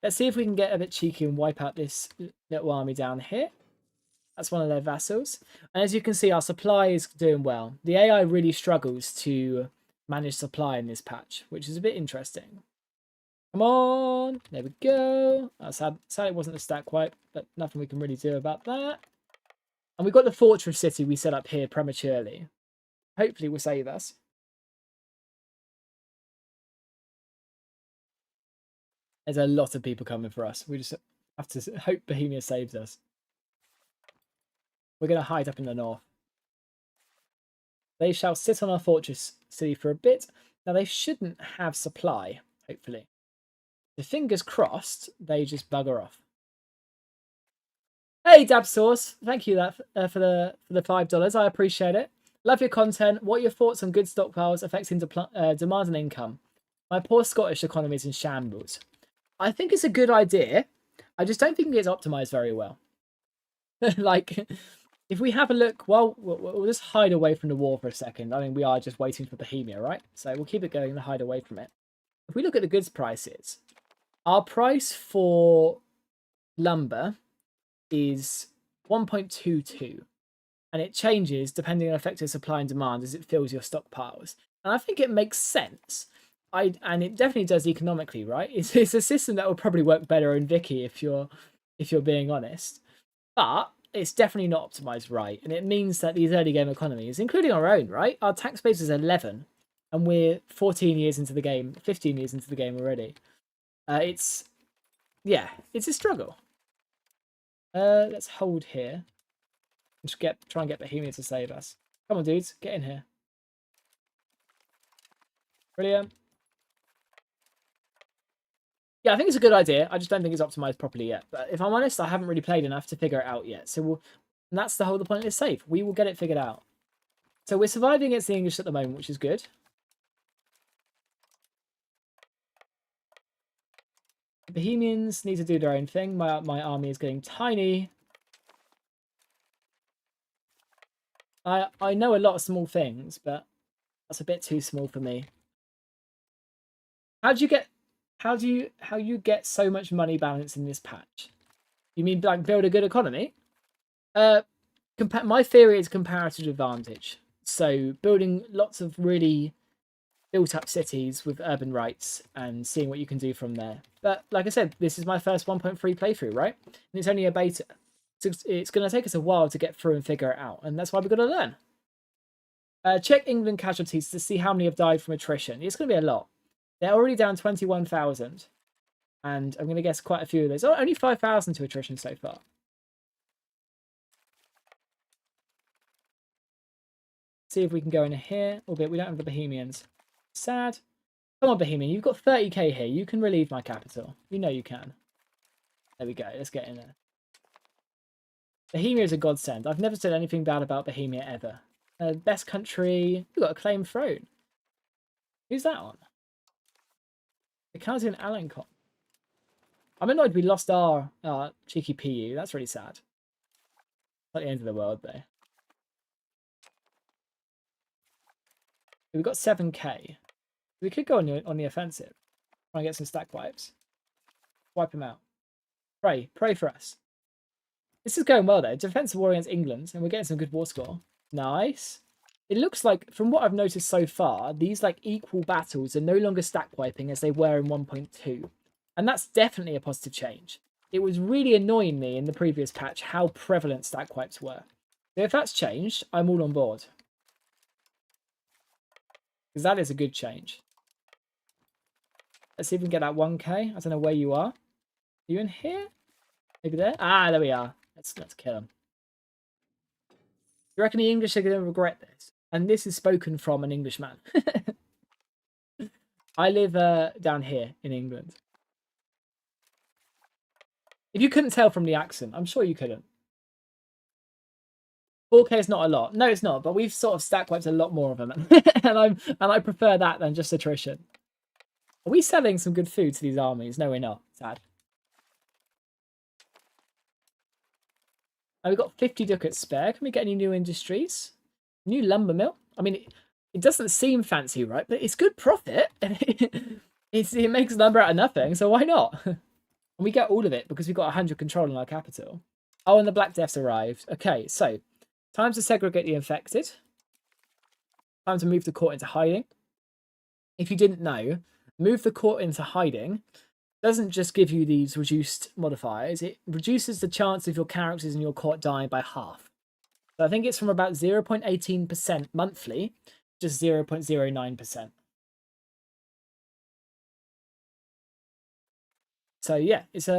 Let's see if we can get a bit cheeky and wipe out this little army down here. That's one of their vassals. And as you can see, our supply is doing well. The AI really struggles to manage supply in this patch, which is a bit interesting. Come on. There we go. Sad it wasn't a stack wipe, but nothing we can really do about that. And we've got the fortress city we set up here prematurely. Hopefully will save us. There's a lot of people coming for us. We just have to hope Bohemia saves us. We're going to hide up in the north. They shall sit on our fortress city for a bit. Now, they shouldn't have supply, hopefully. The fingers crossed, they just bugger off. Hey, Dabsource, thank you for the $5. I appreciate it. Love your content. What are your thoughts on good stockpiles affecting demand and income? My poor Scottish economy is in shambles. I think it's a good idea. I just don't think it gets optimized very well. Like, if we have a look, well, we'll just hide away from the war for a second. I mean, we are just waiting for Bohemia, right? So we'll keep it going and hide away from it. If we look at the goods prices, our price for lumber is 1.22. And it changes depending on effective supply and demand as it fills your stockpiles. And I think it makes sense. And it definitely does economically, right? It's a system that will probably work better in Vicky if you're being honest. But it's definitely not optimized right. And it means that these early game economies, including our own, right? Our tax base is 11 and we're 14 years into the game, 15 years into the game already. It's a struggle. Let's hold here. Just try and get Bohemia to save us. Come on, dudes, get in here. Brilliant. Yeah, I think it's a good idea. I just don't think it's optimized properly yet. But if I'm honest, I haven't really played enough to figure it out yet. So and that's the whole point of this save. We will get it figured out. So we're surviving against the English at the moment, which is good. The Bohemians need to do their own thing. My army is getting tiny. I know a lot of small things, but that's a bit too small for me. How you get so much money balance in this patch? You mean like build a good economy? My theory is comparative advantage. So building lots of really built up cities with urban rights and seeing what you can do from there. But like I said, this is my first 1.3 playthrough, right? And it's only a beta. So it's going to take us a while to get through and figure it out. And that's why we've got to learn. Check England casualties to see how many have died from attrition. It's going to be a lot. They're already down 21,000. And I'm going to guess quite a few of those. Oh, only 5,000 to attrition so far. See if we can go in here. Albeit we don't have the Bohemians. Sad. Come on, Bohemian. You've got 30k here. You can relieve my capital. You know you can. There we go. Let's get in there. Bohemia is a godsend. I've never said anything bad about Bohemia ever. Best country. We've got a claimed throne. Who's that on? The county in Alencon. I'm annoyed we lost our cheeky PU. That's really sad. Not the end of the world, though. We've got 7k. We could go on the offensive. Try and get some stack wipes. Wipe them out. Pray for us. This is going well, though. Defensive war against England, and we're getting some good war score. Nice. It looks like, from what I've noticed so far, these like equal battles are no longer stack wiping as they were in 1.2. And that's definitely a positive change. It was really annoying me in the previous patch how prevalent stack wipes were. So if that's changed, I'm all on board. Because that is a good change. Let's see if we can get that 1k. I don't know where you are. Are you in here? Maybe there? Ah, there we are. Let's kill him. You reckon the English are going to regret this? And this is spoken from an Englishman. I live down here in England. If you couldn't tell from the accent, I'm sure you couldn't. 4k is not a lot. No, it's not. But we've sort of stack wiped a lot more of them, and I prefer that than just attrition. Are we selling some good food to these armies? No, we're not. Sad. We've got 50 ducats spare. Can we get any new industries? New lumber mill? I mean, it doesn't seem fancy, right? But it's good profit. It makes lumber out of nothing, so why not? And we get all of it because we've got 100 control in our capital. Oh, and the Black Death's arrived. Okay, so time to segregate the infected. Time to move the court into hiding. If you didn't know, move the court into hiding doesn't just give you these reduced modifiers, it reduces the chance of your characters in your court dying by half. So I think it's from about 0.18% monthly, just 0.09%. So yeah, it's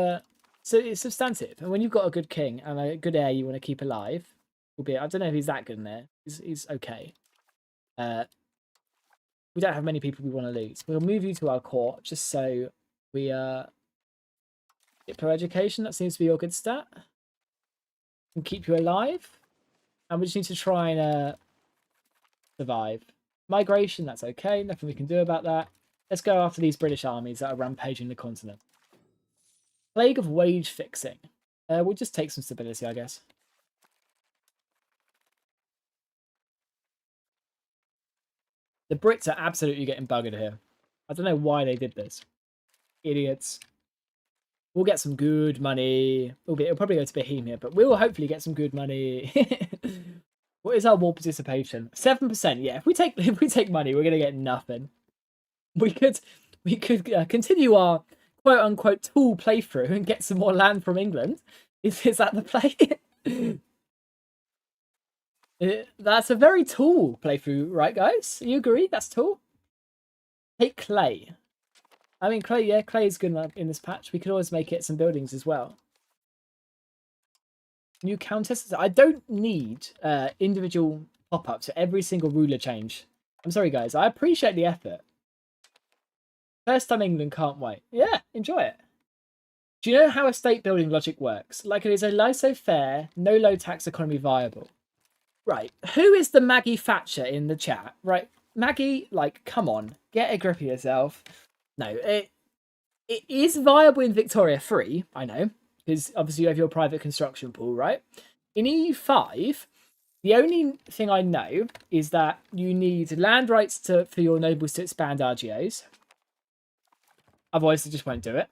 substantive. And when you've got a good king and a good heir you want to keep alive, albeit I don't know if he's that good in there. He's okay. We don't have many people we want to lose. We'll move you to our court just so we get pro education. That seems to be your good stat. And keep you alive. And we just need to try and survive. Migration, that's okay. Nothing we can do about that. Let's go after these British armies that are rampaging the continent. Plague of wage fixing. We'll just take some stability, I guess. The Brits are absolutely getting buggered here. I don't know why they did this. Idiots. We'll get some good money. It'll probably go to Bohemia, but we'll hopefully get some good money. What is our war participation? 7%. Yeah, if we take money, we're gonna get nothing. We could continue our quote unquote tool playthrough and get some more land from England. Is that the play? That's a very tall playthrough, right, guys? You agree? That's tall. Take clay. I mean, clay. Yeah, clay is good enough in this patch. We could always make it some buildings as well. New countess. I don't need individual pop-ups for every single ruler change. I'm sorry, guys. I appreciate the effort. First time England, can't wait. Yeah, enjoy it. Do you know how estate building logic works? Like, it is a laissez-faire, no low tax economy viable. Right, who is the Maggie Thatcher in the chat? Right, Maggie, like, come on, get a grip of yourself. No, it is viable in Victoria 3, I know, because obviously you have your private construction pool, right? In EU5, the only thing I know is that you need land rights for your nobles to expand RGOs. Otherwise, they just won't do it.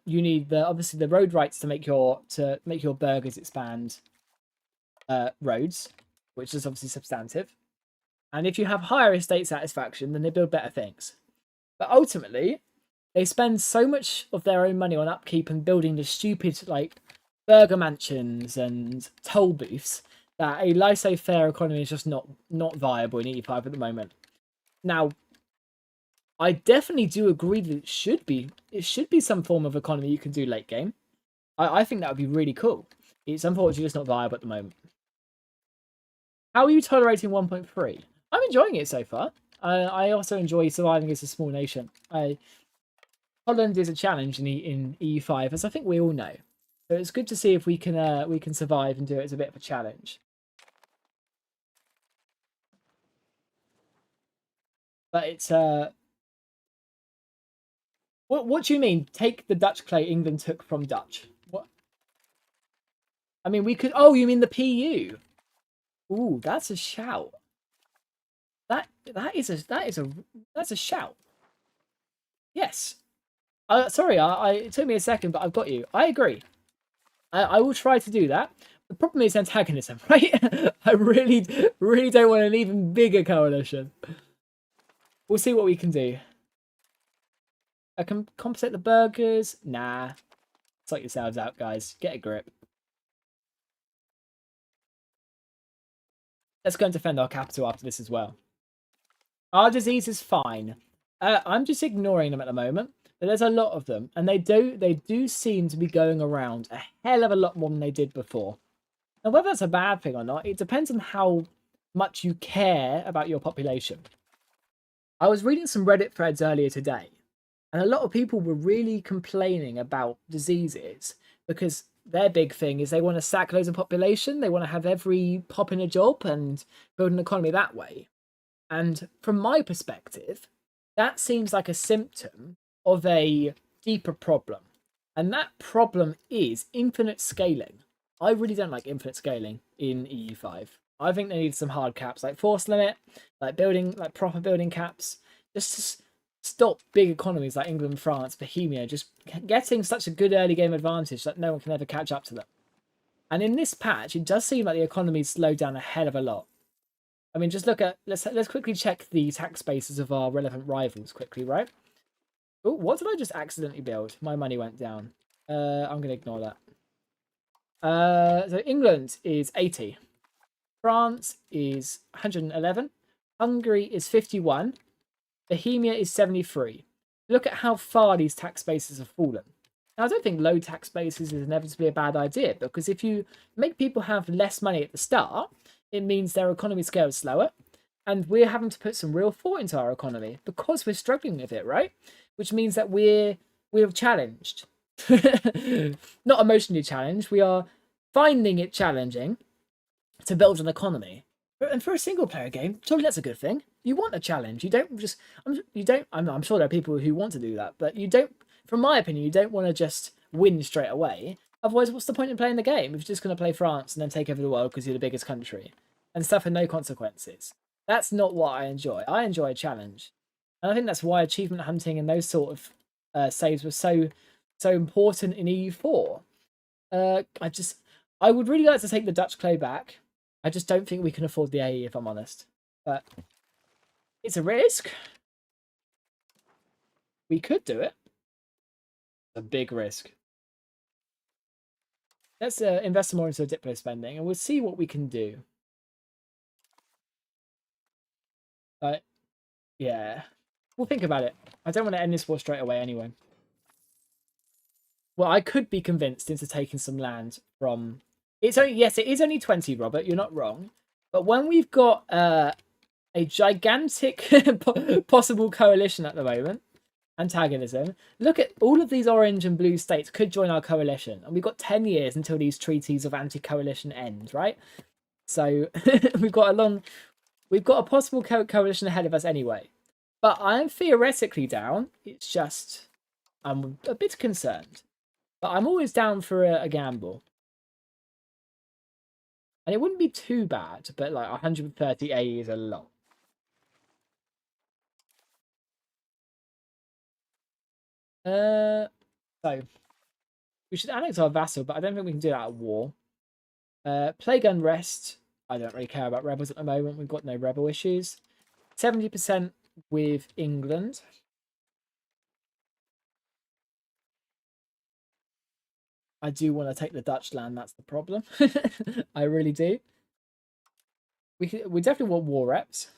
You need obviously the road rights to make your burghers expand roads, which is obviously substantive. And if you have higher estate satisfaction, then they build better things. But ultimately, they spend so much of their own money on upkeep and building the stupid like burger mansions and toll booths that a laissez-faire economy is just not viable in EU5 at the moment. Now, I definitely do agree that it should be some form of economy you can do late game. I think that would be really cool. It's unfortunately just not viable at the moment. How are you tolerating 1.3? I'm enjoying it so far. I also enjoy surviving as a small nation. Holland is a challenge in EU5, as I think we all know. So it's good to see if we can survive and do it as a bit of a challenge. But it's what do you mean? Take the Dutch clay England took from Dutch? What? I mean, we could. Oh, you mean the PU? Ooh, that's a shout. That's a shout. Yes. Sorry, it took me a second, but I've got you. I agree. I will try to do that. The problem is antagonism, right? I really don't want an even bigger coalition. We'll see what we can do. I can compensate the burgers. Nah. Sort yourselves out, guys. Get a grip. Let's go and defend our capital after this as well. Our disease is fine. I'm just ignoring them at the moment. But there's a lot of them. And they do seem to be going around a hell of a lot more than they did before. And whether that's a bad thing or not, it depends on how much you care about your population. I was reading some Reddit threads earlier today. And a lot of people were really complaining about diseases because their big thing is they want to sack loads of population. They want to have every pop in a job and build an economy that way. And from my perspective, that seems like a symptom of a deeper problem. And that problem is infinite scaling. I really don't like infinite scaling in EU5. I think they need some hard caps, like force limit, like proper building caps, just to stop big economies like England, France, Bohemia, just getting such a good early game advantage that no one can ever catch up to them. And in this patch, it does seem like the economy's slowed down a hell of a lot. I mean, just look at let's quickly check the tax bases of our relevant rivals quickly, right? Oh, what did I just accidentally build? My money went down. I'm gonna ignore that. So England is 80. France is 111. Hungary is 51. Bohemia is 73. look at how far these tax bases have fallen. Now, I don't think low tax bases is inevitably a bad idea, because if you make people have less money at the start, it means their economy scales slower, and we're having to put some real thought into our economy because we're struggling with it, right? Which means that we're challenged, not emotionally challenged. We are finding it challenging to build an economy. And for a single player game, surely that's a good thing. You want a challenge. You don't just you don't. I'm sure there are people who want to do that, but you don't. From my opinion, you don't want to just win straight away. Otherwise, what's the point in playing the game if you're just going to play France and then take over the world because you're the biggest country and suffer no consequences? That's not what I enjoy. I enjoy a challenge, and I think that's why achievement hunting and those sort of saves were so important in EU4. I would really like to take the Dutch clay back. I just don't think we can afford the AE, if I'm honest. But it's a risk. We could do it. It's a big risk. Let's invest more into Diplo spending, and we'll see what we can do. But yeah, we'll think about it. I don't want to end this war straight away anyway. Well, I could be convinced into taking some land from. It's only it is only 20, Robert. You're not wrong. But when we've got a gigantic possible coalition at the moment, antagonism. Look at all of these orange and blue states could join our coalition, and we've got 10 years until these treaties of anti-coalition end, right? So we've got a possible coalition ahead of us anyway. But I am theoretically down. It's just I'm a bit concerned, but I'm always down for a gamble. And it wouldn't be too bad, but like 130 AE is a lot. So we should annex our vassal, but I don't think we can do that at war. Plague unrest. I don't really care about rebels at the moment. We've got no rebel issues. 70% with England. I do want to take the Dutch land. That's the problem. I really do. We definitely want war reps.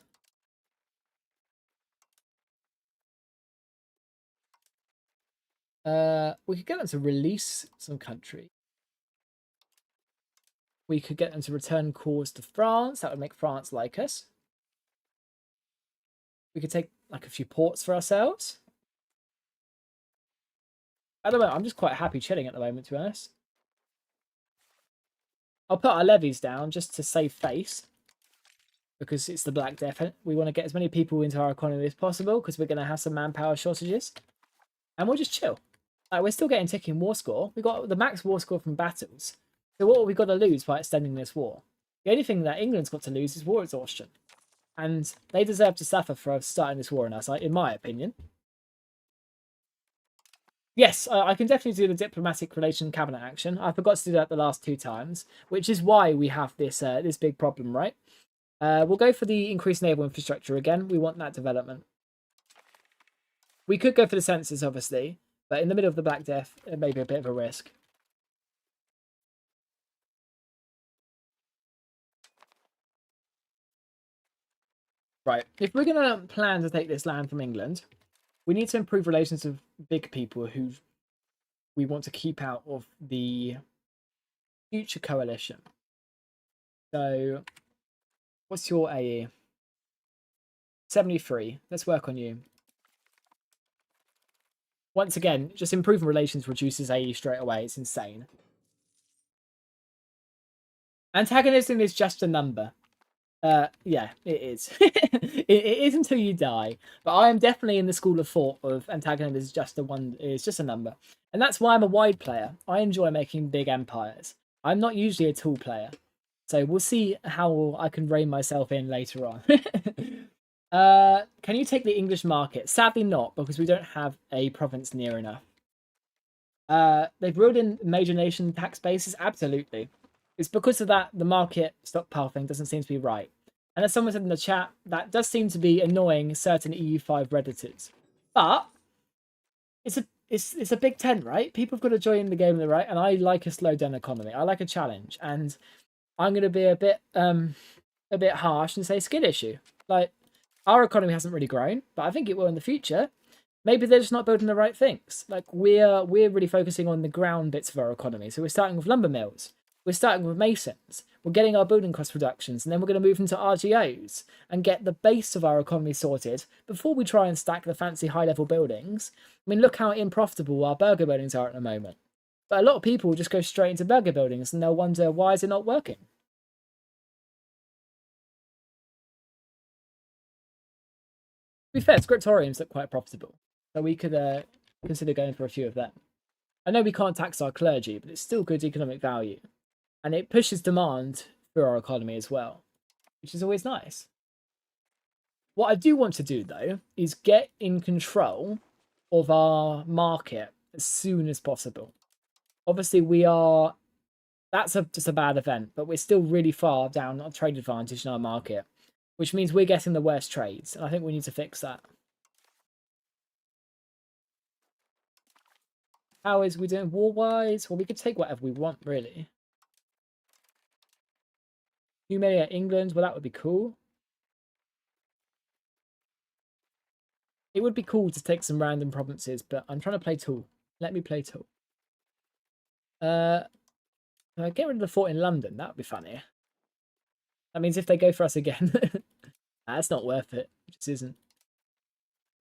We could get them to release some country. We could get them to return cores to France. That would make France like us. We could take like a few ports for ourselves. I don't know. I'm just quite happy chilling at the moment, to be honest. I'll put our levies down just to save face, because it's the Black Death. We want to get as many people into our economy as possible because we're going to have some manpower shortages. And we'll just chill. We're still getting ticking war score. We got the max war score from battles. So what have we got to lose by extending this war? The only thing that England's got to lose is war exhaustion. And they deserve to suffer for starting this war on us, in my opinion. Yes, I can definitely do the diplomatic relation cabinet action. I forgot to do that the last 2 times, which is why we have this this big problem, right? We'll go for the increased naval infrastructure again. We want that development. We could go for the census, obviously, but in the middle of the Black Death, it may be a bit of a risk. Right, if we're going to plan to take this land from England, we need to improve relations with big people who we want to keep out of the future coalition. So, what's your AE? 73. Let's work on you. Once again, just improving relations reduces AE straight away. It's insane. Antagonism is just a number. Yeah, it is. it is until you die. But I am definitely in the school of thought of antagonism is just a number. And that's why I'm a wide player. I enjoy making big empires. I'm not usually a tall player. So we'll see how I can rein myself in later on. Can you take the English market? Sadly not, because we don't have a province near enough. They've ruled in major nation tax bases? Absolutely. It's because of that the market stockpile thing doesn't seem to be right. And as someone said in the chat, that does seem to be annoying certain EU5 redditors. But it's a big tent, right? People have got to join the game in the right, and I like a slow down economy. I like a challenge, and I'm going to be a bit harsh and say skill issue. Like, our economy hasn't really grown, but I think it will in the future. Maybe they're just not building the right things. Like we're really focusing on the ground bits of our economy. So we're starting with lumber mills. We're starting with masons. We're getting our building cost reductions, and then we're going to move into RGOs and get the base of our economy sorted before we try and stack the fancy high-level buildings. I mean, look how unprofitable our burger buildings are at the moment. But a lot of people just go straight into burger buildings, and they'll wonder, why is it not working? To be fair, scriptoriums look quite profitable, so we could consider going for a few of them. I know we can't tax our clergy, but it's still good economic value. And it pushes demand for our economy as well, which is always nice. What I do want to do, though, is get in control of our market as soon as possible. Obviously, that's just a bad event, but we're still really far down on trade advantage in our market, which means we're getting the worst trades, and I think we need to fix that. How is we doing war-wise? Well, we could take whatever we want, really. Humiliate England, well, that would be cool. It would be cool to take some random provinces, but I'm trying to play Tool. Let me play Tool. Get rid of the fort in London. That would be funny. That means if they go for us again, that's not worth it. It just isn't.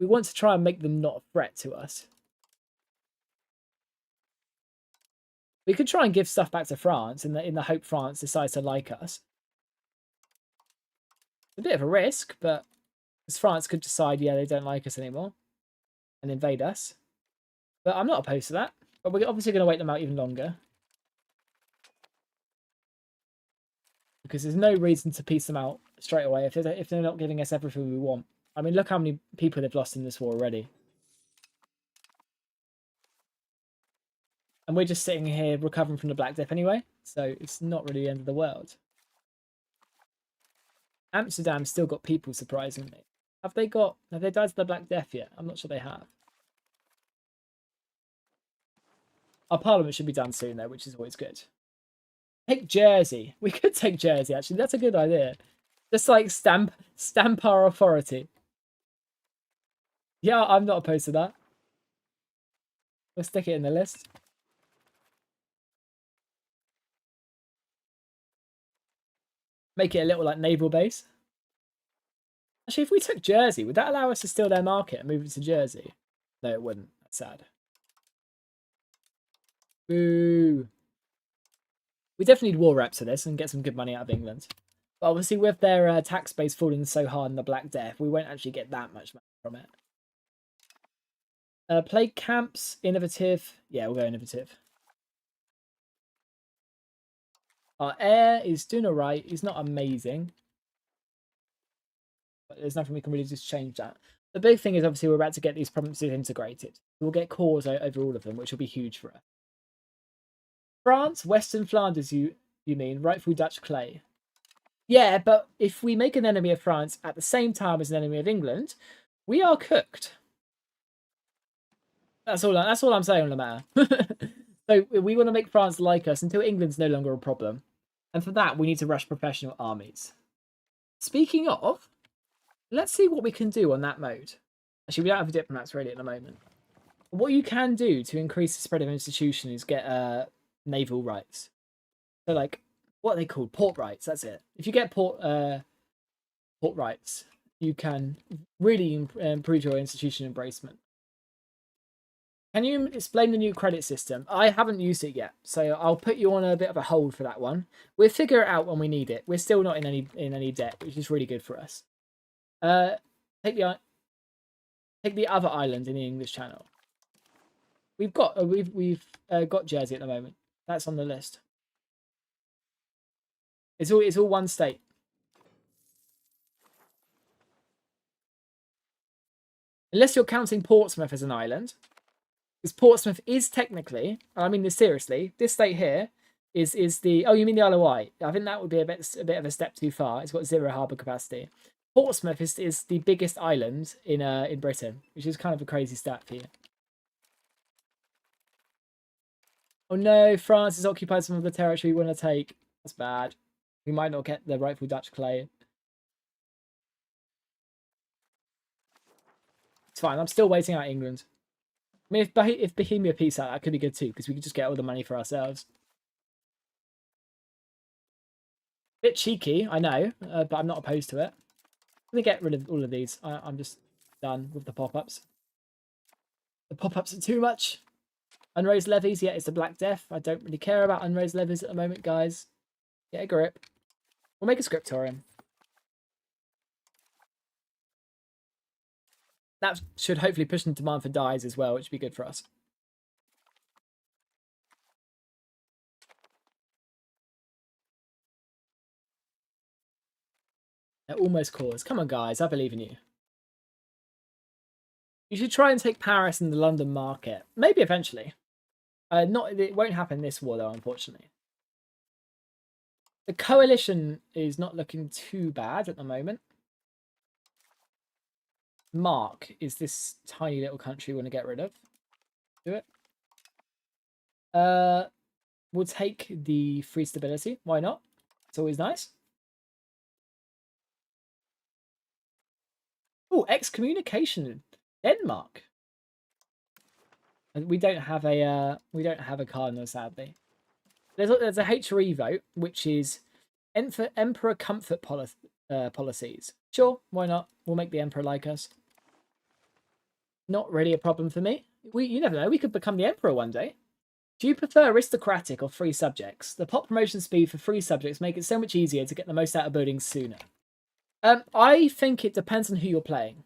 We want to try and make them not a threat to us. We could try and give stuff back to France in the hope France decides to like us. It's a bit of a risk, but because France could decide, yeah, they don't like us anymore and invade us. But I'm not opposed to that. But we're obviously going to wait them out even longer. Because there's no reason to piece them out straight away if they're not giving us everything we want. I mean, look how many people they've lost in this war already. And we're just sitting here recovering from the Black Death anyway, so it's not really the end of the world. Amsterdam's still got people, surprisingly. Have they died to the Black Death yet? I'm not sure they have. Our parliament should be done soon, though, which is always good. Take Jersey. We could take Jersey, actually. That's a good idea. Just like stamp our authority. Yeah, I'm not opposed to that. We'll stick it in the list. Make it a little like naval base. Actually, if we took Jersey, would that allow us to steal their market and move it to Jersey? No, it wouldn't. That's sad. Boo. We definitely need war reps for this and get some good money out of England. But obviously, with their tax base falling so hard in the Black Death, we won't actually get that much money from it. Play camps, innovative. Yeah, we'll go innovative. Our air is doing alright. He's not amazing. But there's nothing we can really just change that. The big thing is obviously we're about to get these provinces integrated. We'll get cores over all of them, which will be huge for us. France, Western Flanders, you mean? Rightful Dutch clay. Yeah, but if we make an enemy of France at the same time as an enemy of England, we are cooked. That's all I'm saying on the matter. So we want to make France like us until England's no longer a problem. And for that, we need to rush professional armies. Speaking of, let's see what we can do on that mode. Actually, we don't have diplomats ready at the moment. What you can do to increase the spread of institution is get naval rights. So, like, what are they called? Port rights, that's it. If you get port rights, you can really improve your institution embracement. Can you explain the new credit system? I haven't used it yet, so I'll put you on a bit of a hold for that one. We'll figure it out when we need it. We're still not in any debt, which is really good for us. Take the other island in the English Channel. We've got Jersey at the moment. That's on the list. It's all one state. Unless you're counting Portsmouth as an island. Because Portsmouth is technically, I mean this seriously, this state here is the, oh, you mean the Isle of Wight? I think that would be a bit of a step too far. It's got 0 harbour capacity. Portsmouth is the biggest island in Britain, which is kind of a crazy stat for you. Oh no, France has occupied some of the territory we want to take. That's bad. We might not get the rightful Dutch clay. It's fine. I'm still waiting out England. I mean, if Bohemia peace out, that could be good too, because we could just get all the money for ourselves. Bit cheeky, I know, but I'm not opposed to it. Let me get rid of all of these. I'm just done with the pop-ups. The pop-ups are too much. Unraised levies, yeah, it's the Black Death. I don't really care about unraised levies at the moment, guys. Get a grip. We'll make a scriptorium. That should hopefully push the demand for dyes as well, which would be good for us. They're almost cores. Come on, guys. I believe in you. You should try and take Paris and the London market. Maybe eventually. It won't happen this war, though, unfortunately. The coalition is not looking too bad at the moment. Mark is this tiny little country we want to get rid of. Do it. We'll take the free stability. Why not? It's always nice. Oh, excommunication in Denmark. We don't have a cardinal, sadly. There's a HRE vote, which is Emperor comfort policies. Sure, why not? We'll make the Emperor like us. Not really a problem for me. You never know. We could become the Emperor one day. Do you prefer aristocratic or free subjects? The pop promotion speed for free subjects make it so much easier to get the most out of buildings sooner. I think it depends on who you're playing.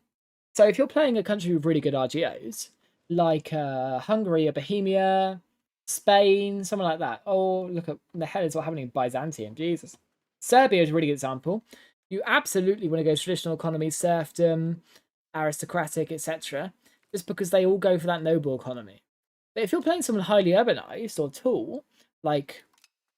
So if you're playing a country with really good RGOs, like Hungary or Bohemia, Spain, something like that. Oh, look at the hell is what happening in Byzantium. Jesus. Serbia is a really good example. You absolutely want to go traditional economy, serfdom, aristocratic, etc. Just because they all go for that noble economy. But if you're playing someone highly urbanized or tall, like,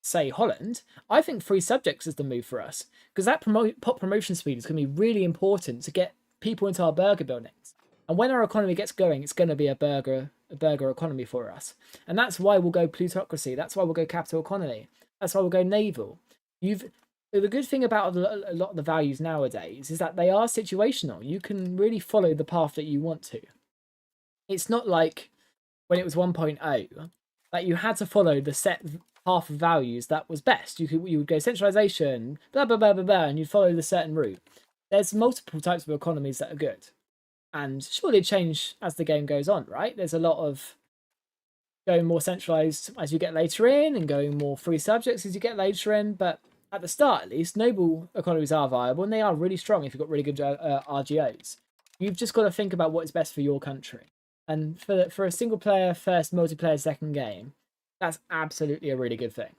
say, Holland, I think free subjects is the move for us. Because that pop promotion speed is going to be really important to get people into our burger buildings. And when our economy gets going, it's going to be a burger economy for us. And that's why we'll go plutocracy. That's why we'll go capital economy. That's why we'll go naval. The good thing about a lot of the values nowadays is that they are situational. You can really follow the path that you want to. It's not like when it was 1.0 that you had to follow the set path of values that was best. You would go centralization, blah, blah, blah, blah, blah, and you'd follow the certain route. There's multiple types of economies that are good. And sure, they change as the game goes on, right? There's a lot of going more centralized as you get later in and going more free subjects as you get later in. But at the start, at least, noble economies are viable and they are really strong if you've got really good RGOs. You've just got to think about what is best for your country. And for a single player first, multiplayer second game, that's absolutely a really good thing.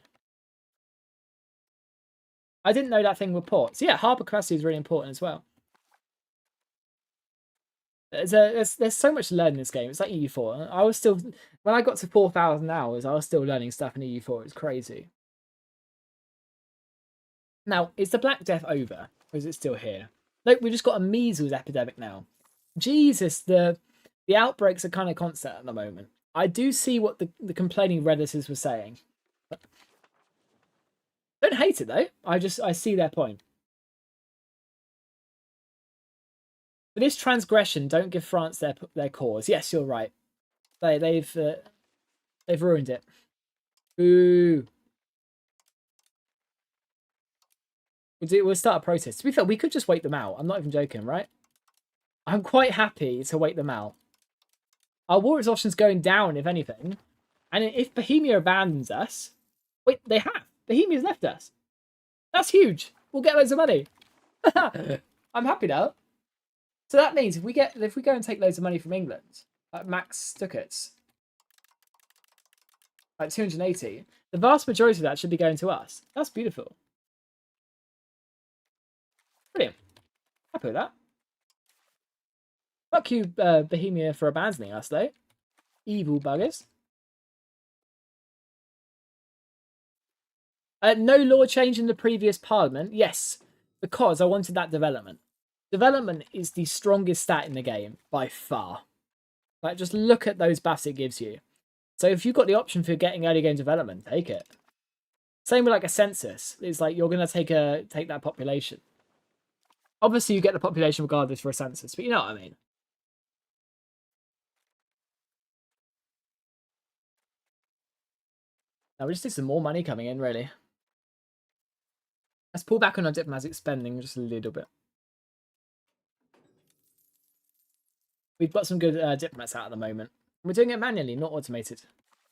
I didn't know that thing with ports. Yeah, harbour capacity is really important as well. There's so much to learn in this game. It's like EU4. I was still, when I got to 4,000 hours, I was still learning stuff in EU4. It's crazy. Now, is the Black Death over, or is it still here? Look, we've just got a measles epidemic now. Jesus, the outbreaks are kind of constant at the moment. I do see what the complaining Redditors were saying. Don't hate it though. I see their point. For this transgression, don't give France their cause. Yes, you're right. They've ruined it. Ooh. We'll start a protest. To be fair, we could just wait them out. I'm not even joking, right? I'm quite happy to wait them out. Our war exhaustion's going down, if anything. And if Bohemia abandons us... Wait, they have. Bohemia's left us. That's huge. We'll get loads of money. I'm happy now. So that means if we go and take loads of money from England, like max ducats, like 280, the vast majority of that should be going to us. That's beautiful. Brilliant. Happy with that. Fuck you, Bohemia, for abandoning us, though. Evil buggers. No law change in the previous parliament. Yes, because I wanted that development. Development is the strongest stat in the game, by far. Like, just look at those buffs it gives you. So if you've got the option for getting early game development, take it. Same with like a census. It's like you're going to take that population. Obviously, you get the population regardless for a census, but you know what I mean. Now we just need some more money coming in, really. Let's pull back on our diplomatic spending just a little bit. We've got some good diplomats out at the moment. We're doing it manually, not automated.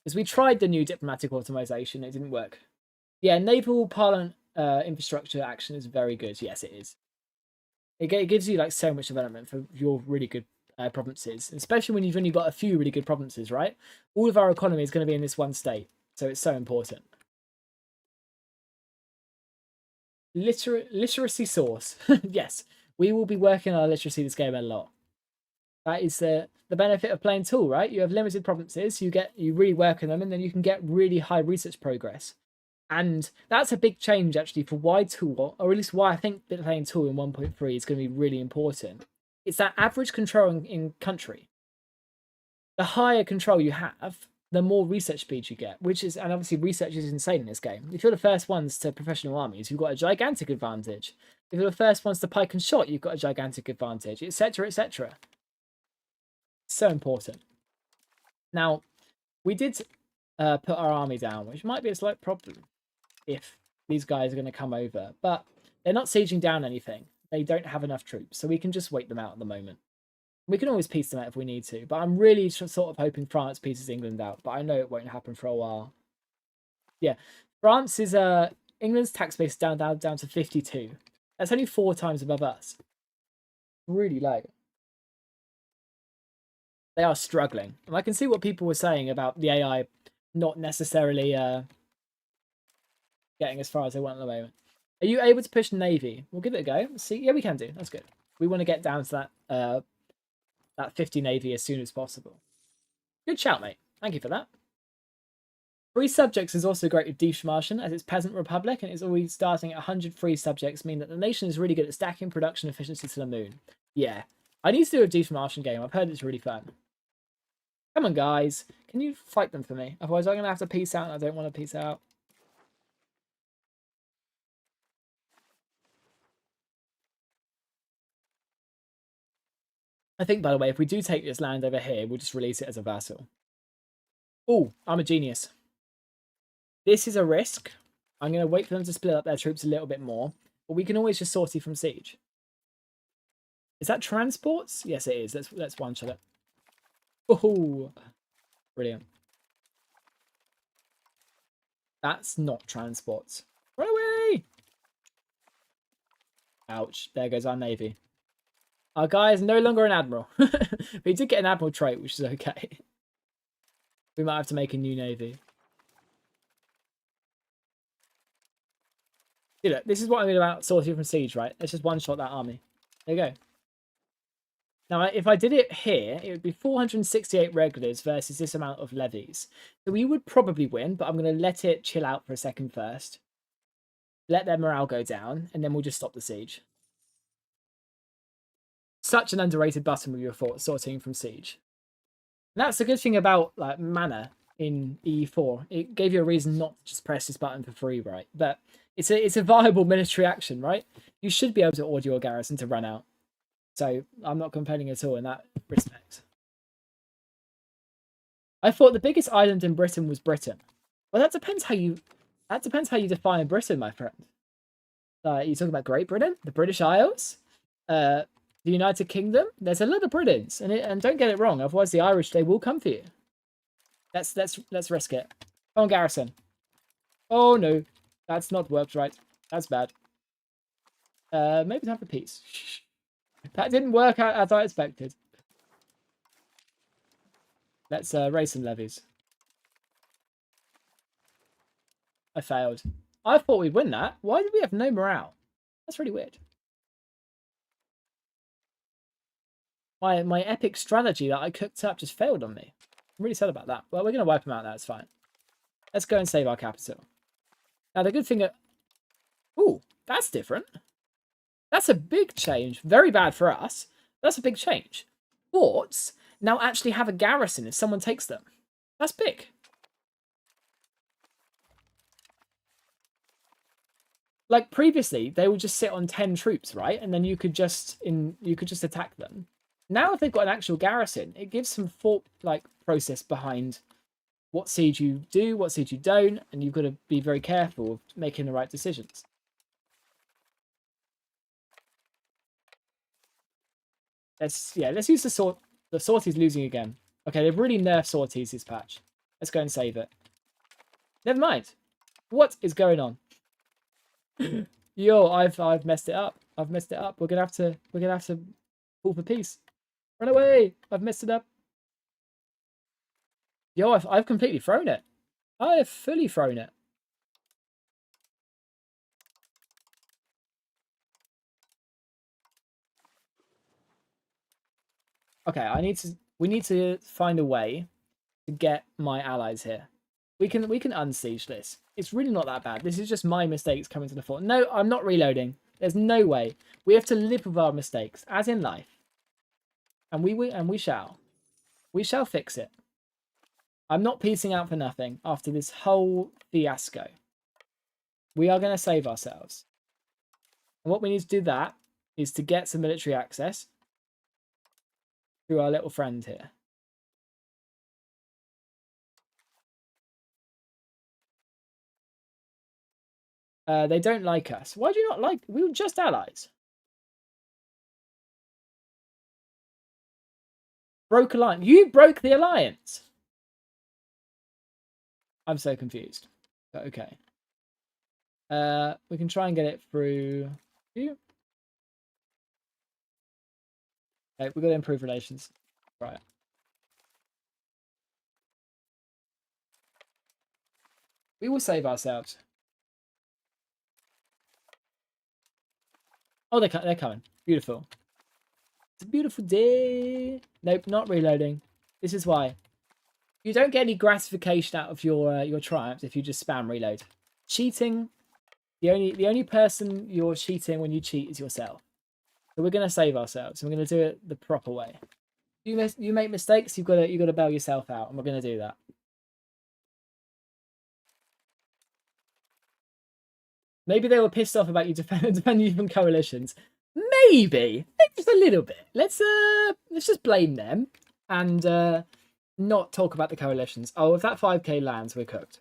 Because we tried the new diplomatic automation, it didn't work. Yeah, naval parliament infrastructure action is very good. Yes, it is. It gives you like so much development for your really good provinces, especially when you've only got a few really good provinces, right? All of our economy is going to be in this one state, so it's so important. Literacy source. Yes, we will be working on our literacy this game a lot. That is the benefit of playing Tool, right? You have limited provinces, you really work on them, and then you can get really high research progress. And that's a big change actually for why Tool, or at least why I think that playing Tool in 1.3 is going to be really important. It's that average control in country. The higher control you have, the more research speed you get, and obviously research is insane in this game. If you're the first ones to professional armies, you've got a gigantic advantage. If you're the first ones to pike and shot, you've got a gigantic advantage, etc., etc. So important. Now, we did put our army down, which might be a slight problem if these guys are going to come over, but they're not sieging down anything. They don't have enough troops, so we can just wait them out at the moment. We can always piece them out if we need to, but I'm really sort of hoping France pieces England out, but I know it won't happen for a while. Yeah, France is England's tax base down to 52. That's only 4 times above us. Really low. They are struggling, and I can see what people were saying about the AI not necessarily getting as far as they want at the moment. Are you able to push Navy? We'll give it a go. Let's see. Yeah, we can do. That's good. We want to get down to that 50 Navy as soon as possible. Good shout, mate. Thank you for that. Free subjects is also great with Diefmarschen, as it's peasant republic and it's always starting at 100 free subjects, mean that the nation is really good at stacking production efficiency to the moon. Yeah. I need to do a Diefmarschen game. I've heard it's really fun. Come on, guys. Can you fight them for me? Otherwise, I'm going to have to peace out and I don't want to peace out. I think, by the way, if we do take this land over here, we'll just release it as a vassal. Oh, I'm a genius. This is a risk. I'm going to wait for them to split up their troops a little bit more. But we can always just sortie from siege. Is that transports? Yes, it is. Let's one-shot it. Oh, brilliant. That's not transports. Run away! Ouch. There goes our navy. Our guy is no longer an admiral. But he did get an admiral trait, which is okay. We might have to make a new navy. See, look, this is what I mean about sorting from siege, right? Let's just one-shot that army. There you go. Now, if I did it here, it would be 468 regulars versus this amount of levies. So we would probably win, but I'm going to let it chill out for a second first. Let their morale go down, and then we'll just stop the siege. Such an underrated button with your thoughts, sorting from siege. And that's the good thing about like mana in EU4. It gave you a reason not to just press this button for free, right? But it's a viable military action, right? You should be able to order your garrison to run out. So I'm not complaining at all in that respect. I thought the biggest island in Britain was Britain. Well, that depends how you define Britain, my friend. You talking about Great Britain, the British Isles, the United Kingdom. There's a lot of Britons, and don't get it wrong. Otherwise, the Irish, they will come for you. Let's risk it. Come on, garrison. Oh no, that's not worked right. That's bad. Maybe time for peace. That didn't work out as I expected. Let's raise some levies. I failed. I thought we'd win that. Why did we have no morale? That's really weird. My epic strategy that I cooked up just failed on me. I'm really sad about that. Well, we're going to wipe them out. That's fine. Let's go and save our capital. Now, the good thing... Ooh, that's different. That's a big change. Very bad for us. That's a big change. Forts now actually have a garrison if someone takes them. That's big. Like previously, they would just sit on 10 troops, right? And then you could just attack them. Now, if they've got an actual garrison, it gives some thought process behind what siege you do, what siege you don't, and you've got to be very careful of making the right decisions. Let's use the sort. The sortie's losing again. Okay, they've really nerfed sorties this patch. Let's go and save it. Never mind. What is going on? Yo, I've messed it up. I've messed it up. We're gonna have to pull for peace. Run away! I've messed it up. Yo, I've completely thrown it. I have fully thrown it. Okay, we need to find a way to get my allies here. We can unsiege this. It's really not that bad. This is just my mistakes coming to the fore. No, I'm not reloading. There's no way. We have to live with our mistakes, as in life. And we shall. We shall fix it. I'm not piecing out for nothing after this whole fiasco. We are going to save ourselves. And what we need to do that is to get some military access through our little friend here. They don't like us. Why do you not like? We were just allies. Broke alliance. You broke the alliance. I'm so confused. But okay. We can try and get it through you. Okay, we've got to improve relations. Right. We will save ourselves. Oh, they're coming. Beautiful. It's a beautiful day. Nope, not reloading. This is why. You don't get any gratification out of your triumphs if you just spam reload. Cheating. The only person you're cheating when you cheat is yourself. So we're gonna save ourselves. And we're gonna do it the proper way. You make mistakes. You've got to bail yourself out, and we're gonna do that. Maybe they were pissed off about you defending you from coalitions. Maybe just a little bit. Let's just blame them and not talk about the coalitions. Oh, if that 5k lands, we're cooked.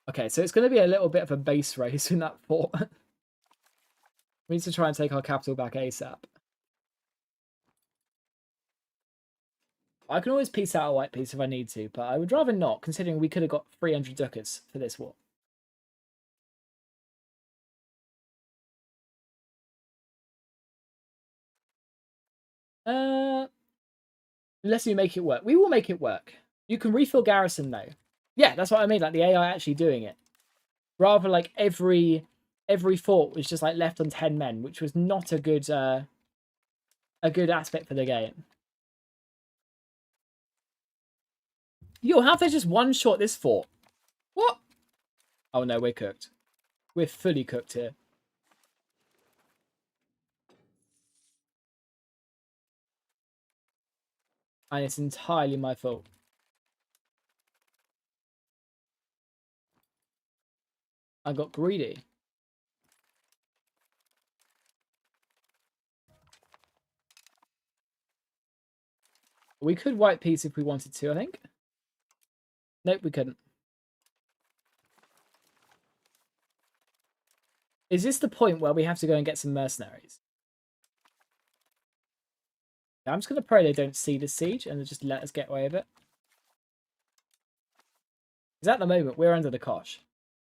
Okay, so it's going to be a little bit of a base race in that fort. We need to try and take our capital back ASAP. I can always piece out a white piece if I need to, but I would rather not, considering we could have got 300 ducats for this war. Unless you make it work. We will make it work. You can refill garrison though. Yeah, that's what I mean. Like the AI actually doing it, rather like every fort was just like left on 10 men, which was not a good aspect for the game. Yo, how have they just one shot this fort? What? Oh no, we're cooked. We're fully cooked here. And it's entirely my fault. I got greedy. We could white piece if we wanted to, I think. Nope, we couldn't. Is this the point where we have to go and get some mercenaries? I'm just going to pray they don't see the siege and just let us get away with it. Because at the moment, we're under the cosh.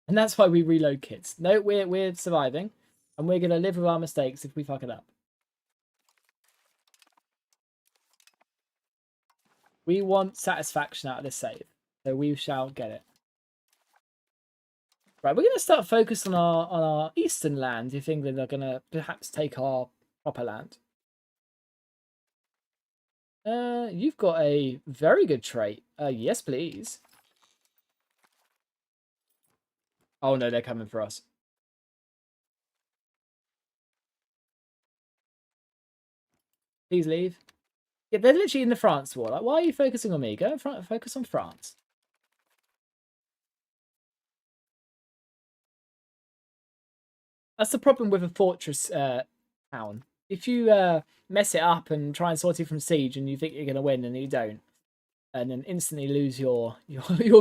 And that's why we reload kids. No, we're surviving. And we're going to live with our mistakes if we fuck it up. We want satisfaction out of this save. So we shall get it. Right, we're going to start focusing on our eastern land if England are going to perhaps take our proper land. You've got a very good trait. Yes, please. Oh no, they're coming for us. Please leave. Yeah, they're literally in the France war. Like, why are you focusing on me? Go in front, focus on France. That's the problem with a fortress town. If you mess it up and try and sort it from siege and you think you're going to win and you don't, and then instantly lose your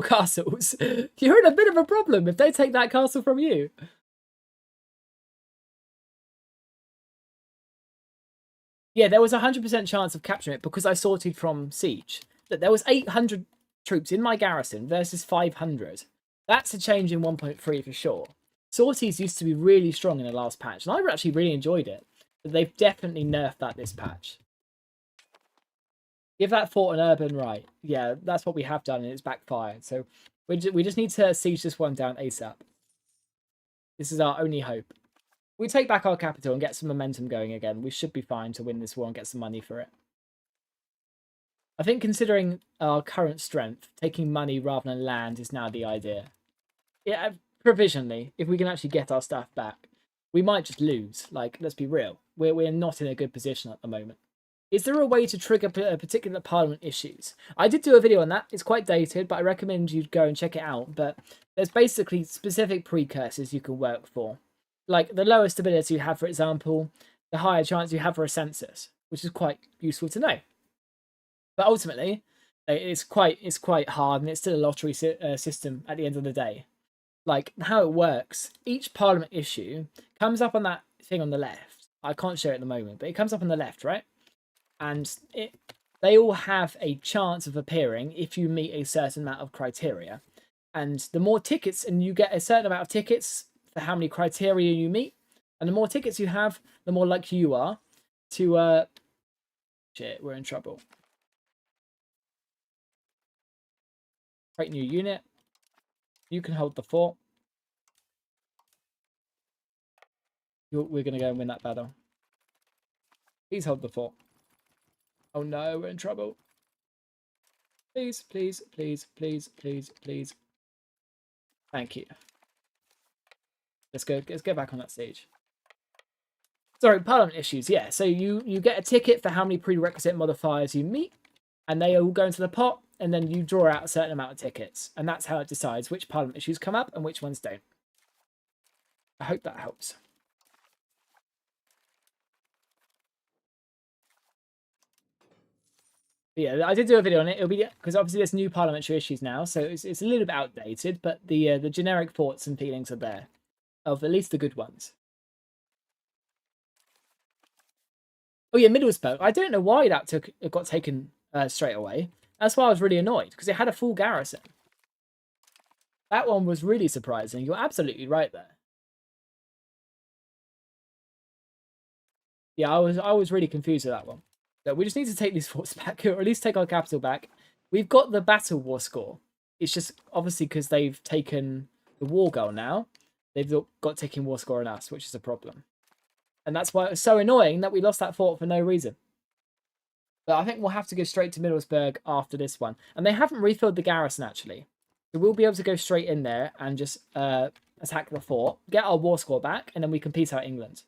castles, you're in a bit of a problem if they take that castle from you. Yeah, there was a 100% chance of capturing it because I sorted from siege. That there was 800 troops in my garrison versus 500. That's a change in 1.3 for sure. Sorties used to be really strong in the last patch, and I actually really enjoyed it. But they've definitely nerfed that this patch. Give that fort an urban right. Yeah, that's what we have done, and it's backfired. So we just need to siege this one down ASAP. This is our only hope. We take back our capital and get some momentum going again. We should be fine to win this war and get some money for it. I think considering our current strength, taking money rather than land is now the idea. Yeah, provisionally, if we can actually get our stuff back, we might just lose. Like, let's be real. We're not in a good position at the moment. Is there a way to trigger particular parliament issues? I did do a video on that. It's quite dated, but I recommend you go and check it out. But there's basically specific precursors you can work for. Like, the lower stability you have, for example, the higher chance you have for a census, which is quite useful to know. But ultimately, it's quite hard, and it's still a lottery system at the end of the day. Like, how it works, each parliament issue comes up on that thing on the left. I can't show it at the moment, but it comes up on the left, right? And they all have a chance of appearing if you meet a certain amount of criteria. And the more tickets, and you get a certain amount of tickets for how many criteria you meet, and the more tickets you have, the more likely you are to shit, we're in trouble. Create new unit. You can hold the fort. We're going to go and win that battle. Please hold the fort. Oh no, we're in trouble. Please, please, please, please, please, please. Thank you. Let's go back on that stage. Sorry, parliament issues. Yeah, so you get a ticket for how many prerequisite modifiers you meet, and they all go into the pot, and then you draw out a certain amount of tickets, and that's how it decides which parliament issues come up and which ones don't. I hope that helps. But yeah, I did do a video on it. It'll be because obviously there's new parliamentary issues now, so it's a little bit outdated, but the generic thoughts and feelings are there, of at least the good ones. Oh yeah, Middlesbrough. I don't know why it got taken straight away. That's why I was really annoyed, because it had a full garrison. That one was really surprising. You're absolutely right there. Yeah, I was really confused with that one. So we just need to take these forts back, or at least take our capital back. We've got the battle war score. It's just obviously because they've taken the war goal now. They've got taking war score on us, which is a problem. And that's why it was so annoying that we lost that fort for no reason. But I think we'll have to go straight to Middlesbrough after this one. And they haven't refilled the garrison, actually. So we'll be able to go straight in there and just attack the fort, get our war score back, and then we can peace out England.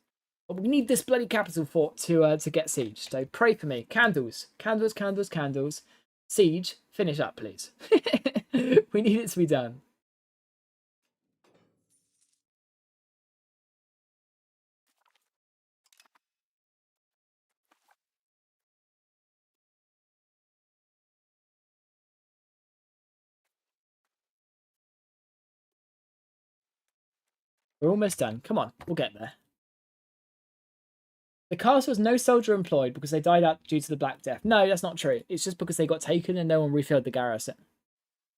But we need this bloody capital fort to get siege. So pray for me. Candles. Candles, candles, candles. Siege. Finish up, please. We need it to be done. We're almost done. Come on. We'll get there. The castle has no soldier employed because they died out due to the Black Death. No, that's not true. It's just because they got taken and no one refilled the garrison.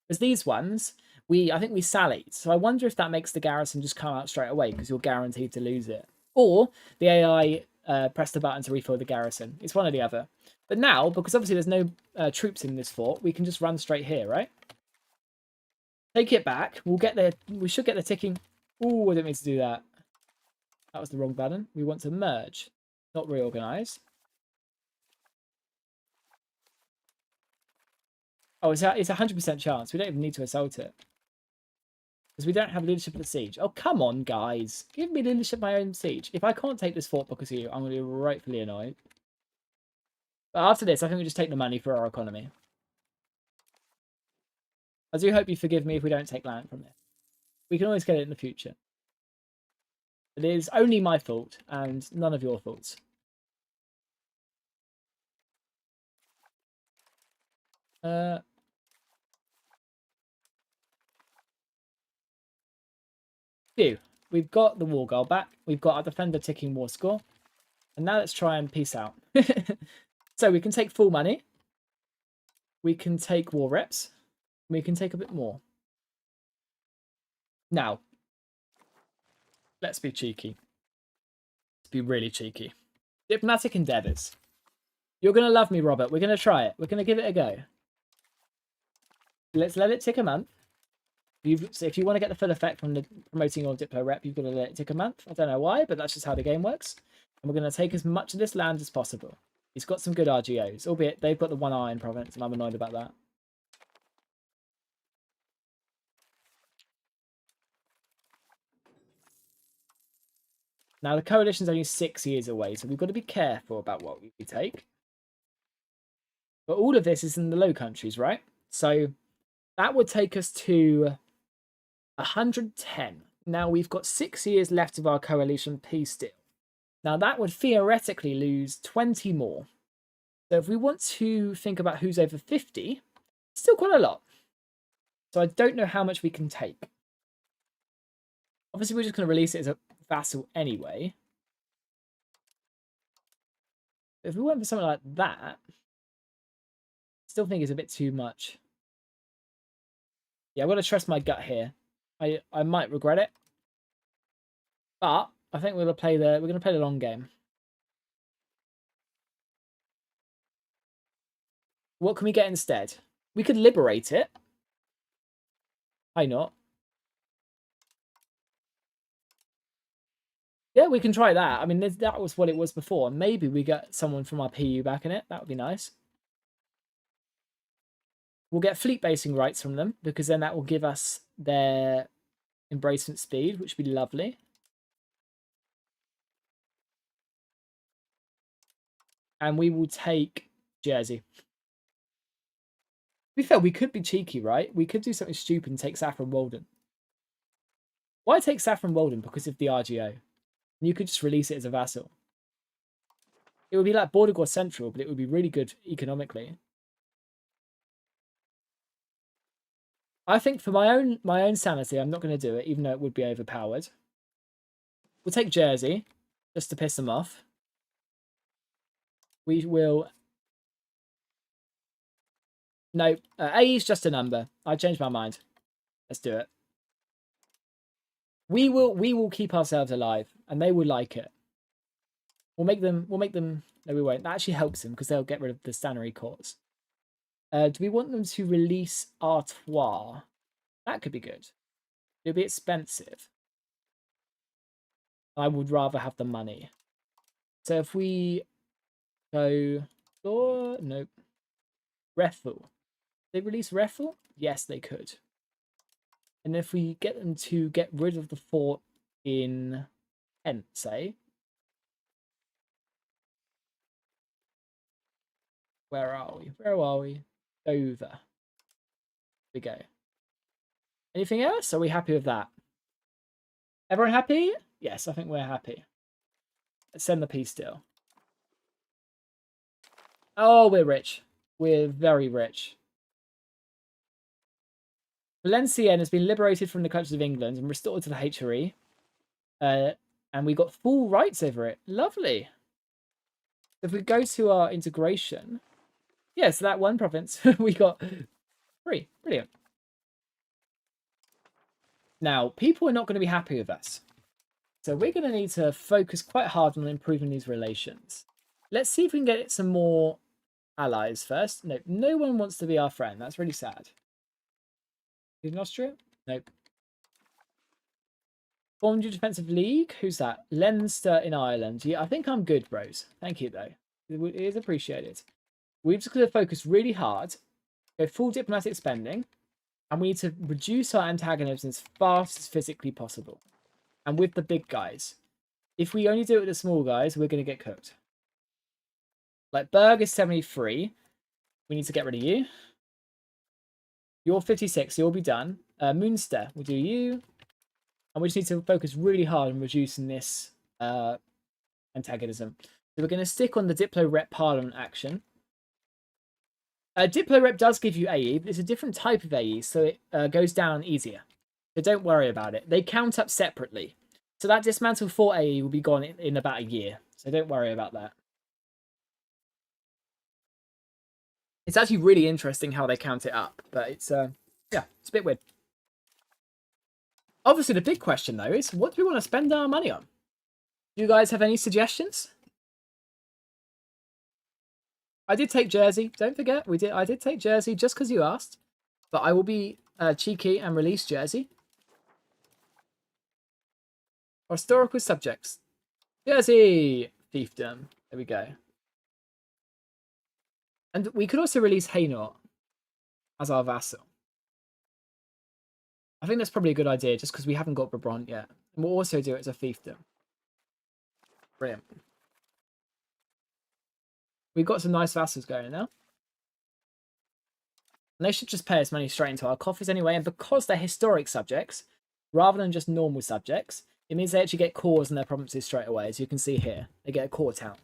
Because these ones, I think we sallied. So I wonder if that makes the garrison just come out straight away because you're guaranteed to lose it. Or the AI pressed the button to refill the garrison. It's one or the other. But now, because obviously there's no troops in this fort, we can just run straight here, right? Take it back. We should get the ticking. Ooh, I didn't mean to do that. That was the wrong button. We want to merge, not reorganize. Oh, it's a 100% chance. We don't even need to assault it. Because we don't have leadership of the siege. Oh, come on, guys. Give me leadership of my own siege. If I can't take this fort because of you, I'm going to be rightfully annoyed. But after this, I think we just take the money for our economy. I do hope you forgive me if we don't take land from this. We can always get it in the future. It is only my fault and none of your faults. Phew. We've got the war goal back. We've got our defender ticking war score. And now let's try and peace out. So we can take full money. We can take war reps. We can take a bit more. Now, let's be cheeky. Let's be really cheeky. Diplomatic endeavours. You're going to love me, Robert. We're going to try it. We're going to give it a go. Let's let it tick a month. So if you want to get the full effect from the promoting your Diplo rep, you've got to let it tick a month. I don't know why, but that's just how the game works. And we're going to take as much of this land as possible. He's got some good RGOs, albeit they've got the one iron province, and I'm annoyed about that. Now, the coalition's only 6 years away, so we've got to be careful about what we take. But all of this is in the Low Countries, right? So that would take us to 110. Now, we've got 6 years left of our coalition peace deal. Now, that would theoretically lose 20 more. So if we want to think about who's over 50, still quite a lot. So I don't know how much we can take. Obviously, we're just going to release it as a vassal anyway. If we went for something like that, I still think it's a bit too much. Yeah, I've got to trust my gut here. I might regret it. But I think we're going to play the long game. What can we get instead? We could liberate it. Why not? Yeah, we can try that. I mean, that was what it was before. Maybe we get someone from our PU back in it. That would be nice. We'll get fleet basing rights from them, because then that will give us their embracement speed, which would be lovely. And we will take Jersey. To be fair, we could be cheeky, right? We could do something stupid and take Saffron Walden. Why take Saffron Walden? Because of the RGO. And you could just release it as a vassal. It would be like Bordeaux Central, but it would be really good economically. I think for my own sanity, I'm not going to do it, even though it would be overpowered. We'll take Jersey, just to piss them off. We will... No, AE is just a number. I changed my mind. Let's do it. We will keep ourselves alive, and they will like it. We'll make them. No, we won't. That actually helps them because they'll get rid of the Stannery courts. Do we want them to release Artois? That could be good. It'll be expensive. I would rather have the money. So if we go... Oh, nope. Reffel. They release Reffel? Yes, they could. And if we get them to get rid of the fort in Kent, say... Where are we? Where are we? Over. Here we go. Anything else? Are we happy with that? Everyone happy? Yes, I think we're happy. Let's send the peace deal. Oh, we're rich. We're very rich. Valenciennes has been liberated from the countries of England and restored to the HRE. And we got full rights over it. Lovely. If we go to our integration... Yeah, so that one province, we got 3. Brilliant. Now, people are not going to be happy with us. So we're going to need to focus quite hard on improving these relations. Let's see if we can get some more allies first. Nope, no one wants to be our friend. That's really sad. In Austria? Nope. Formed your defensive league? Who's that? Leinster in Ireland. Yeah, I think I'm good, bros. Thank you, though. It is appreciated. We're just going to focus really hard, go full diplomatic spending, and we need to reduce our antagonism as fast as physically possible. And with the big guys. If we only do it with the small guys, we're going to get cooked. Like, Berg is 73. We need to get rid of you. You're 56, you'll be done. Munster, we'll do you. And we just need to focus really hard on reducing this antagonism. So we're going to stick on the Diplo Rep Parliament action. Diplo Rep does give you AE, but it's a different type of AE, so it goes down easier. So don't worry about it. They count up separately. So that dismantle 4AE will be gone in about a year. So don't worry about that. It's actually really interesting how they count it up, but it's yeah, it's a bit weird. Obviously, the big question though is, what do we want to spend our money on? Do you guys have any suggestions? I did take Jersey. Don't forget, I did take Jersey just because you asked, but I will be cheeky and release Jersey. Historical subjects. Jersey fiefdom. There we go. And we could also release Hainaut as our vassal. I think that's probably a good idea, just because we haven't got Brabant yet. And we'll also do it as a fiefdom. Brilliant. We've got some nice vassals going now. And they should just pay us money straight into our coffers anyway. And because they're historic subjects, rather than just normal subjects, it means they actually get cores in their provinces straight away. As you can see here, they get a core town.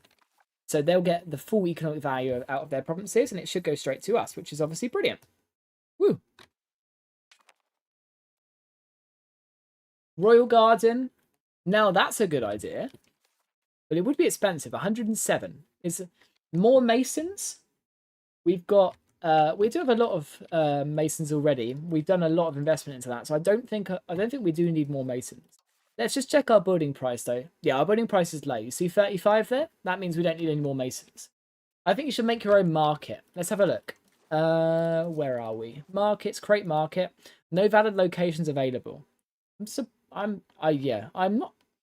So they'll get the full economic value out of their provinces, and it should go straight to us, which is obviously brilliant. Woo! Royal Garden. Now that's a good idea. But it would be expensive. 107. Is more masons. We've got we do have a lot of masons already. We've done a lot of investment into that. So I don't think we do need more masons. Let's just check our building price though. Yeah, our building price is low. You see 35 there? That means we don't need any more masons. I think you should make your own market. Let's have a look. Where are we? Markets, create market. No valid locations available. I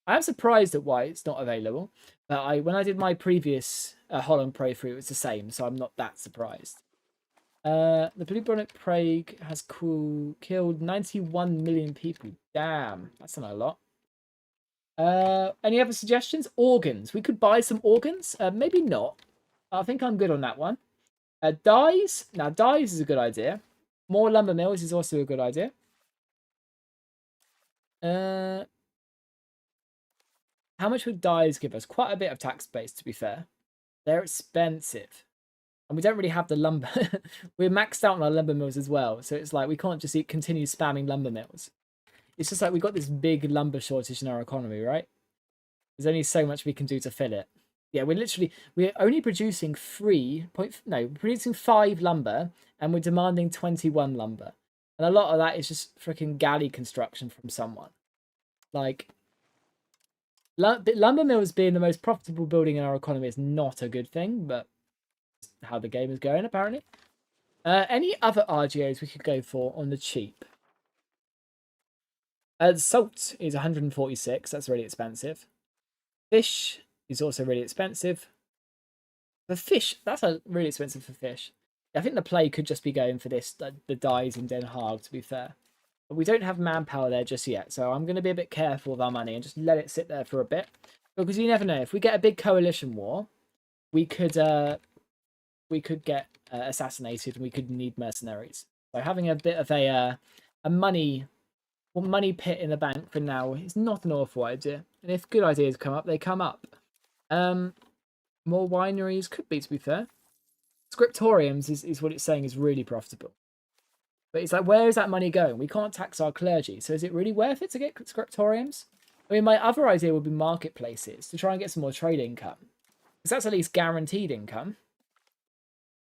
am surprised at why it's not available. But when I did my previous Holland playthrough, it was the same, so I'm not that surprised. The bubonic plague has killed 91 million people. Damn, that's not a lot. Any other suggestions? Organs. We could buy some organs. Maybe not. I think I'm good on that one. Dyes. Now, dyes is a good idea. More lumber mills is also a good idea. How much would dyes give us? Quite a bit of tax base, to be fair. They're expensive. And we don't really have the lumber. We're maxed out on our lumber mills as well. So it's like we can't just continue spamming lumber mills. It's just like we've got this big lumber shortage in our economy, right? There's only so much we can do to fill it. Yeah, we're only producing producing 5 lumber, and we're demanding 21 lumber. And a lot of that is just freaking galley construction from someone. Like, lumber mills being the most profitable building in our economy is not a good thing, but how the game is going, apparently. Any other RGOs we could go for on the cheap? Salt is 146. That's really expensive. Fish is also really expensive. The fish, that's really expensive for fish. I think the play could just be going for this, the dyes in Den Haag, to be fair. But we don't have manpower there just yet, so I'm going to be a bit careful with our money and just let it sit there for a bit. Because you never know, if we get a big coalition war, we could get assassinated and we could need mercenaries. So having a bit of a money pit in the bank for now is not an awful idea. And if good ideas come up, they come up. More wineries could be, to be fair. Scriptoriums is what it's saying is really profitable. But it's like, where is that money going? We can't tax our clergy. So is it really worth it to get scriptoriums? I mean, my other idea would be marketplaces to try and get some more trade income. Because that's at least guaranteed income.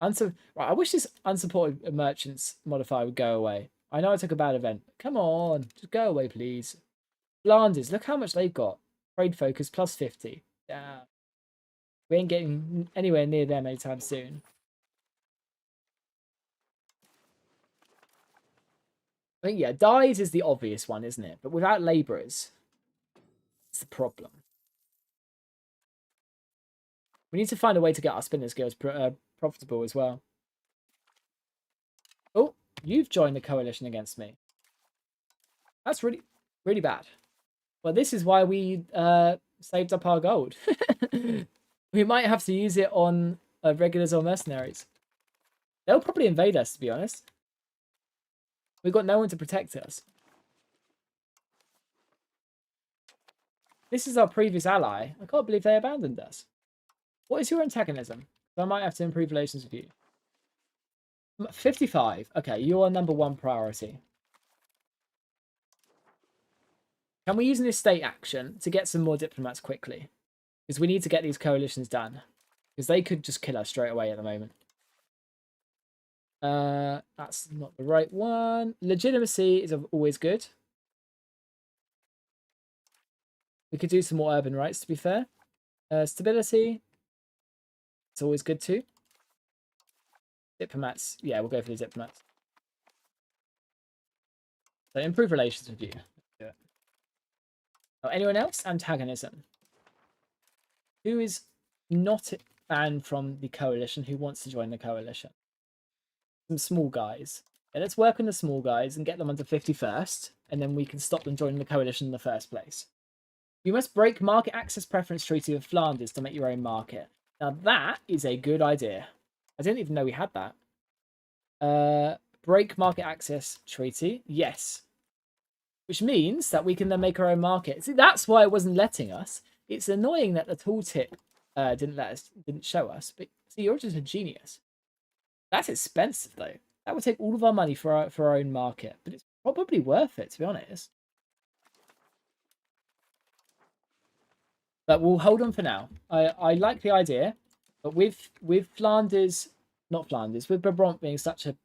Right, I wish this unsupported merchants modifier would go away. I know I took a bad event. Come on, just go away, please. Flanders, look how much they've got. Trade focus plus 50. Yeah. We ain't getting anywhere near them anytime soon. I think, yeah, dyes is the obvious one, isn't it? But without labourers, it's the problem. We need to find a way to get our spinner skills profitable as well. Oh, you've joined the coalition against me. That's really, really bad. Well, this is why we saved up our gold. We might have to use it on regulars or mercenaries. They'll probably invade us, to be honest. We've got no one to protect us. This is our previous ally. I can't believe they abandoned us. What is your antagonism? I might have to improve relations with you. 55. Okay, you are number 1 priority. Can we use an estate action to get some more diplomats quickly? Because we need to get these coalitions done. Because they could just kill us straight away at the moment. That's not the right one. Legitimacy is always good. We could do some more urban rights, to be fair. Stability. It's always good too. Diplomats. Yeah, we'll go for the diplomats. So improve relations with you. Do it. Oh, anyone else? Antagonism. Who is not banned from the coalition who wants to join the coalition? Some small guys. Yeah, let's work on the small guys and get them under 50 first, and then we can stop them joining the coalition in the first place. You must break market access preference treaty with Flanders to make your own market. Now that is a good idea. I didn't even know we had that. Break market access treaty. Yes. Which means that we can then make our own market. See, that's why it wasn't letting us. It's annoying that the tooltip didn't show us. But see, you're just a genius. That's expensive though. That would take all of our money for our own market, but it's probably worth it, to be honest. But we'll hold on for now. I like the idea, but with Flanders, not Flanders, with Brabant being such a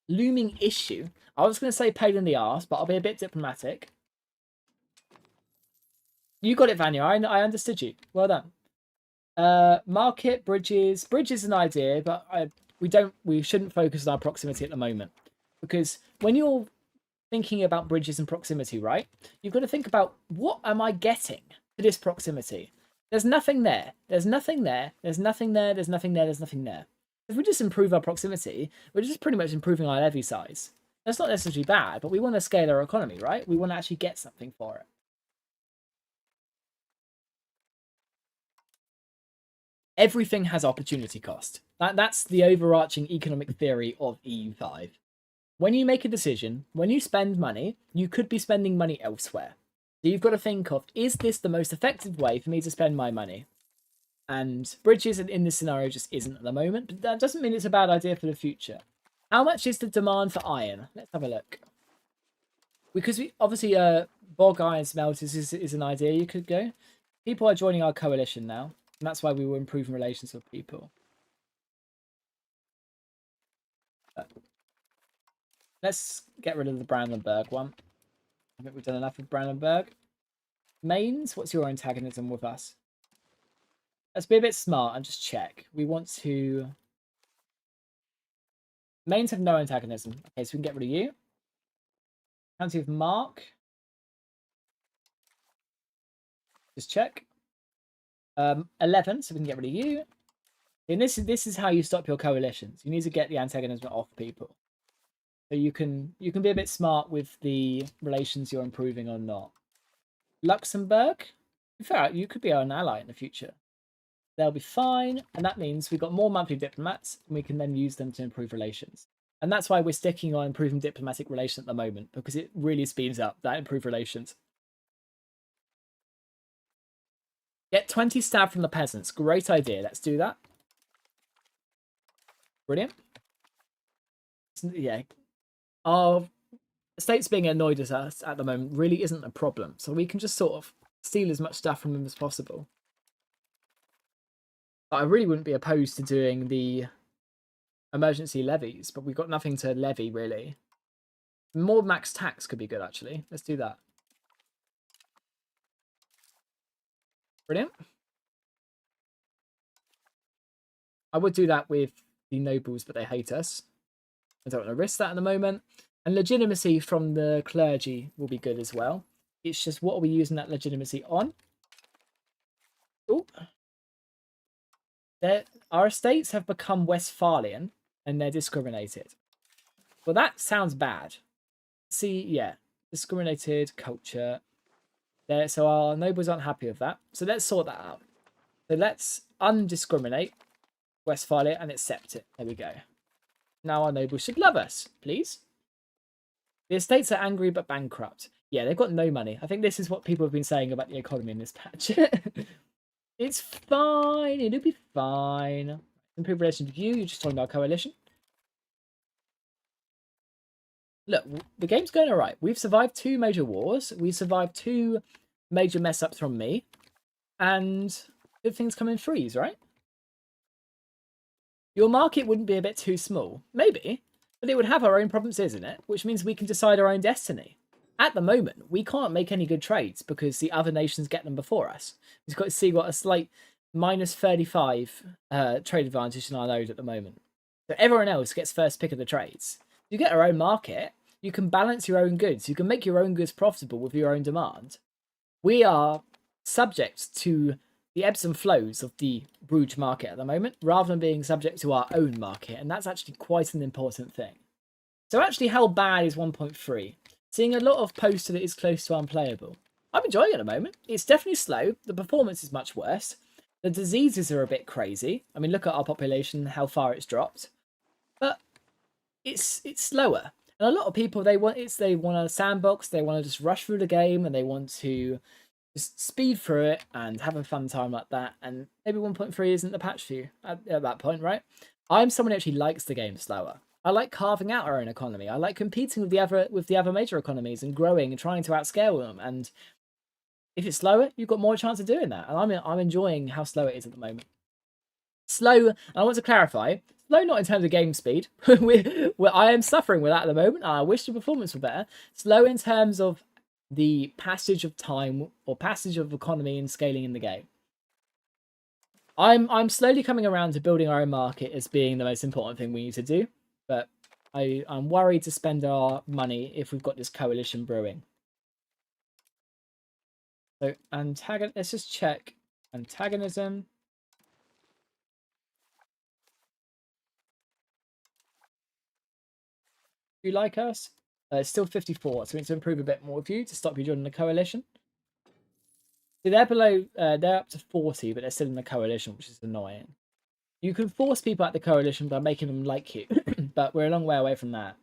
looming issue, I was going to say pain in the arse, but I'll be a bit diplomatic. You got it, Vanya. I understood you. Well done. Market, bridges. Bridge is an idea, but we shouldn't focus on our proximity at the moment. Because when you're thinking about bridges and proximity, right, you've got to think about, what am I getting to this proximity? There's nothing there. There's nothing there. There's nothing there. There's nothing there. There's nothing there. If we just improve our proximity, we're just pretty much improving our levy size. That's not necessarily bad, but we want to scale our economy, right? We want to actually get something for it. Everything has opportunity cost. That's the overarching economic theory of EU5. When you make a decision, when you spend money, you could be spending money elsewhere. So you've got to think of, is this the most effective way for me to spend my money? And bridges in this scenario just isn't at the moment, but that doesn't mean it's a bad idea for the future. How much is the demand for iron? Let's have a look. Because we obviously bog iron smelters is an idea you could go. People are joining our coalition now, and that's why we were improving relations with people. Let's get rid of the Brandenburg one. I think we've done enough with Brandenburg. Mainz, what's your antagonism with us? Let's be a bit smart and just check. We want to... Mainz have no antagonism. Okay, so we can get rid of you. County of Mark. Just check. 11, so we can get rid of you. And this is how you stop your coalitions. You need to get the antagonism off people. So you can be a bit smart with the relations you're improving or not. Luxembourg. In fact, you could be an ally in the future. They'll be fine, and that means we've got more monthly diplomats, and we can then use them to improve relations. And that's why we're sticking on improving diplomatic relations at the moment, because it really speeds up that improved relations. Get 20 stab from the peasants. Great idea. Let's do that. Brilliant. Yeah. Our states being annoyed at us at the moment really isn't a problem, so we can just sort of steal as much stuff from them as possible. I really wouldn't be opposed to doing the emergency levies, but we've got nothing to levy, really. More max tax could be good, actually. Let's do that. Brilliant. I would do that with the nobles, but they hate us. I don't want to risk that at the moment. And legitimacy from the clergy will be good as well. It's just, what are we using that legitimacy on? Oh. Our estates have become Westphalian, and they're discriminated. Well, that sounds bad. See, yeah, discriminated culture. There, so our nobles aren't happy with that. So let's sort that out. So let's undiscriminate Westphalia and accept it. There we go. Now our nobles should love us, please. The estates are angry but bankrupt. Yeah, they've got no money. I think this is what people have been saying about the economy in this patch. It's fine. It'll be fine. Improve relations with you. You're just talking about coalition. Look, the game's going all right. We've survived 2 major wars. We survived 2 major mess ups from me. And good things come in threes, right? Your market wouldn't be a bit too small. Maybe. But it would have our own provinces in it, which means we can decide our own destiny. At the moment, we can't make any good trades because the other nations get them before us. We've got to see what a slight minus 35 trade advantage in our node at the moment. So everyone else gets first pick of the trades. You get our own market, you can balance your own goods, you can make your own goods profitable with your own demand. We are subject to the ebbs and flows of the Bruges market at the moment, rather than being subject to our own market, and that's actually quite an important thing. So actually, how bad is 1.3? Seeing a lot of posts that it is close to unplayable. I'm enjoying it at the moment. It's definitely slow. The performance is much worse. The diseases are a bit crazy. I mean, look at our population, how far it's dropped. But it's slower. And a lot of people, they want a sandbox, they want to just rush through the game, and they want to just speed through it and have a fun time like that. And maybe 1.3 isn't the patch for you at that point, right? I'm someone who actually likes the game slower. I like carving out our own economy. I like competing with the other major economies and growing and trying to outscale them. And if it's slower, you've got more chance of doing that. And I'm enjoying how slow it is at the moment. Slow, and I want to clarify, slow not in terms of game speed. I am suffering with that at the moment. I wish the performance were better. Slow in terms of the passage of time or passage of economy and scaling in the game. I'm slowly coming around to building our own market as being the most important thing we need to do, but I'm worried to spend our money if we've got this coalition brewing. So let's just check antagonism. Do you like us? It's still 54, so we need to improve a bit more with you to stop you joining the coalition. See, they're below, they're up to 40, but they're still in the coalition, which is annoying. You can force people out the coalition by making them like you, but we're a long way away from that.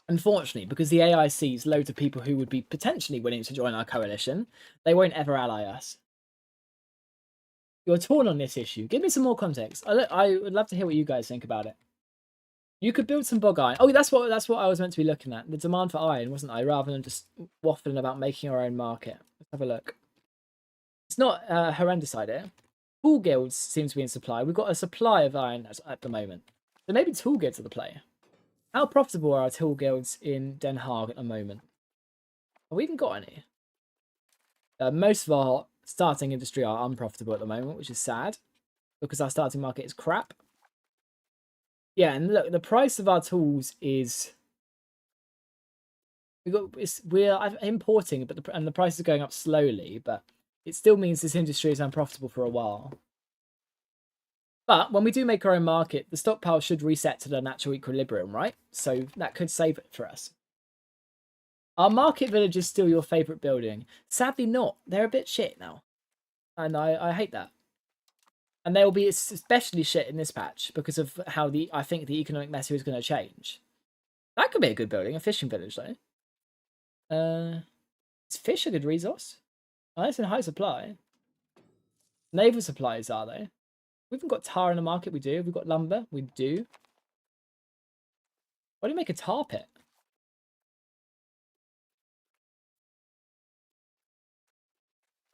Unfortunately, because the AI sees loads of people who would be potentially willing to join our coalition, they won't ever ally us. You're torn on this issue. Give me some more context. I would love to hear what you guys think about it. You could build some bog iron. Oh, that's what I was meant to be looking at. The demand for iron, wasn't I? Rather than just waffling about making our own market. Let's have a look. It's not a horrendous idea. Tool guilds seem to be in supply. We've got a supply of iron at the moment. So maybe tool guilds are the play. How profitable are our tool guilds in Den Haag at the moment? Have we even got any? Most of our starting industry are unprofitable at the moment, which is sad. Because our starting market is crap. Yeah, and look, the price of our tools is we're importing, but the price is going up slowly, but it still means this industry is unprofitable for a while. But when we do make our own market, the stockpile should reset to the natural equilibrium, right? So that could save it for us. Our market village is still your favourite building. Sadly not. They're a bit shit now. And I hate that. And they will be especially shit in this patch because of how I think the economic meta is going to change. That could be a good building, a fishing village though. Is fish a good resource? Oh, it's in high supply. Naval supplies are they? We haven't got tar in the market, we do. We've got lumber, we do. Why do you make a tar pit?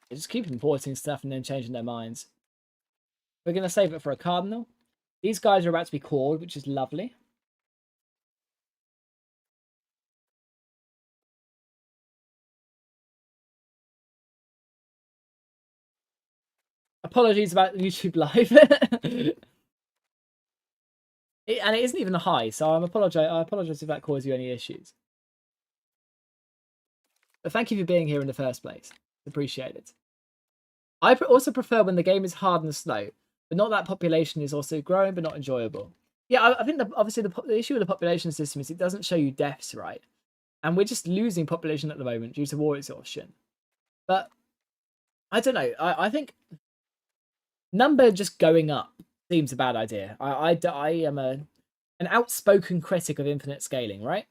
They just keep importing stuff and then changing their minds. We're going to save it for a cardinal. These guys are about to be cored, which is lovely. Apologies about YouTube Live. And it isn't even a high, so I apologize if that caused you any issues. But thank you for being here in the first place. Appreciate it. I also prefer when the game is hard and slow, but not that population is also growing but not enjoyable. Yeah, I think obviously the issue with the population system is it doesn't show you deaths, right? And we're just losing population at the moment due to war exhaustion. But I don't know. I think number just going up seems a bad idea. I am an outspoken critic of infinite scaling, right?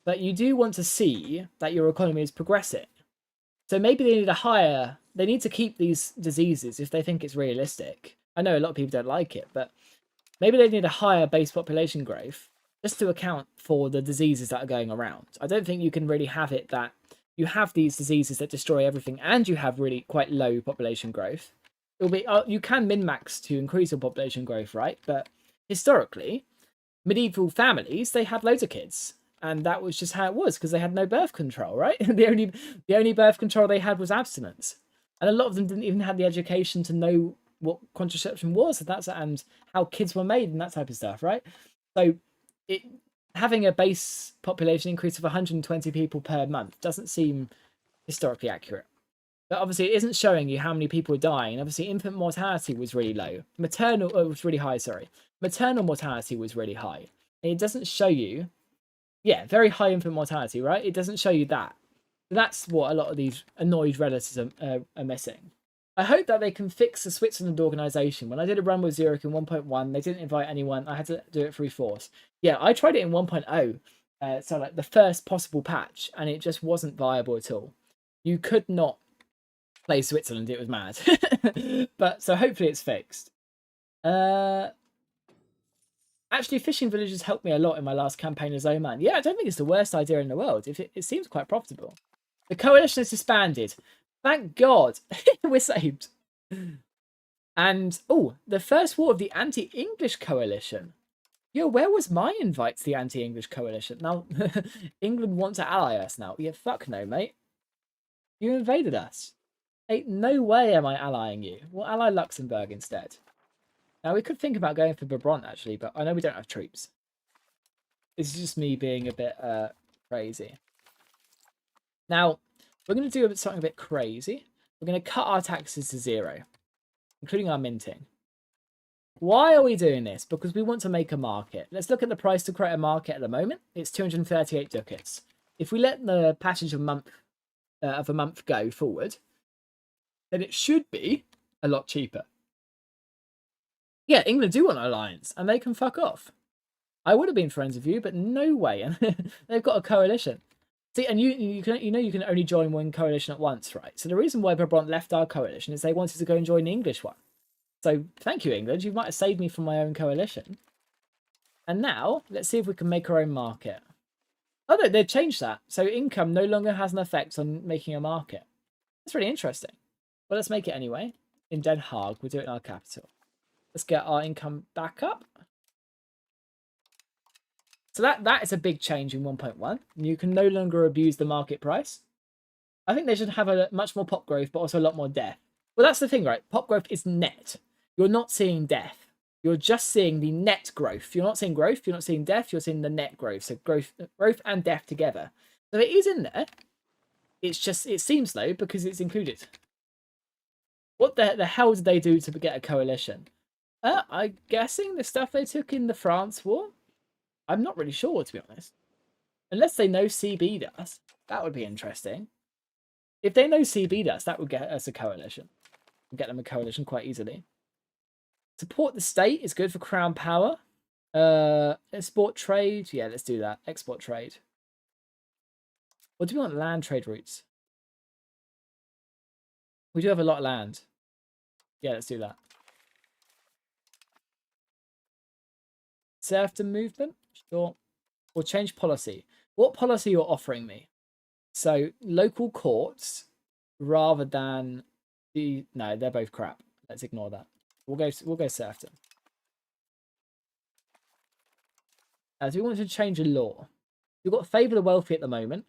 But you do want to see that your economy is progressing. So maybe they need to keep these diseases if they think it's realistic. I know a lot of people don't like it, but Maybe they need a higher base population growth just to account for the diseases that are going around. I don't think you can really have it that you have these diseases that destroy everything and you have really quite low population growth. It'll be you can min-max to increase your population growth, right? But historically, medieval families, they had loads of kids. And that was just how it was because they had no birth control, right? the only birth control they had was abstinence. And a lot of them didn't even have the education to know what contraception was and how kids were made and that type of stuff, right? So it having a base population increase of 120 people per month doesn't seem historically accurate. But obviously it isn't showing you how many people are dying. Obviously infant mortality was really low. Was really high, sorry. Maternal mortality was really high. And it doesn't show you, yeah, very high infant mortality, right? It doesn't show you that. That's what a lot of these annoyed relatives are missing. I hope that they can fix the Switzerland organisation. When I did a run with Zurich in 1.1, they didn't invite anyone. I had to do it through force. Yeah, I tried it in 1.0, so like the first possible patch, and it just wasn't viable at all. You could not play Switzerland. It was mad. But so hopefully it's fixed. Actually, fishing villages helped me a lot in my last campaign as Oman. Yeah, I don't think it's the worst idea in the world. It seems quite profitable. The coalition has disbanded. Thank God. We're saved. And, oh, the first war of the anti-English coalition. Yo, where was my invite to the anti-English coalition? Now, England want to ally us now. Yeah, fuck no, mate. You invaded us. Hey, no way am I allying you. We'll ally Luxembourg instead. Now, we could think about going for Brabant, actually, but I know we don't have troops. This is just me being a bit crazy. Now, we're going to do something a bit crazy. We're going to cut our taxes to 0, including our minting. Why are we doing this? Because we want to make a market. Let's look at the price to create a market at the moment. It's 238 ducats. If we let the passage of a month go forward, then it should be a lot cheaper. Yeah, England do want an alliance, and they can fuck off. I would have been friends with you, but no way. And they've got a coalition. See, and you can only join one coalition at once, right? So the reason why Brabant left our coalition is they wanted to go and join the English one. So thank you, England. You might have saved me from my own coalition. And now, let's see if we can make our own market. Oh, no, they've changed that. So income no longer has an effect on making a market. That's really interesting. Well, let's make it anyway. In Den Haag, we'll do it in our capital. Let's get our income back up. So that is a big change in 1.1. You can no longer abuse the market price. I think they should have a much more pop growth, but also a lot more death. Well, that's the thing, right? Pop growth is net. You're not seeing death. You're just seeing the net growth. You're not seeing growth. You're not seeing death. You're seeing the net growth. So growth and death together. So it is in there. It's just, it seems low because it's included. What the hell did they do to get a coalition? I'm guessing the stuff they took in the France war. I'm not really sure, to be honest. Unless they know CB'd us. That would be interesting. If they know CB'd us, that would get us a coalition. We'll get them a coalition quite easily. Support the state is good for crown power. Export trade. Yeah, let's do that. Export trade. What do we want? Land trade routes. We do have a lot of land. Yeah, let's do that. Serfdom movement? Sure. Or change policy. What policy you're offering me? So local courts rather than the... No, they're both crap. Let's ignore that. We'll go serfdom. As we want to change a law. We've got favour the wealthy at the moment.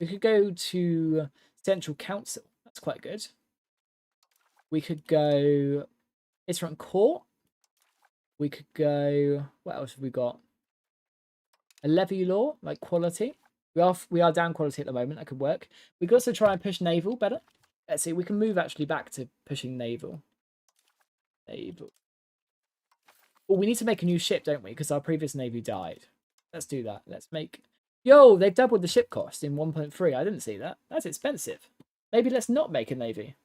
We could go to central council. That's quite good. We could go different court. We could go... What else have we got? A levy law, like quality. We are down quality at the moment. That could work. We could also try and push naval better. Let's see. We can move actually back to pushing naval. Naval. Well, we need to make a new ship, don't we? Because our previous navy died. Let's do that. Let's make... Yo, they've doubled the ship cost in 1.3. I didn't see that. That's expensive. Maybe let's not make a navy.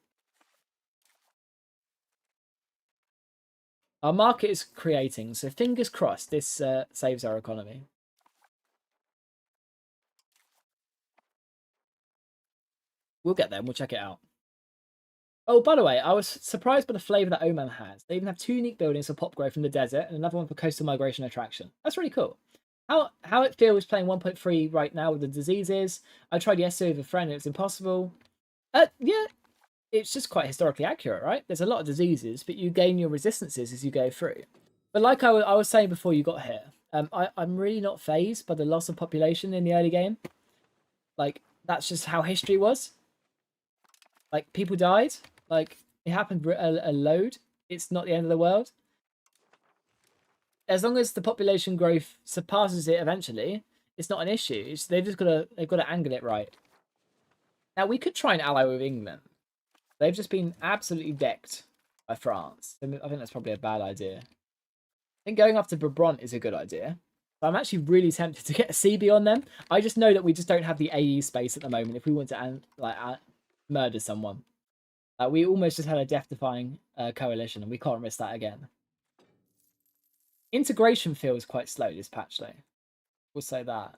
Our market is creating, so fingers crossed this saves our economy. We'll get there and we'll check it out. Oh, by the way, I was surprised by the flavour that Oman has. They even have 2 unique buildings for pop growth in the desert and another one for coastal migration attraction. That's really cool. How it feels playing 1.3 right now with the diseases. I tried yesterday with a friend and it's impossible. Yeah, it's just quite historically accurate, right? There's a lot of diseases, but you gain your resistances as you go through. But like I was saying before you got here, I'm really not phased by the loss of population in the early game. Like, that's just how history was. Like, people died. Like, it happened a load. It's not the end of the world. As long as the population growth surpasses it eventually, it's not an issue. They've got to angle it right. Now, we could try and ally with England. They've just been absolutely decked by France. I think that's probably a bad idea. I think going after Brabant is a good idea. I'm actually really tempted to get a CB on them. I just know that we just don't have the AE space at the moment if we want to murder someone. We almost just had a death-defying coalition, and we can't risk that again. Integration feels quite slow this patch, though. We'll say that.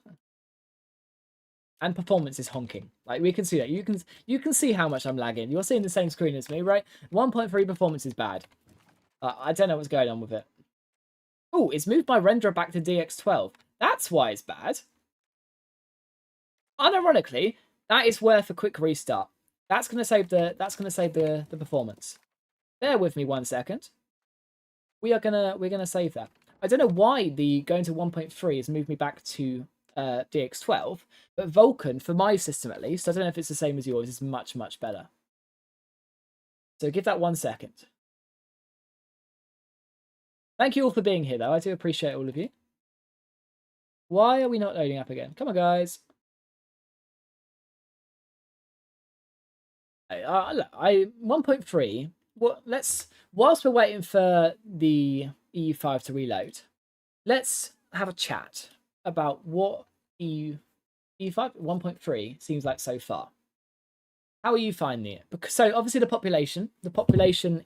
And performance is honking. Like, we can see that. You can see how much I'm lagging. You're seeing the same screen as me, right? 1.3 performance is bad. I don't know what's going on with it. Oh, it's moved my renderer back to DX12. That's why it's bad. Unironically, that is worth a quick restart. That's gonna save the performance. Bear with me 1 second. We're gonna save that. I don't know why the going to 1.3 has moved me back to DX12, but Vulkan, for my system at least, I don't know if it's the same as yours, is much, much better. So give that 1 second. Thank you all for being here, though. I do appreciate all of you. Why are we not loading up again? Come on, guys. 1.3. Whilst we're waiting for the EU5 to reload, let's have a chat about what EU5 1.3 seems like so far. How are you finding it? Because so obviously the population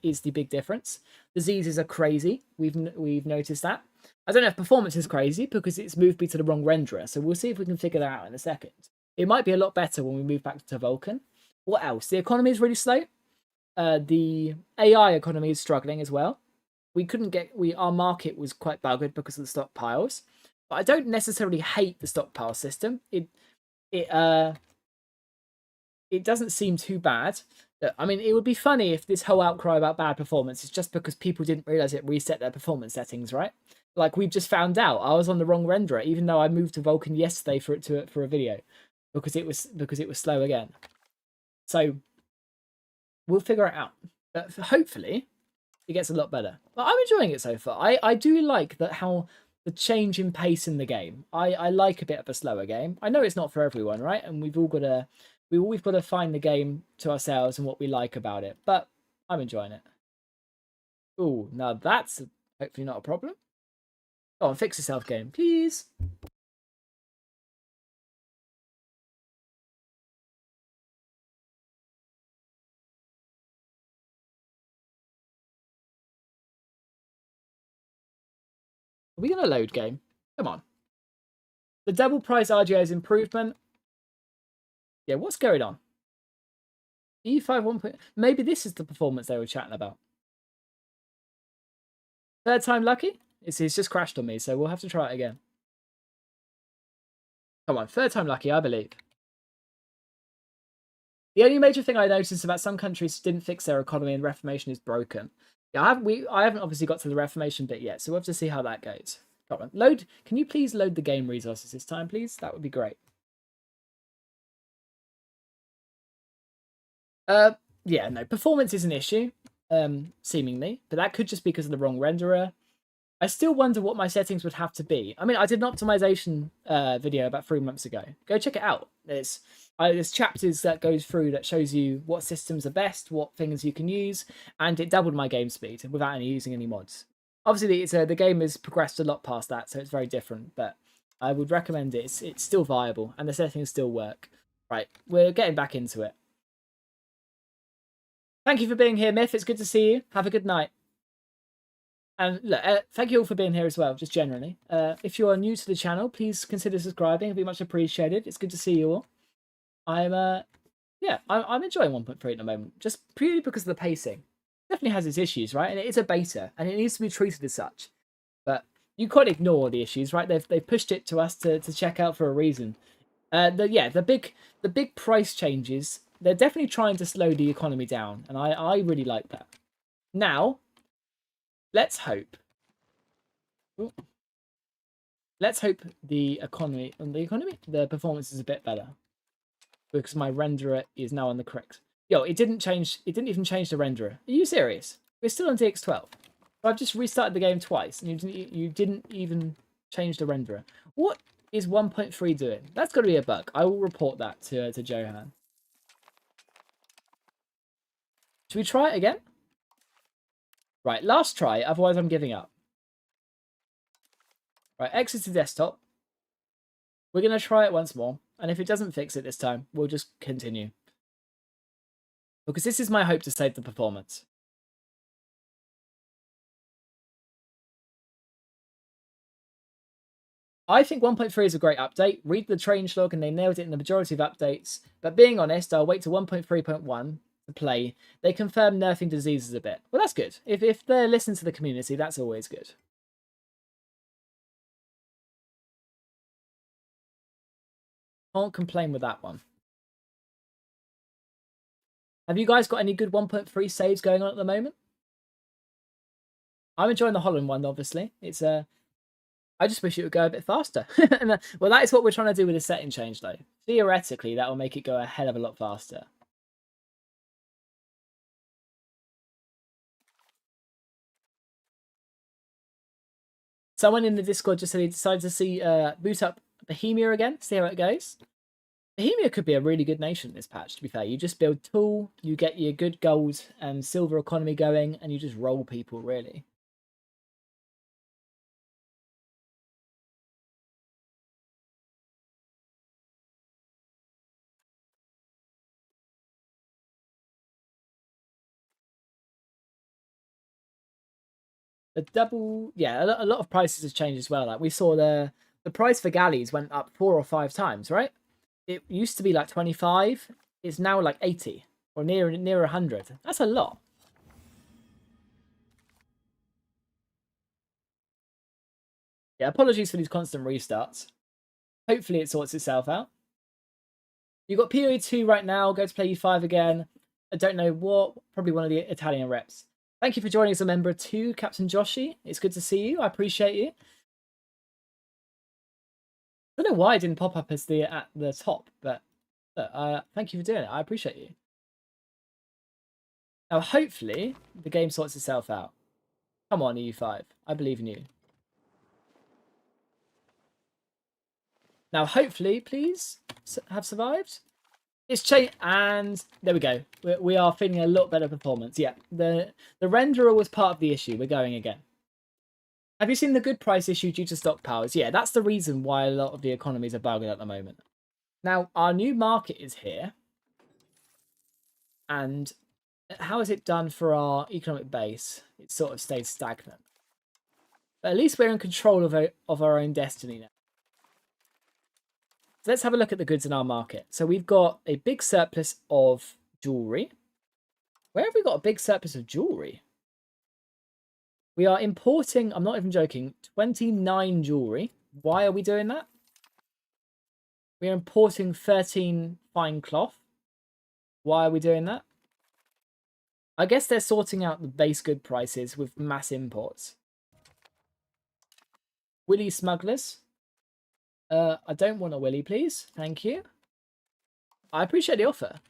is the big difference. Diseases are crazy. We've noticed that. I don't know if performance is crazy because it's moved me to the wrong renderer. So we'll see if we can figure that out in a second. It might be a lot better when we move back to Vulkan. What else? The economy is really slow. The AI economy is struggling as well. Our market was quite buggered because of the stockpiles. But I don't necessarily hate the stockpile system. It doesn't seem too bad. I mean, it would be funny if this whole outcry about bad performance is just because people didn't realize it reset their performance settings, right? Like we've just found out I was on the wrong renderer, even though I moved to Vulkan yesterday for a video, because it was slow again. So we'll figure it out. But hopefully, it gets a lot better. But I'm enjoying it so far. I do like that how the change in pace in the game. I like a bit of a slower game. I know it's not for everyone, right? And we've got to find the game to ourselves and what we like about it. But I'm enjoying it. Ooh, now that's hopefully not a problem. Go on, fix yourself, game, please. Are we going to load game? Come on. The double price RGO's improvement. Yeah, what's going on? EU5 1. Maybe this is the performance they were chatting about. Third time lucky? It's just crashed on me, so we'll have to try it again. Come on, third time lucky, I believe. The only major thing I noticed about some countries didn't fix their economy and Reformation is broken. Yeah, I haven't obviously got to the Reformation bit yet, so we'll have to see how that goes. Come on, load. Can you please load the game resources this time, please? That would be great. Yeah, no, performance is an issue, seemingly, but that could just be because of the wrong renderer. I still wonder what my settings would have to be. I mean, I did an optimization video about 3 months ago. Go check it out. There's chapters that goes through that shows you what systems are best, what things you can use, and it doubled my game speed without using any mods. Obviously, the game has progressed a lot past that, so it's very different, but I would recommend it. It's still viable, and the settings still work. Right, we're getting back into it. Thank you for being here, Myth. It's good to see you. Have a good night. And look, thank you all for being here as well, just generally. If you are new to the channel, please consider subscribing. It'd be much appreciated. It's good to see you all. I'm yeah, I'm enjoying 1.3 at the moment, just purely because of the pacing. Definitely has its issues, right? And it is a beta, and it needs to be treated as such. But you can't ignore the issues, right? They've pushed it to us to check out for a reason. The big price changes. They're definitely trying to slow the economy down, and I really like that. Now, let's hope. Ooh, let's hope the performance is a bit better because my renderer is now on the correct. Yo, it didn't change. It didn't even change the renderer. Are you serious? We're still on DX12. I've just restarted the game twice, and you didn't even change the renderer. What is 1.3 doing? That's got to be a bug. I will report that to Johan. Should we try it again? Right, last try. Otherwise, I'm giving up. Right, exit to desktop. We're going to try it once more. And if it doesn't fix it this time, we'll just continue. Because this is my hope to save the performance. I think 1.3 is a great update. Read the changelog and they nailed it in the majority of updates. But being honest, I'll wait to 1.3.1 to play. They confirm nerfing diseases a bit. Well, that's good. If they're listening to the community, that's always good. Can't complain with that one. Have you guys got any good 1.3 saves going on at the moment? I'm enjoying the Holland one, obviously. It's I just wish it would go a bit faster. Well, that is what we're trying to do with the setting change, though. Theoretically, that will make it go a hell of a lot faster. Someone in the Discord just said he decided to see boot up Bohemia again, see how it goes. Bohemia could be a really good nation in this patch, to be fair. You just build tool, you get your good gold and silver economy going, and you just roll people, really. The double, yeah, a lot of prices have changed as well. Like we saw the price for galleys went up 4 or 5 times, right? It used to be like 25. It's now like 80 or near 100. That's a lot. Yeah, apologies for these constant restarts. Hopefully it sorts itself out. You've got PoE2 right now. Go to play E5 again. I don't know what. Probably one of the Italian reps. Thank you for joining as a member too, Captain Joshi. It's good to see you. I appreciate you. I don't know why it didn't pop up as at the top, but thank you for doing it. I appreciate you. Now, hopefully, the game sorts itself out. Come on, EU5. I believe in you. Now, hopefully, please have survived. It's changed, and there we go. We are feeling a lot better performance. Yeah, the renderer was part of the issue. We're going again. Have you seen the good price issue due to stockpiles? Yeah, that's the reason why a lot of the economies are bugging at the moment. Now, our new market is here. And how is it done for our economic base? It sort of stayed stagnant. But at least we're in control of our own destiny now. So let's have a look at the goods in our market. So we've got a big surplus of jewelry. Where have we got a big surplus of jewelry? We are importing, I'm not even joking, 29 jewelry. Why are we doing that? We are importing 13 fine cloth. Why are we doing that? I guess they're sorting out the base good prices with mass imports. Willy smugglers. I don't want a Willy, please. Thank you. I appreciate the offer.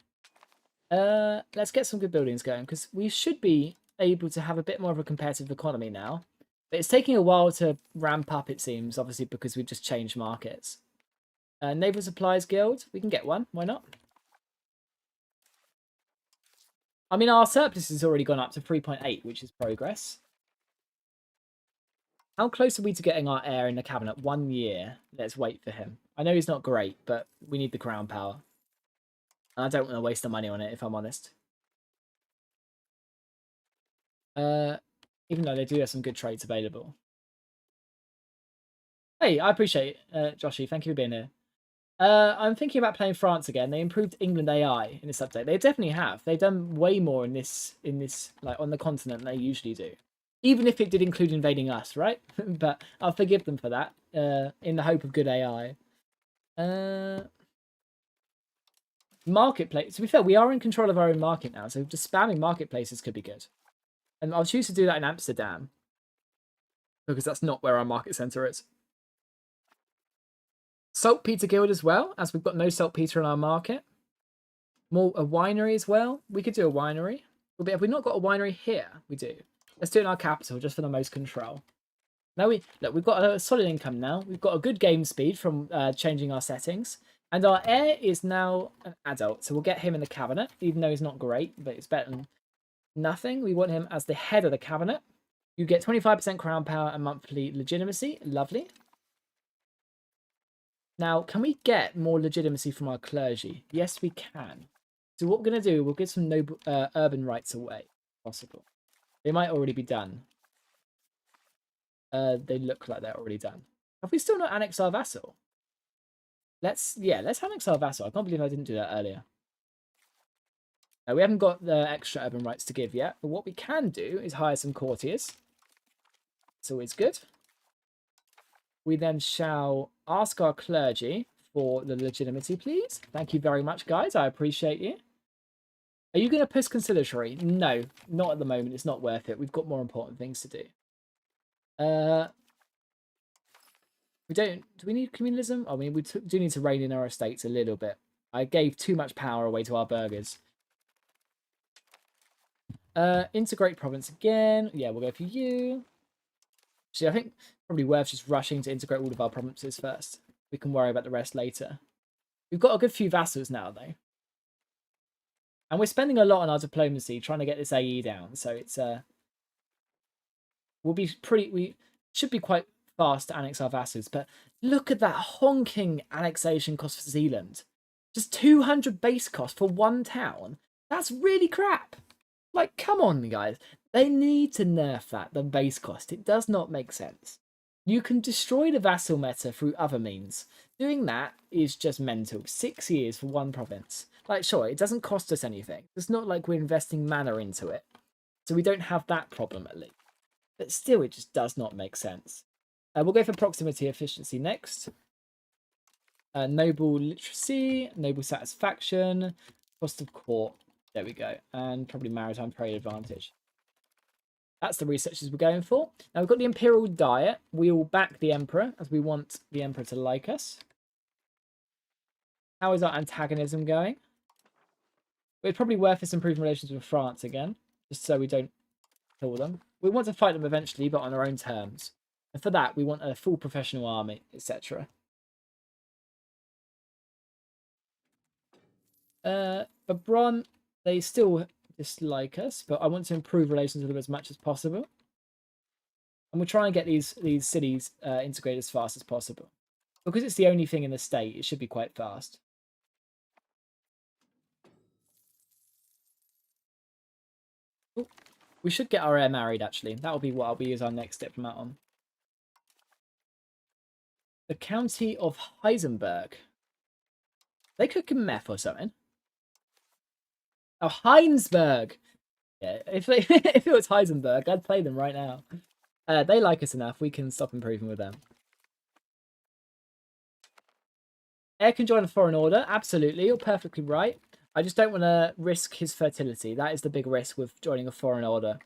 Let's get some good buildings going, because we should be able to have a bit more of a competitive economy now. But it's taking a while to ramp up, it seems, obviously, because we've just changed markets. Naval Supplies Guild. We can get one. Why not? I mean, our surplus has already gone up to 3.8, which is progress. How close are we to getting our heir in the cabinet? 1 year. Let's wait for him. I know he's not great, but we need the crown power. And I don't want to waste the money on it, if I'm honest. Even though they do have some good traits available. Hey, I appreciate it, Joshy. Thank you for being here. I'm thinking about playing France again. They improved England AI in this update. They definitely have. They've done way more in this like on the continent than they usually do. Even if it did include invading us, right? But I'll forgive them for that. In the hope of good AI. Marketplace. To be fair, we are in control of our own market now, so just spamming marketplaces could be good. And I'll choose to do that in Amsterdam because that's not where our market center is. Saltpeter Guild as well, as we've got no saltpeter in our market. More a winery as well. We could do a winery. Have we not got a winery here? We do. Let's do it in our capital just for the most control. Now we've got a solid income now. We've got a good game speed from changing our settings. And our heir is now an adult, so we'll get him in the cabinet, even though he's not great, but it's better than nothing. We want him as the head of the cabinet. You get 25% crown power and monthly legitimacy. Lovely. Now, can we get more legitimacy from our clergy? Yes, we can. So what we're going to do, we'll give some noble urban rights away, if possible. They might already be done. They look like they're already done. Have we still not annexed our vassal? Let's annex our vassal. I can't believe I didn't do that earlier. We haven't got the extra urban rights to give yet, but what we can do is hire some courtiers. It's always good. We then shall ask our clergy for the legitimacy, please. Thank you very much, guys. I appreciate you. Are you going to push conciliatory? No, not at the moment. It's not worth it. We've got more important things to do. We don't... Do we need communalism? I mean, we do need to rein in our estates a little bit. I gave too much power away to our burghers. Integrate province again. Yeah, we'll go for you. Actually, I think probably worth just rushing to integrate all of our provinces first. We can worry about the rest later. We've got a good few vassals now, though. And we're spending a lot on our diplomacy, trying to get this AE down. So it's we should be quite fast to annex our vassals. But look at that honking annexation cost for Zealand. Just 200 base cost for one town. That's really crap. Like, come on, guys. They need to nerf that, the base cost. It does not make sense. You can destroy the vassal meta through other means. Doing that is just mental. 6 years for one province. Like, sure, it doesn't cost us anything. It's not like we're investing mana into it. So we don't have that problem, at least. But still, it just does not make sense. We'll go for proximity efficiency next. Noble literacy, noble satisfaction, cost of court. There we go. And probably maritime trade advantage. That's the researches we're going for. Now we've got the Imperial Diet. We will back the Emperor as we want the Emperor to like us. How is our antagonism going? It's probably worth us improving relations with France again, just so we don't kill them. We want to fight them eventually, but on our own terms. And for that, we want a full professional army, etc. But Bron, they still dislike us, but I want to improve relations with them as much as possible. And we'll try and get these cities integrated as fast as possible. Because it's the only thing in the state, it should be quite fast. Ooh, we should get our heir married, actually. That will be what I'll be as our next diplomat on. The County of Heisenberg. They cooking meth or something. Oh, Heinsberg. Yeah, if it was Heisenberg, I'd play them right now. They like us enough. We can stop improving with them. Heir can join a foreign order. Absolutely. You're perfectly right. I just don't want to risk his fertility. That is the big risk with joining a foreign order.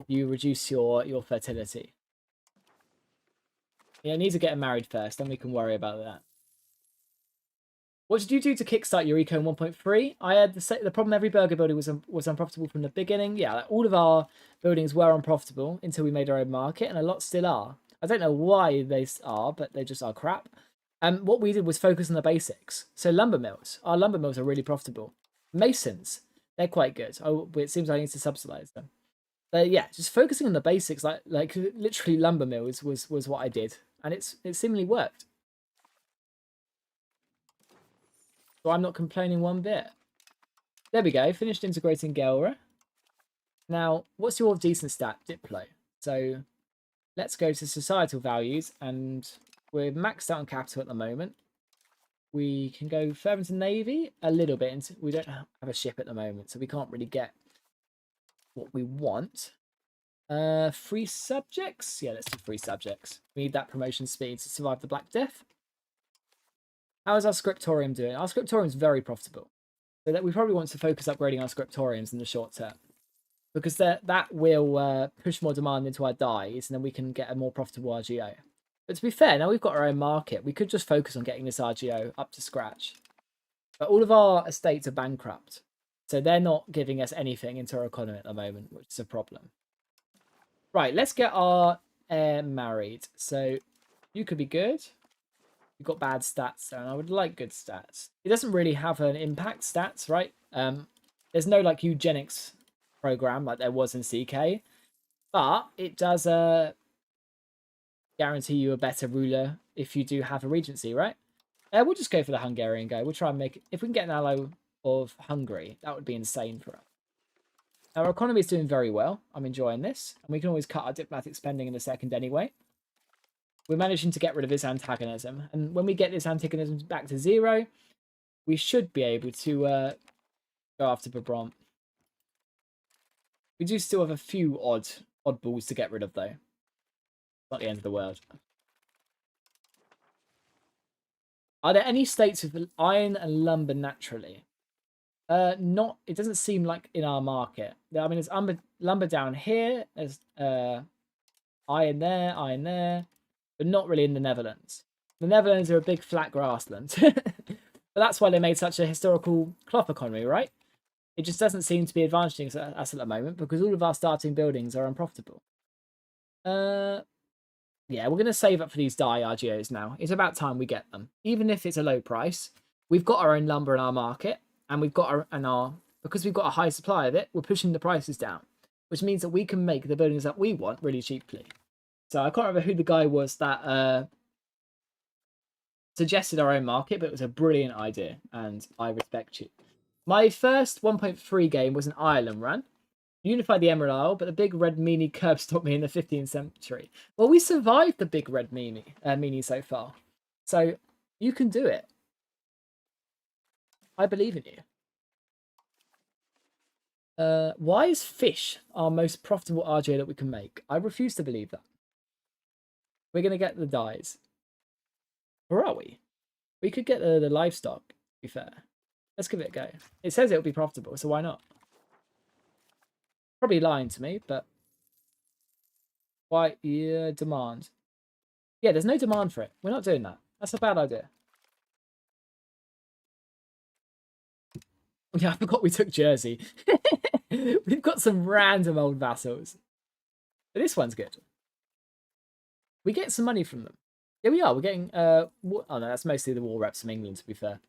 You reduce your fertility. Yeah, I need to get him married first. Then we can worry about that. What did you do to kickstart your Eco 1.3? I had the problem every burger building was unprofitable from the beginning. Yeah, like all of our buildings were unprofitable until we made our own market, and a lot still are. I don't know why they are, but they just are crap. What we did was focus on the basics. So lumber mills. Our lumber mills are really profitable. Masons, they're quite good. It seems I need to subsidize them. But yeah, just focusing on the basics, like literally lumber mills was what I did, and it seemingly worked. So I'm not complaining one bit. There we go. Finished integrating Gelra. Now, what's your decent stat? Diplo. So let's go to societal values, and we're maxed out on capital at the moment. We can go further into Navy a little bit. Into, we don't have a ship at the moment, so we can't really get what we want. 3 subjects? Yeah, let's do 3 subjects. We need that promotion speed to survive the Black Death. How is our scriptorium doing? Our scriptorium is very profitable. So that we probably want to focus upgrading our scriptoriums in the short term. Because that will push more demand into our dies, and then we can get a more profitable RGO. But to be fair, now we've got our own market, we could just focus on getting this RGO up to scratch. But all of our estates are bankrupt. So they're not giving us anything into our economy at the moment, which is a problem. Right, let's get our heir married. So you could be good. You've got bad stats there, and I would like good stats. It doesn't really have an impact stats, right? There's no like eugenics program like there was in CK, but it does guarantee you a better ruler if you do have a regency, right? We'll just go for the Hungarian guy. We'll try and make it. If we can get an ally of Hungary, that would be insane for us. Our economy is doing very well. I'm enjoying this. And we can always cut our diplomatic spending in a second anyway. We're managing to get rid of this antagonism. And when we get this antagonism back to 0, we should be able to go after Brabant. We do still have a few oddballs to get rid of, though. Not the end of the world. Are there any states with iron and lumber naturally? Not. It doesn't seem like in our market. I mean, there's lumber down here. There's iron there, but not really in the Netherlands. The Netherlands are a big flat grassland, but that's why they made such a historical cloth economy, right? It just doesn't seem to be advantaging us at the moment because all of our starting buildings are unprofitable. Yeah, we're going to save up for these die RGOs now. It's about time we get them. Even if it's a low price, we've got our own lumber in our market, and we've got because we've got a high supply of it, we're pushing the prices down, which means that we can make the buildings that we want really cheaply. So I can't remember who the guy was that suggested our own market, but it was a brilliant idea, and I respect you. My first 1.3 game was an Ireland run. Unified the Emerald Isle, but the big red meanie curb stopped me in the 15th century. Well, we survived the big red meanie so far. So you can do it. I believe in you. Why is fish our most profitable RGA that we can make? I refuse to believe that. We're going to get the dies. Or are we? We could get the livestock, to be fair. Let's give it a go. It says it'll be profitable, so why not? Probably lying to me, but why? Yeah, demand. Yeah, there's no demand for it. We're not doing that. That's a bad idea. Yeah, I forgot we took Jersey. We've got some random old vassals. But this one's good. We get some money from them. Yeah, we are. We're getting... oh, no, that's mostly the war reps from England, to be fair.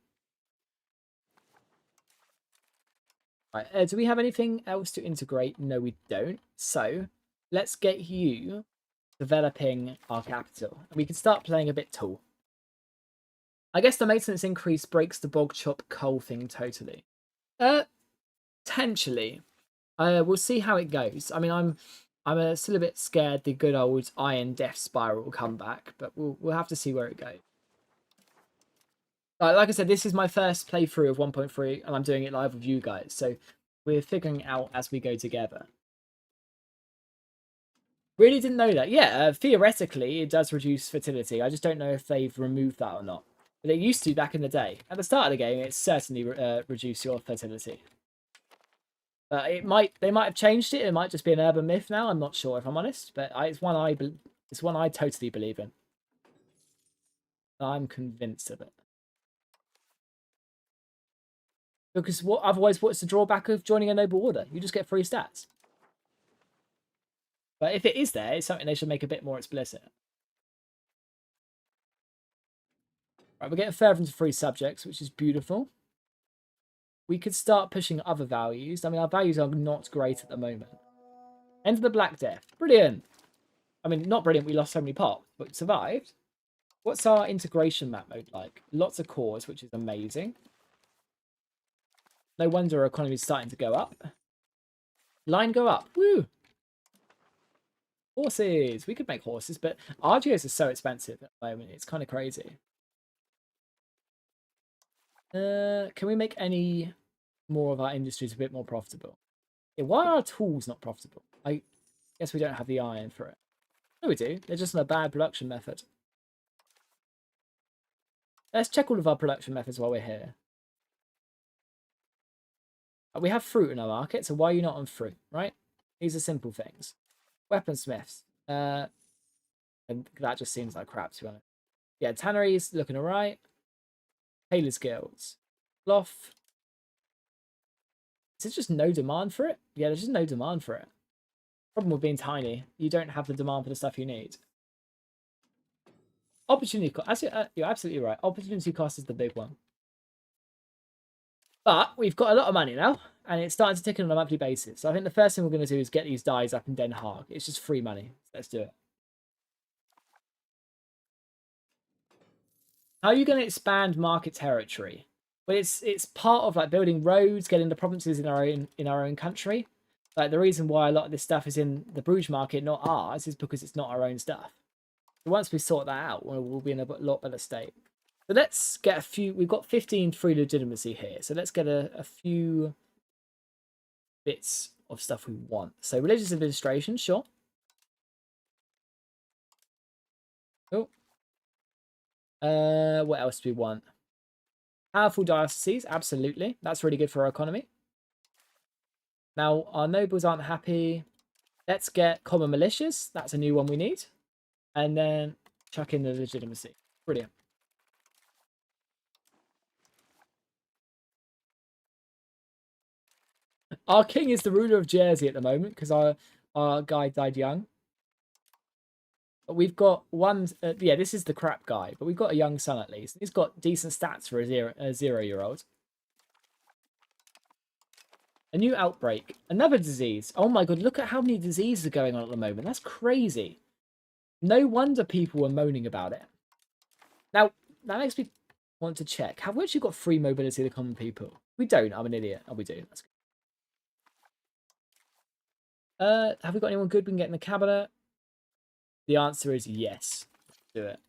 Right, do we have anything else to integrate? No, we don't. So, let's get you developing our capital. And we can start playing a bit tall. I guess the maintenance increase breaks the bog chop coal thing totally. Potentially. We'll see how it goes. I mean, I'm still a bit scared the good old iron death spiral will come back, but we'll have to see where it goes. Like I said, this is my first playthrough of 1.3, and I'm doing it live with you guys, so we're figuring out as we go together. Really didn't know that. Yeah, theoretically, it does reduce fertility. I just don't know if they've removed that or not. But it used to back in the day. At the start of the game, it certainly reduced your fertility. They might have changed it. It might just be an urban myth now. I'm not sure if I'm honest, but it's one I totally believe in. I'm convinced of it. Because otherwise, what's the drawback of joining a noble order? You just get free stats. But if it is there, it's something they should make a bit more explicit. Right, we're getting further into free subjects, which is beautiful. We could start pushing other values. I mean, our values are not great at the moment. End of the Black Death. Brilliant. I mean, not brilliant. We lost so many pops, but survived. What's our integration map mode like? Lots of cores, which is amazing. No wonder our economy is starting to go up. Line go up. Woo! Horses. We could make horses, but RGOs are so expensive at the moment. It's kind of crazy. Can we make any more of our industries a bit more profitable? Yeah, why are our tools not profitable? I guess we don't have the iron for it. No, we do. They're just on a bad production method. Let's check all of our production methods while we're here. We have fruit in our market, so why are you not on fruit, right? These are simple things. Weaponsmiths. And that just seems like crap, to be honest. Yeah, tanneries looking alright. Tailor's guilds. Cloth. Is there just no demand for it? Yeah, there's just no demand for it. Problem with being tiny, you don't have the demand for the stuff you need. Opportunity cost. You're absolutely right. Opportunity cost is the big one. But we've got a lot of money now, and it's starting to tick in on a monthly basis. So I think the first thing we're going to do is get these dyes up in Den Haag. It's just free money. Let's do it. How are you going to expand market territory? Well, it's part of like building roads, getting the provinces in our own country. Like the reason why a lot of this stuff is in the Bruges market, not ours, is because it's not our own stuff. So once we sort that out, we'll be in a lot better state. So let's get a few. We've got 15 free legitimacy here. So let's get a few bits of stuff we want. So religious administration, sure. Oh. What else do we want? Powerful dioceses, absolutely. That's really good for our economy. Now, our nobles aren't happy. Let's get common militias. That's a new one we need. And then chuck in the legitimacy. Brilliant. Our king is the ruler of Jersey at the moment because our guy died young. But we've got one. Yeah, this is the crap guy, but we've got a young son at least. He's got decent stats for a 0-year-old. A new outbreak. Another disease. Oh my god, look at how many diseases are going on at the moment. That's crazy. No wonder people were moaning about it. Now, that makes me want to check. Have we actually got free mobility of the common people? We don't. I'm an idiot. Oh, we do. That's good. Have we got anyone good we can get in the cabinet? The answer is yes. Let's do it.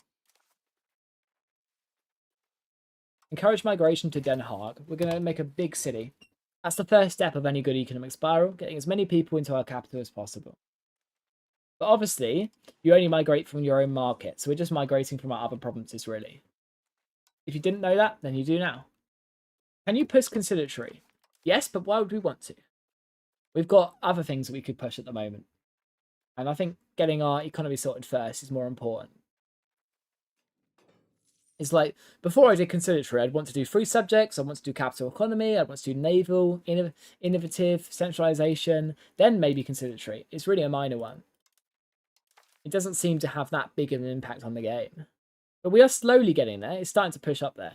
Encourage migration to Den Haag. We're going to make a big city. That's the first step of any good economic spiral, getting as many people into our capital as possible. But obviously, you only migrate from your own market, so we're just migrating from our other provinces, really. If you didn't know that, then you do now. Can you push conciliatory? Yes, but why would we want to? We've got other things that we could push at the moment. And I think getting our economy sorted first is more important. It's like, before I did conciliatory, I'd want to do free subjects, I'd want to do capital economy, I'd want to do naval, innovative, centralization, then maybe conciliatory. It's really a minor one. It doesn't seem to have that big of an impact on the game. But we are slowly getting there. It's starting to push up there.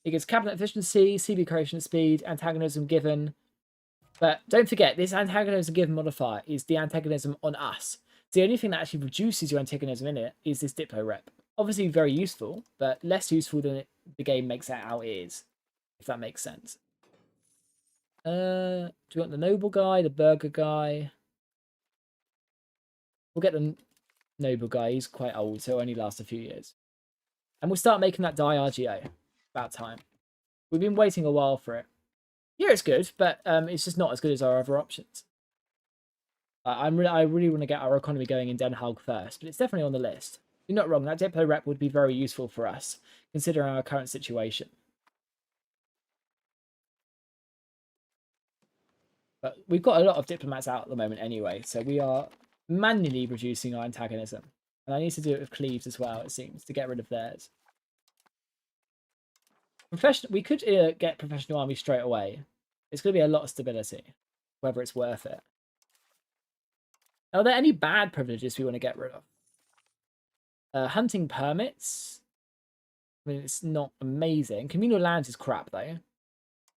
It gives cabinet efficiency, CB creation speed, antagonism given. But don't forget, this antagonism given modifier is the antagonism on us. The only thing that actually reduces your antagonism in it is this Diplo rep. Obviously very useful, but less useful than the game makes it out is, if that makes sense. Do we want the noble guy, the burger guy? We'll get the noble guy. He's quite old, so it'll only last a few years. And we'll start making that die RGO. About time. We've been waiting a while for it. Yeah, it's good, but it's just not as good as our other options. I really want to get our economy going in Den Haag first, but it's definitely on the list. You're not wrong. That Diplo rep would be very useful for us, considering our current situation. But we've got a lot of diplomats out at the moment anyway, so we are manually reducing our antagonism. And I need to do it with Cleves as well, it seems, to get rid of theirs. We could get professional army straight away. It's going to be a lot of stability, whether it's worth it. Are there any bad privileges we want to get rid of? Hunting permits. I mean, it's not amazing. Communal lands is crap, though.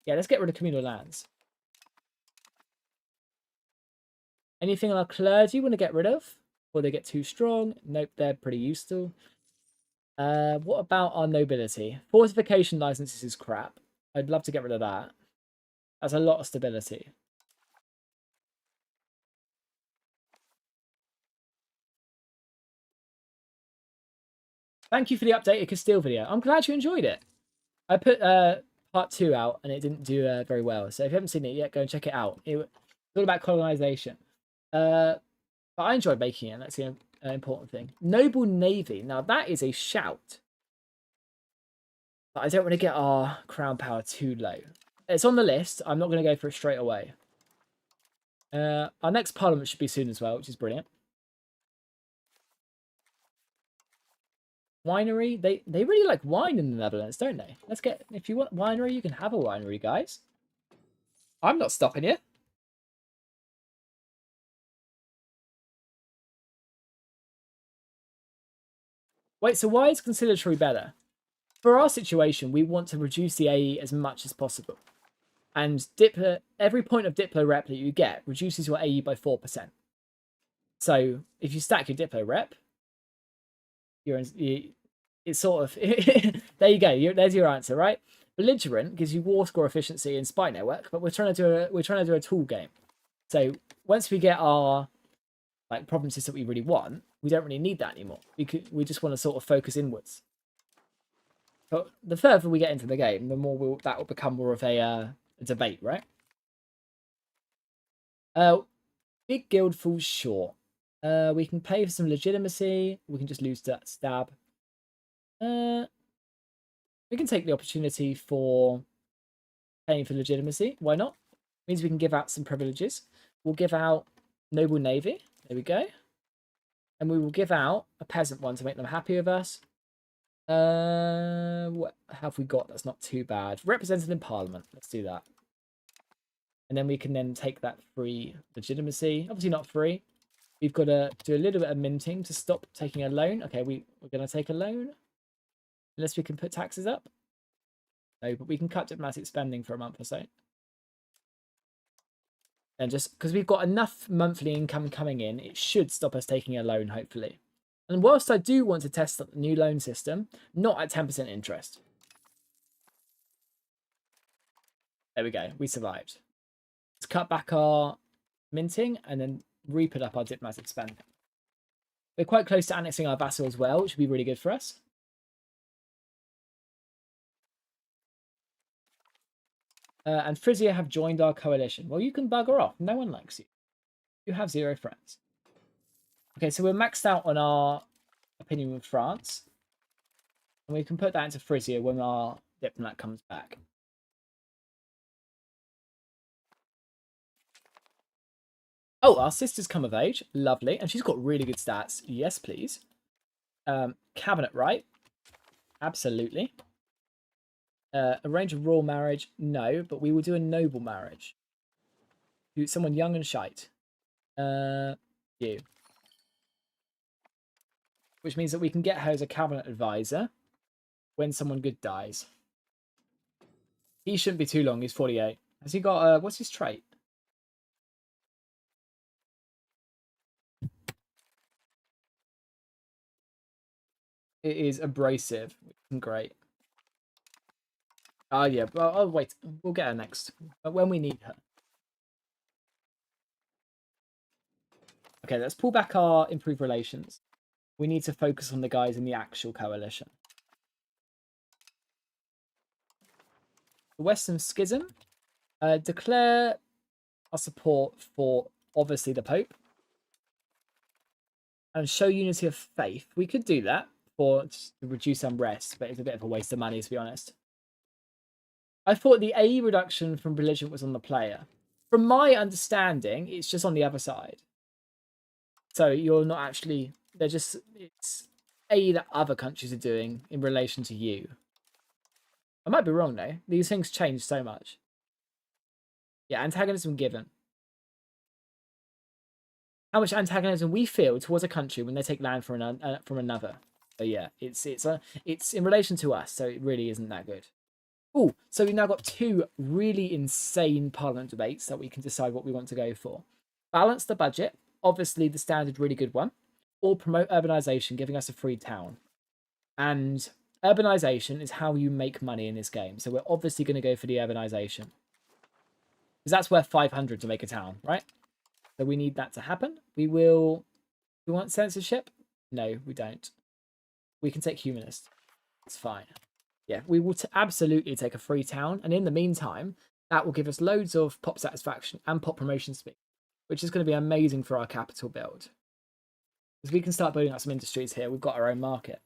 Yeah, let's get rid of communal lands. Anything on our clergy want to get rid of? Or they get too strong? Nope, they're pretty useful. What about our nobility? Fortification licenses is crap. I'd love to get rid of that. That's a lot of stability. Thank you for the updated Castile video. I'm glad you enjoyed it. I put part 2 out, and it didn't do very well. So if you haven't seen it yet, go and check it out. It's all about colonization. But I enjoyed making it. That's the important thing. Noble Navy. Now that is a shout. But I don't want to get our crown power too low. It's on the list. I'm not going to go for it straight away. Our next parliament should be soon as well, which is brilliant. Winery. They really like wine in the Netherlands, don't they? Let's get... If you want winery, you can have a winery, guys. I'm not stopping you. Wait, so why is conciliatory better? For our situation, we want to reduce the AE as much as possible. And every point of Diplo rep that you get reduces your AE by 4%. So if you stack your Diplo rep, it's sort of... there you go. There's your answer, right? Belligerent gives you war score efficiency and spy network, but we're trying to do a tool game. So once we get our provinces that we really want, we don't really need that anymore. We just want to sort of focus inwards. But the further we get into the game, the more that will become more of a debate, right? Big guild falls short. We can pay for some legitimacy. We can just lose that stab. We can take the opportunity for paying for legitimacy. Why not? Means we can give out some privileges. We'll give out Noble Navy. There we go. And we will give out a peasant one to make them happy with us. What have we got? That's not too bad. Represented in Parliament. Let's do that. And then we can then take that free legitimacy. Obviously not free. We've got to do a little bit of minting to stop taking a loan. Okay, we're going to take a loan. Unless we can put taxes up. No, but we can cut diplomatic spending for a month or so. And just because we've got enough monthly income coming in, it should stop us taking a loan, hopefully. And whilst I do want to test the new loan system, not at 10% interest. There we go. We survived. Let's cut back our minting and then re-put up our diplomatic spending. We're quite close to annexing our vassal as well, which would be really good for us. And Frisia have joined our coalition. Well, you can bugger off. No one likes you. You have 0 friends. Okay, so we're maxed out on our opinion with France. And we can put that into Frisia when our diplomat comes back. Oh, our sister's come of age. Lovely. And she's got really good stats. Yes, please. Cabinet right. Absolutely. Arrange a royal marriage. No, but we will do a noble marriage. To someone young and shite. You. Which means that we can get her as a cabinet advisor when someone good dies. He shouldn't be too long. He's 48. Has he got... what's his trait? It is abrasive. Great. Oh, yeah. Well, I'll wait. We'll get her next. When we need her. Okay, let's pull back our improved relations. We need to focus on the guys in the actual coalition. The Western Schism. Declare our support for, obviously, the Pope. And show unity of faith. We could do that to reduce unrest, but it's a bit of a waste of money, to be honest. I thought the AE reduction from belligerent was on the player. From my understanding, it's just on the other side. So you're not actually... It's AE that other countries are doing in relation to you. I might be wrong, though. These things change so much. Yeah, antagonism given. How much antagonism we feel towards a country when they take land from another. So yeah, it's in relation to us, so it really isn't that good. Oh, so we've now got 2 really insane parliament debates that we can decide what we want to go for. Balance the budget, obviously the standard really good one, or promote urbanization, giving us a free town. And urbanization is how you make money in this game, so we're obviously going to go for the urbanization. Because that's worth 500 to make a town, right? So we need that to happen. We want censorship? No, we don't. We can take humanist. It's fine. Yeah, we will absolutely take a free town. And in the meantime, that will give us loads of pop satisfaction and pop promotion speed, which is going to be amazing for our capital build. Because we can start building up some industries here. We've got our own market.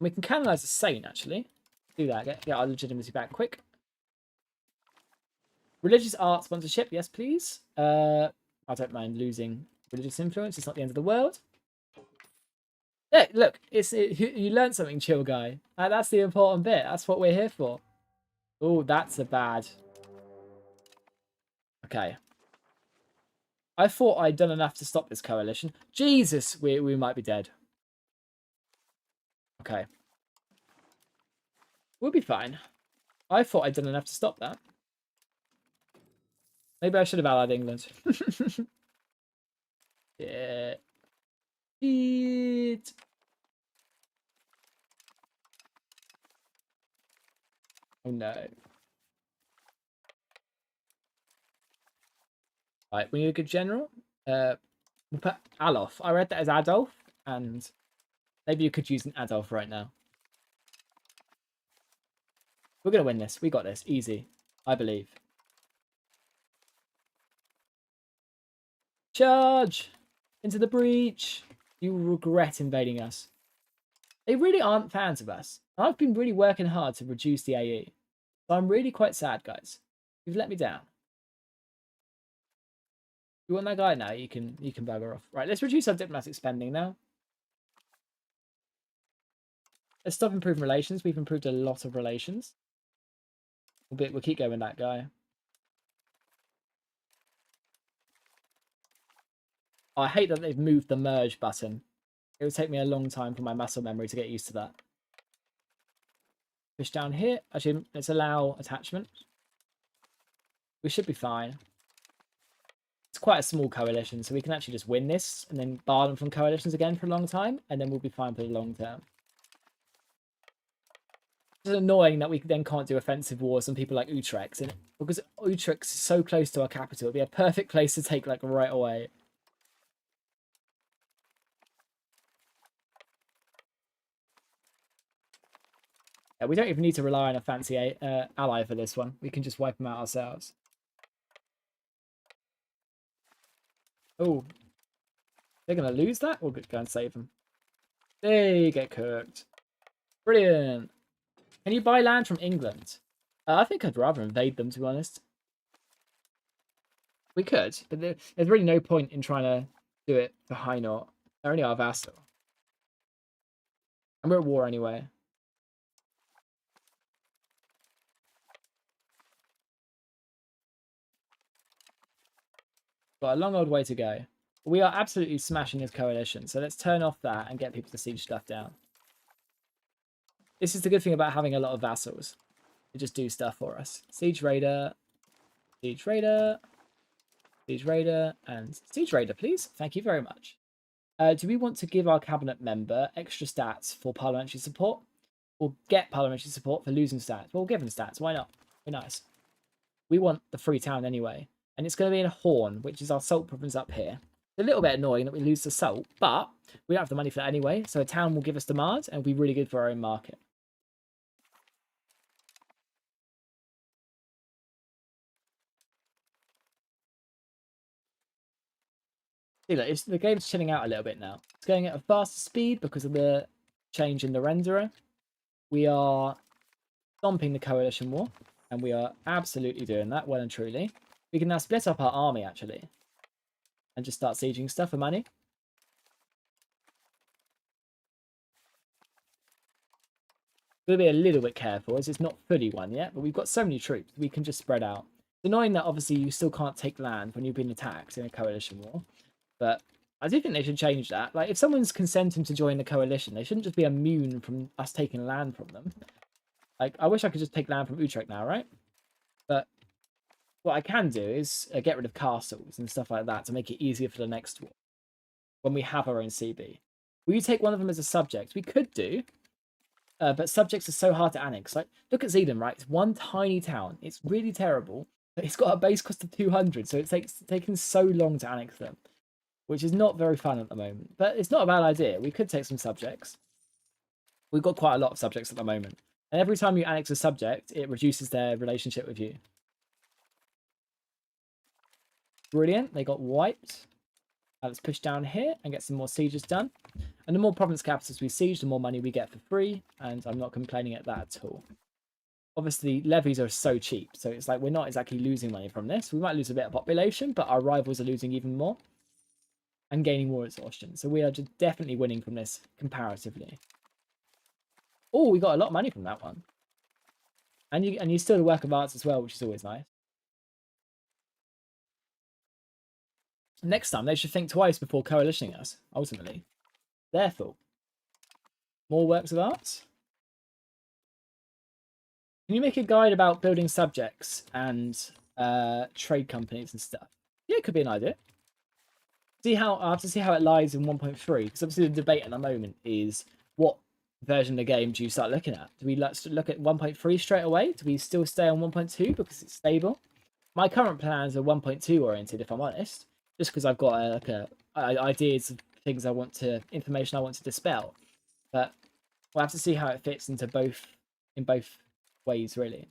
We can canonize a saint, actually. Do that. Get our legitimacy back quick. Religious art sponsorship. Yes, please. I don't mind losing religious influence. It's not the end of the world. Yeah, look, you learned something, chill guy. That's the important bit. That's what we're here for. Oh, that's a bad. Okay. I thought I'd done enough to stop this coalition. Jesus, we might be dead. Okay. We'll be fine. I thought I'd done enough to stop that. Maybe I should have allied England. Yeah. It. Oh no. Right, we need a good general. We'll put Alof. I read that as Adolf, and maybe you could use an Adolf right now. We're gonna win this. We got this. Easy. I believe. Charge! Into the breach! You will regret invading us. They really aren't fans of us. I've been really working hard to reduce the AE. So I'm really quite sad, guys. You've let me down. You want that guy now? You can bugger off. Right, let's reduce our diplomatic spending now. Let's stop improving relations. We've improved a lot of relations. We'll keep going with that guy. Oh, I hate that they've moved the merge button. It would take me a long time for my muscle memory to get used to that. Push down here. Actually, let's allow attachment. We should be fine. It's quite a small coalition, so we can actually just win this and then bar them from coalitions again for a long time, and then we'll be fine for the long term. It's annoying that we then can't do offensive wars on people like Utrecht, because Utrecht is so close to our capital. It'd be a perfect place to take like right away. Yeah, we don't even need to rely on a fancy ally for this one. We can just wipe them out ourselves. Oh, they're going to lose that? We'll go and save them. They get cooked. Brilliant. Can you buy land from England? I think I'd rather invade them, to be honest. We could, but there's really no point in trying to do it for Hainaut. They're only our vassal. And we're at war anyway. Got a long old way to go. We are absolutely smashing this coalition, so let's turn off that and get people to siege stuff down. This is the good thing about having a lot of vassals. They just do stuff for us. Siege Raider, Siege Raider, Siege Raider, and Siege Raider, please. Thank you very much. Do we want to give our cabinet member extra stats for parliamentary support? Or get parliamentary support for losing stats? Well, we'll give them stats. Why not? Be nice. We want the free town anyway. And it's going to be in Horn, which is our salt province up here. It's a little bit annoying that we lose the salt, but we don't have the money for that anyway. So a town will give us demand and will be really good for our own market. See, look, the game's chilling out a little bit now. It's going at a faster speed because of the change in the renderer. We are stomping the coalition war, and we are absolutely doing that well and truly. We can now split up our army, actually, and just start sieging stuff for money. We'll be a little bit careful, as it's not fully won yet, but we've got so many troops, we can just spread out. It's annoying that, obviously, you still can't take land when you've been attacked in a coalition war, but I do think they should change that. Like, if someone's consenting to join the coalition, they shouldn't just be immune from us taking land from them. Like, I wish I could just take land from Utrecht now, right? But what I can do is get rid of castles and stuff like that to make it easier for the next war when we have our own CB. Will you take one of them as a subject? We could do, but subjects are so hard to annex. Like, look at Zealand, right? It's one tiny town. It's really terrible. But it's got a base cost of 200, so it's taken so long to annex them, which is not very fun at the moment. But it's not a bad idea. We could take some subjects. We've got quite a lot of subjects at the moment. And every time you annex a subject, it reduces their relationship with you. Brilliant. They got wiped. Let's push down here and get some more sieges done. And the more province capitals we siege, the more money we get for free. And I'm not complaining at that at all. Obviously, levies are so cheap. So it's like we're not exactly losing money from this. We might lose a bit of population, but our rivals are losing even more. And gaining more exhaustion. So we are just definitely winning from this comparatively. Oh, we got a lot of money from that one. And you still do work of arts as well, which is always nice. Next time, they should think twice before coalitioning us, ultimately. Therefore, more works of art. Can you make a guide about building subjects and trade companies and stuff? Yeah, it could be an idea. I have to see how it lies in 1.3, because obviously the debate at the moment is what version of the game do you start looking at? Do we look at 1.3 straight away? Do we still stay on 1.2 because it's stable? My current plans are 1.2 oriented, if I'm honest, just because I've got ideas of things information I want to dispel. But we'll have to see how it fits into both ways, really.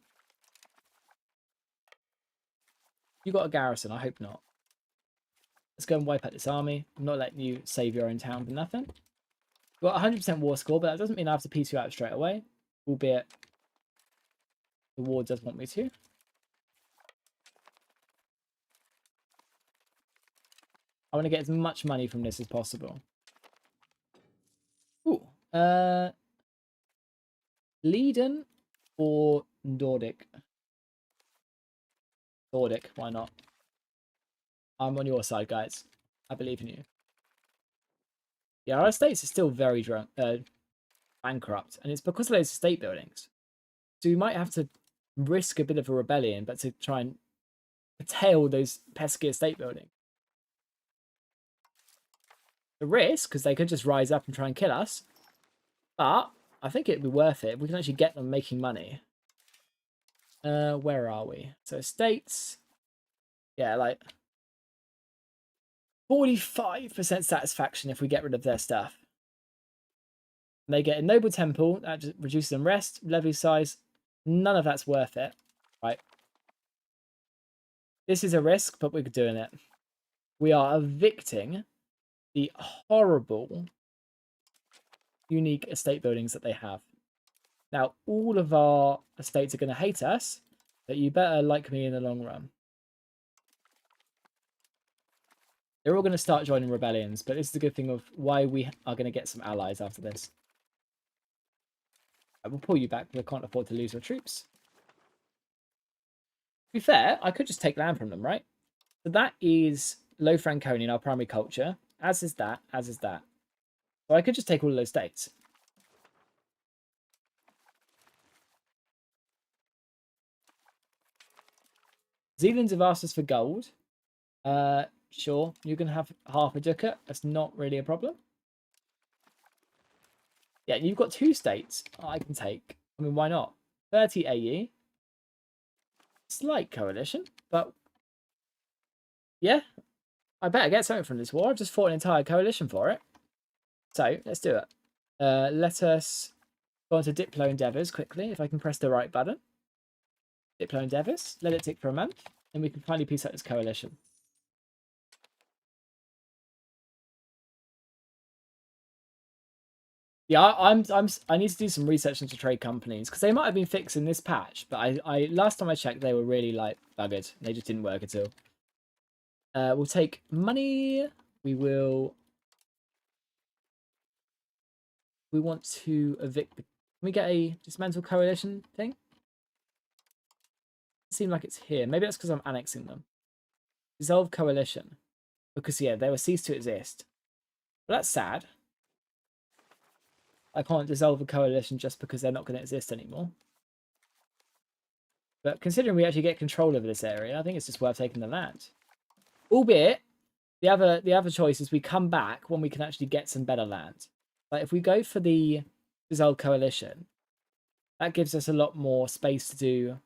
You got a garrison? I hope not. Let's go and wipe out this army. I'm not letting you save your own town for nothing. We've got 100% war score, but that doesn't mean I have to piece you out straight away. Albeit the war does want me to. I want to get as much money from this as possible. Ooh. Leiden or Nordic? Nordic, why not? I'm on your side, guys. I believe in you. Yeah, our estates are still very bankrupt, and it's because of those estate buildings. So we might have to risk a bit of a rebellion, but to try and curtail those pesky estate buildings. The risk, because they could just rise up and try and kill us. But I think it'd be worth it. We can actually get them making money. Where are we? So estates. Yeah, like 45% satisfaction if we get rid of their stuff. And they get a noble temple. That just reduces unrest, levy size. None of that's worth it. Right. This is a risk, but we're doing it. We are evicting the horrible, unique estate buildings that they have. Now, all of our estates are going to hate us, but you better like me in the long run. They're all going to start joining rebellions, but this is the good thing of why we are going to get some allies after this. I will pull you back, but I can't afford to lose our troops. To be fair, I could just take land from them, right? So that is Low Franconian, our primary culture. As is that, as is that. So I could just take all of those states. Zealand's have asked us for gold. Sure, you can have half a ducat. That's not really a problem. Yeah, you've got 2 states I can take. I mean, why not? 30 AE. Slight coalition, but yeah, I better get something from this war. I've just fought an entire coalition for it. So, let's do it. Let us go on to Diplo Endeavours quickly, if I can press the right button. Diplo Endeavours. Let it tick for a month, and we can finally piece out this coalition. Yeah, I need to do some research into trade companies because they might have been fixed in this patch, but I last time I checked they were really like buggered. They just didn't work at all. We'll take money. We want to evict. Can we get a dismantle coalition thing? It seems like it's here. Maybe that's because I'm annexing them. Dissolve coalition because yeah, they will cease to exist. Well, that's sad. I can't dissolve a coalition just because they're not going to exist anymore. But considering we actually get control over this area, I think it's just worth taking the land. Albeit, the other choice is we come back when we can actually get some better land. Like if we go for the dissolve coalition, that gives us a lot more space to do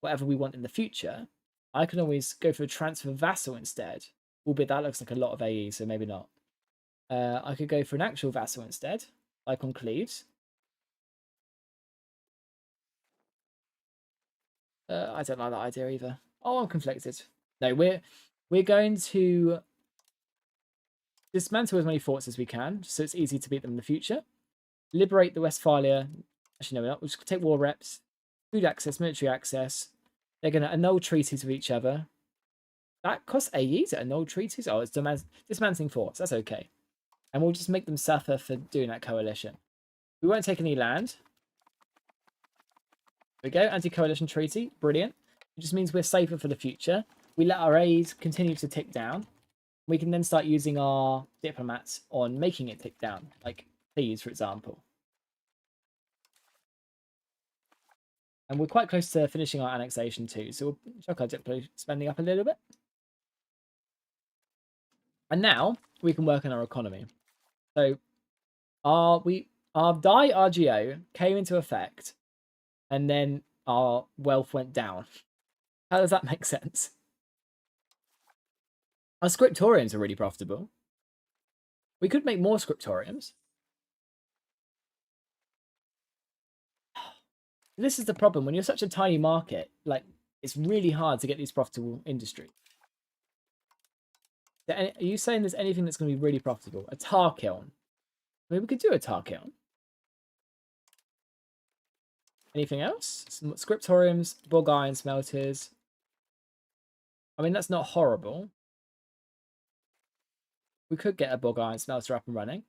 whatever we want in the future. I can always go for a transfer vassal instead. Albeit that looks like a lot of AE, so maybe not. I could go for an actual vassal instead, like on Cleves. I don't like that idea either. Oh, I'm conflicted. No, we're going to dismantle as many forts as we can, so it's easy to beat them in the future. Liberate the Westphalia. Actually, no, we're not. We'll just take war reps, food access, military access. They're going to annul treaties with each other. That costs AE to annul treaties? Oh, it's dismantling forts. That's okay. And we'll just make them suffer for doing that coalition. We won't take any land. There we go. Anti-coalition treaty. Brilliant. It just means we're safer for the future. We let our aid continue to tick down. We can then start using our diplomats on making it tick down. Like these, for example. And we're quite close to finishing our annexation too. So we'll chuck our diplo spending up a little bit. And now we can work on our economy. So our DAI RGO came into effect, and then our wealth went down. How does that make sense? Our scriptoriums are really profitable. We could make more scriptoriums. This is the problem. When you're such a tiny market, like, it's really hard to get these profitable industries. Are you saying there's anything that's going to be really profitable? A tar kiln. I mean, we could do a tar kiln. Anything else? Some scriptoriums, bog iron smelters. I mean, that's not horrible. We could get a bog iron smelter up and running.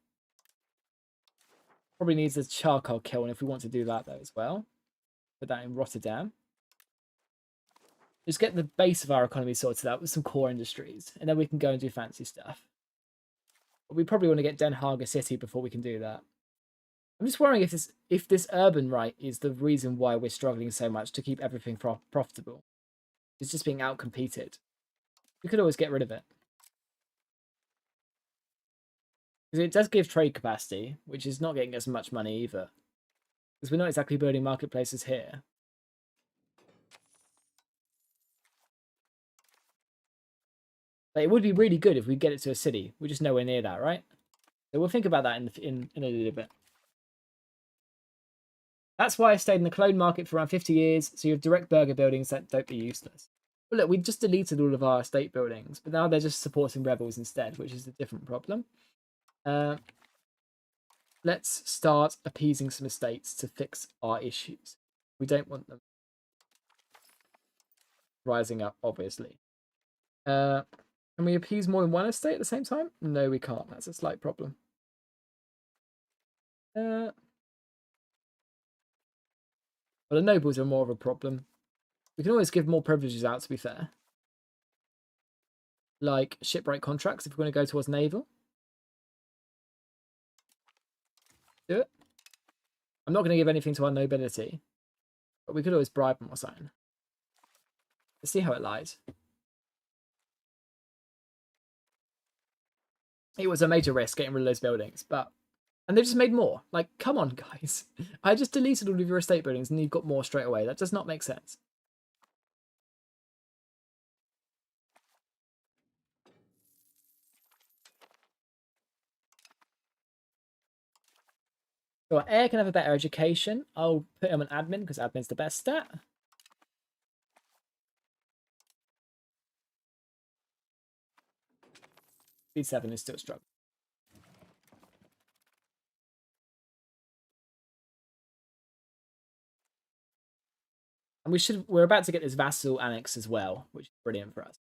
Probably needs a charcoal kiln if we want to do that, though, as well. Put that in Rotterdam. Just get the base of our economy sorted out with some core industries, and then we can go and do fancy stuff. But we probably want to get Den Haag a city before we can do that. I'm just wondering if this urban right is the reason why we're struggling so much to keep everything profitable. It's just being outcompeted. We could always get rid of it. Because it does give trade capacity, which is not getting us much money either. Because we're not exactly building marketplaces here. But it would be really good if we get it to a city. We're just nowhere near that, right? So we'll think about that in a little bit. That's why I stayed in the clone market for around 50 years, so you have direct burger buildings that don't be useless. But look, we just deleted all of our estate buildings, but now they're just supporting rebels instead, which is a different problem. Let's start appeasing some estates to fix our issues. We don't want them rising up, obviously. Can we appease more than one estate at the same time? No, we can't. That's a slight problem. Well, the nobles are more of a problem. We can always give more privileges out, to be fair. Like shipwright contracts, if we're going to go towards naval. Do it. I'm not going to give anything to our nobility, but we could always bribe them or something. Let's see how it lies. It was a major risk getting rid of those buildings, but... And they've just made more. Like, come on, guys. I just deleted all of your estate buildings and you've got more straight away. That does not make sense. So our heir can have a better education. I'll put him on admin because admin's the best stat. Speed 7 is still a struggle. And we're about to get this vassal annex as well, which is brilliant for us.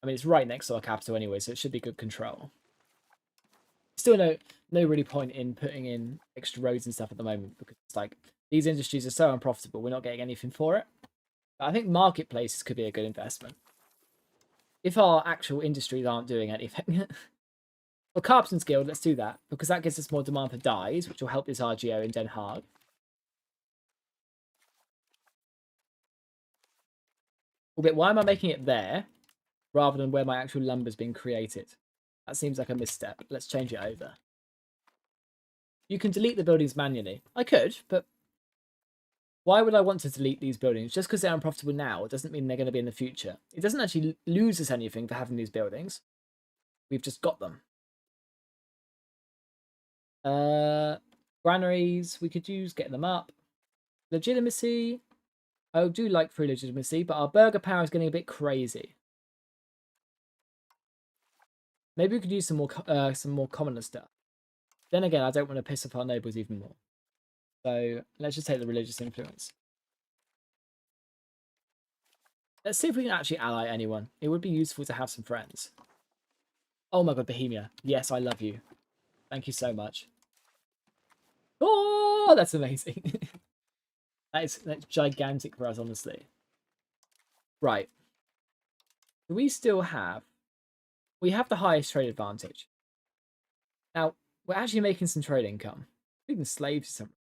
I mean, it's right next to our capital anyway, so it should be good control. Still no really point in putting in extra roads and stuff at the moment because it's like these industries are so unprofitable, we're not getting anything for it. But I think marketplaces could be a good investment. If our actual industries aren't doing anything. Well, Carpenter's Guild, let's do that, because that gives us more demand for dyes, which will help this RGO in Den Haag. But why am I making it there, rather than where my actual lumber's being created? That seems like a misstep. Let's change it over. You can delete the buildings manually. I could, but why would I want to delete these buildings? Just because they're unprofitable now, it doesn't mean they're going to be in the future. It doesn't actually lose us anything for having these buildings. We've just got them. Granaries, we could use getting them up. Legitimacy. I do like free legitimacy, but our burger power is getting a bit crazy. Maybe we could use some more commoner stuff. Then again, I don't want to piss off our nobles even more. So let's just take the religious influence. Let's see if we can actually ally anyone. It would be useful to have some friends. Oh my god, Bohemia. Yes, I love you. Thank you so much. Oh, that's amazing. that's gigantic for us, honestly. Right. Do we still have... We have the highest trade advantage. Now, we're actually making some trade income. Even slaves or something.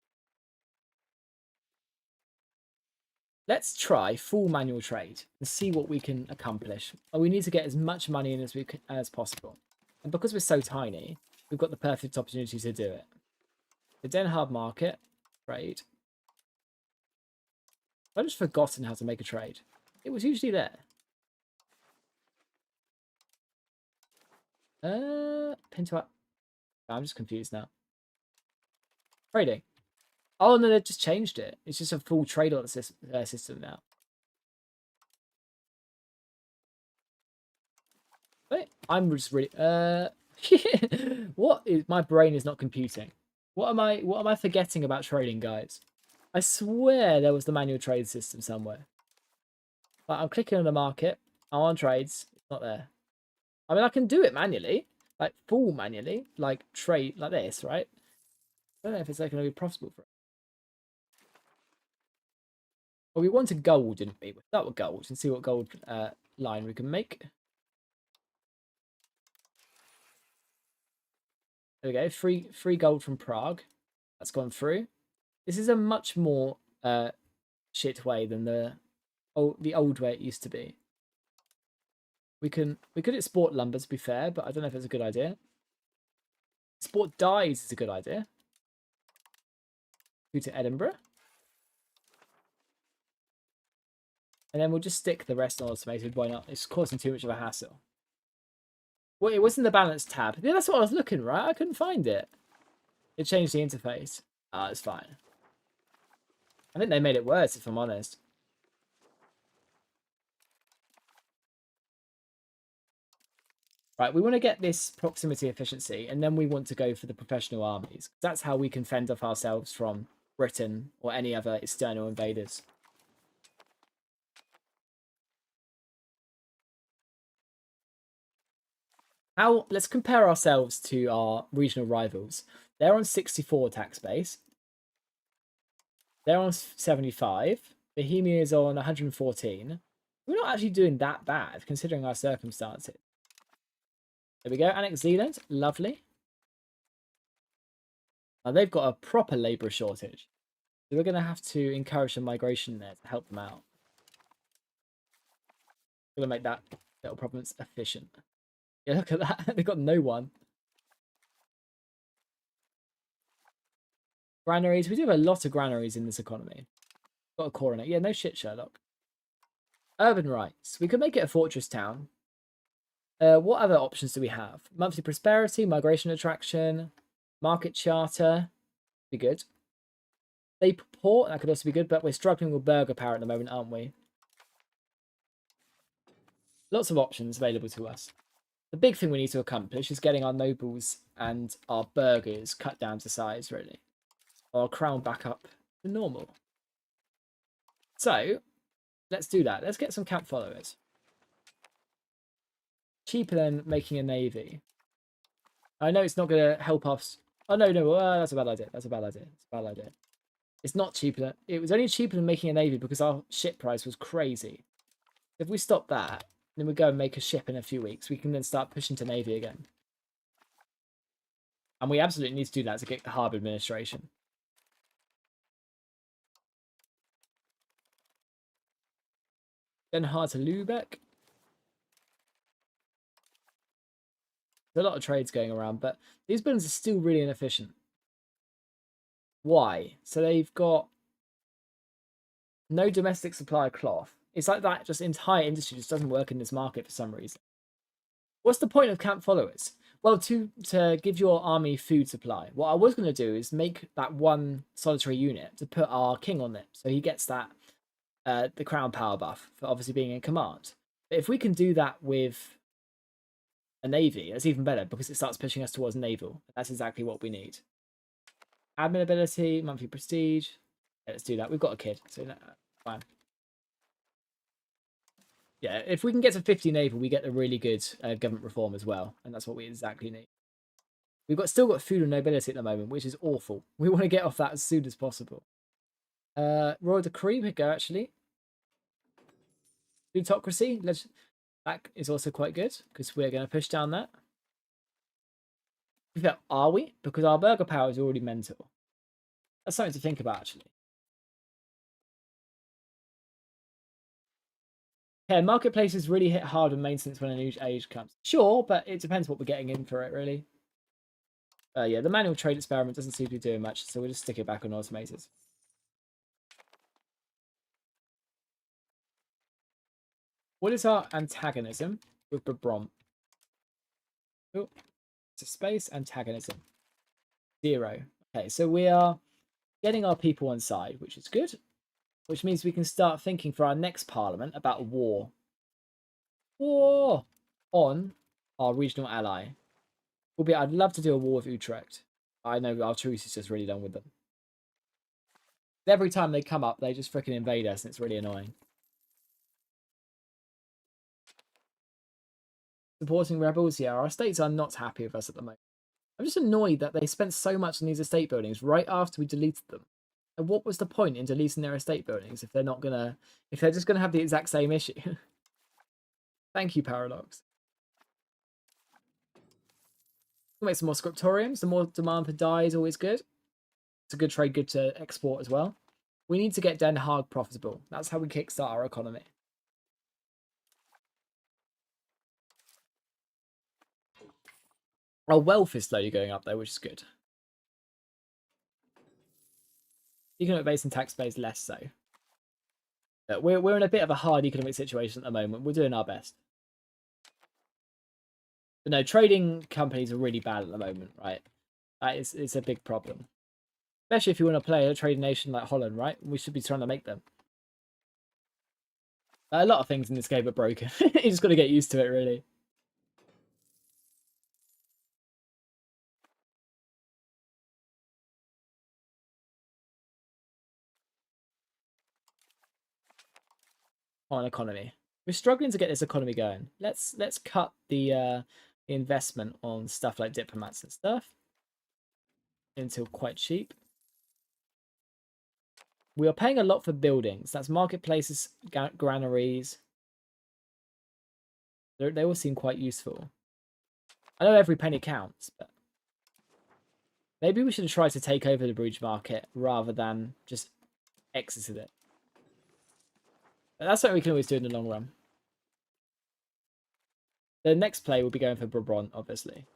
Let's try full manual trade and see what we can accomplish. We need to get as much money in as possible. And because we're so tiny, we've got the perfect opportunity to do it. The Den Haag market, trade. I've just forgotten how to make a trade. It was usually there. Pinto up. I'm just confused now. Trading. Oh, no, they just changed it. It's just a full trade order system now. Wait, I'm just really... what is... My brain is not computing. What am I forgetting about trading, guys? I swear there was the manual trade system somewhere. Like, I'm clicking on the market. I'm on trades. It's not there. I mean, I can do it manually. Like, full manually. Like, trade like this, right? I don't know if it's like going to be profitable for it. Well, we wanted gold, didn't we? We'll start with gold and see what gold line we can make. There we go. Free gold from Prague. That's gone through. This is a much more shit way than the old way it used to be. We could export lumber, to be fair, but I don't know if it's a good idea. Export dyes is a good idea. Go to Edinburgh. And then we'll just stick the rest on automated. Why not? It's causing too much of a hassle. Well, it was in the balance tab. Yeah, that's what I was looking, right? I couldn't find it. It changed the interface. Ah, it's fine. I think they made it worse, if I'm honest. Right, we want to get this proximity efficiency, and then we want to go for the professional armies. That's how we can fend off ourselves from Britain or any other external invaders. Let's compare ourselves to our regional rivals. They're on 64 tax base. They're on 75. Bohemia is on 114. We're not actually doing that bad, considering our circumstances. There we go. Annex Zealand. Lovely. Now, they've got a proper labour shortage. So we're going to have to encourage some migration there to help them out. We're going to make that little province efficient. Yeah, look at that. They've got no one. Granaries. We do have a lot of granaries in this economy. Got a coronet. Yeah, no shit, Sherlock. Urban rights. We could make it a fortress town. What other options do we have? Monthly prosperity, migration attraction, market charter. Be good. They port. That could also be good, but we're struggling with burger power at the moment, aren't we? Lots of options available to us. The big thing we need to accomplish is getting our nobles and our burgers cut down to size, really. Or crown back up to normal. So, let's do that. Let's get some camp followers. Cheaper than making a navy. I know it's not going to help us. Oh, no, that's a bad idea. That's a bad idea. It's a bad idea. It's not cheaper. It was only cheaper than making a navy because our ship price was crazy. If we stop that, then we go and make a ship in a few weeks. We can then start pushing to navy again. And we absolutely need to do that to get the harbour administration. Then hard to Lubeck. There's a lot of trades going around, but these buildings are still really inefficient. Why? So they've got no domestic supply of cloth. It's like that just entire industry just doesn't work in this market for some reason. What's the point of camp followers? Well, to give your army food supply, what I was going to do is make that one solitary unit to put our king on it, so he gets that the crown power buff for obviously being in command. But if we can do that with a navy, that's even better because it starts pushing us towards naval. That's exactly what we need. Admin ability, monthly prestige. Yeah, let's do that. We've got a kid, so fine. Yeah, if we can get to 50 naval, we get a really good government reform as well, and that's what we exactly need. We've still got feudal nobility at the moment, which is awful. We want to get off that as soon as possible. Royal decree, we go actually. Plutocracy, that is also quite good because we're going to push down that. Are we? Because our burger power is already mental. That's something to think about actually. Yeah, marketplaces really hit hard with maintenance when a new age comes. Sure, but it depends what we're getting in for it, really. Yeah, the manual trade experiment doesn't seem to be doing much, so we'll just stick it back on automated. What is our antagonism with Brabant? Oh, it's a space antagonism. 0. Okay, so we are getting our people on side, which is good. Which means we can start thinking for our next parliament about war. War on our regional ally. I'd love to do a war with Utrecht. I know our truce is just really done with them. Every time they come up, they just freaking invade us, and it's really annoying. Supporting rebels, yeah, our estates are not happy with us at the moment. I'm just annoyed that they spent so much on these estate buildings right after we deleted them. And what was the point in deleting their estate buildings if they're just gonna have the exact same issue? Thank you, Paradox. We'll make some more scriptoriums. The more demand for dye is always good. It's a good trade, good to export as well. We need to get Den Haag profitable. That's how we kickstart our economy. Our wealth is slowly going up though, which is good. Economic base and tax base less so. We're in a bit of a hard economic situation at the moment. We're doing our best. But no, trading companies are really bad at the moment, right? It's a big problem. Especially if you want to play a trading nation like Holland, right? We should be trying to make them. A lot of things in this game are broken. You just got to get used to it, really. On economy, we're struggling to get this economy going. Let's cut the investment on stuff like diplomats and stuff until quite cheap. We are paying a lot for buildings. That's marketplaces, granaries. They all seem quite useful. I know every penny counts, but maybe we should try to take over the Bruges market rather than just exit it. But that's something we can always do in the long run. The next play will be going for Brabant, obviously.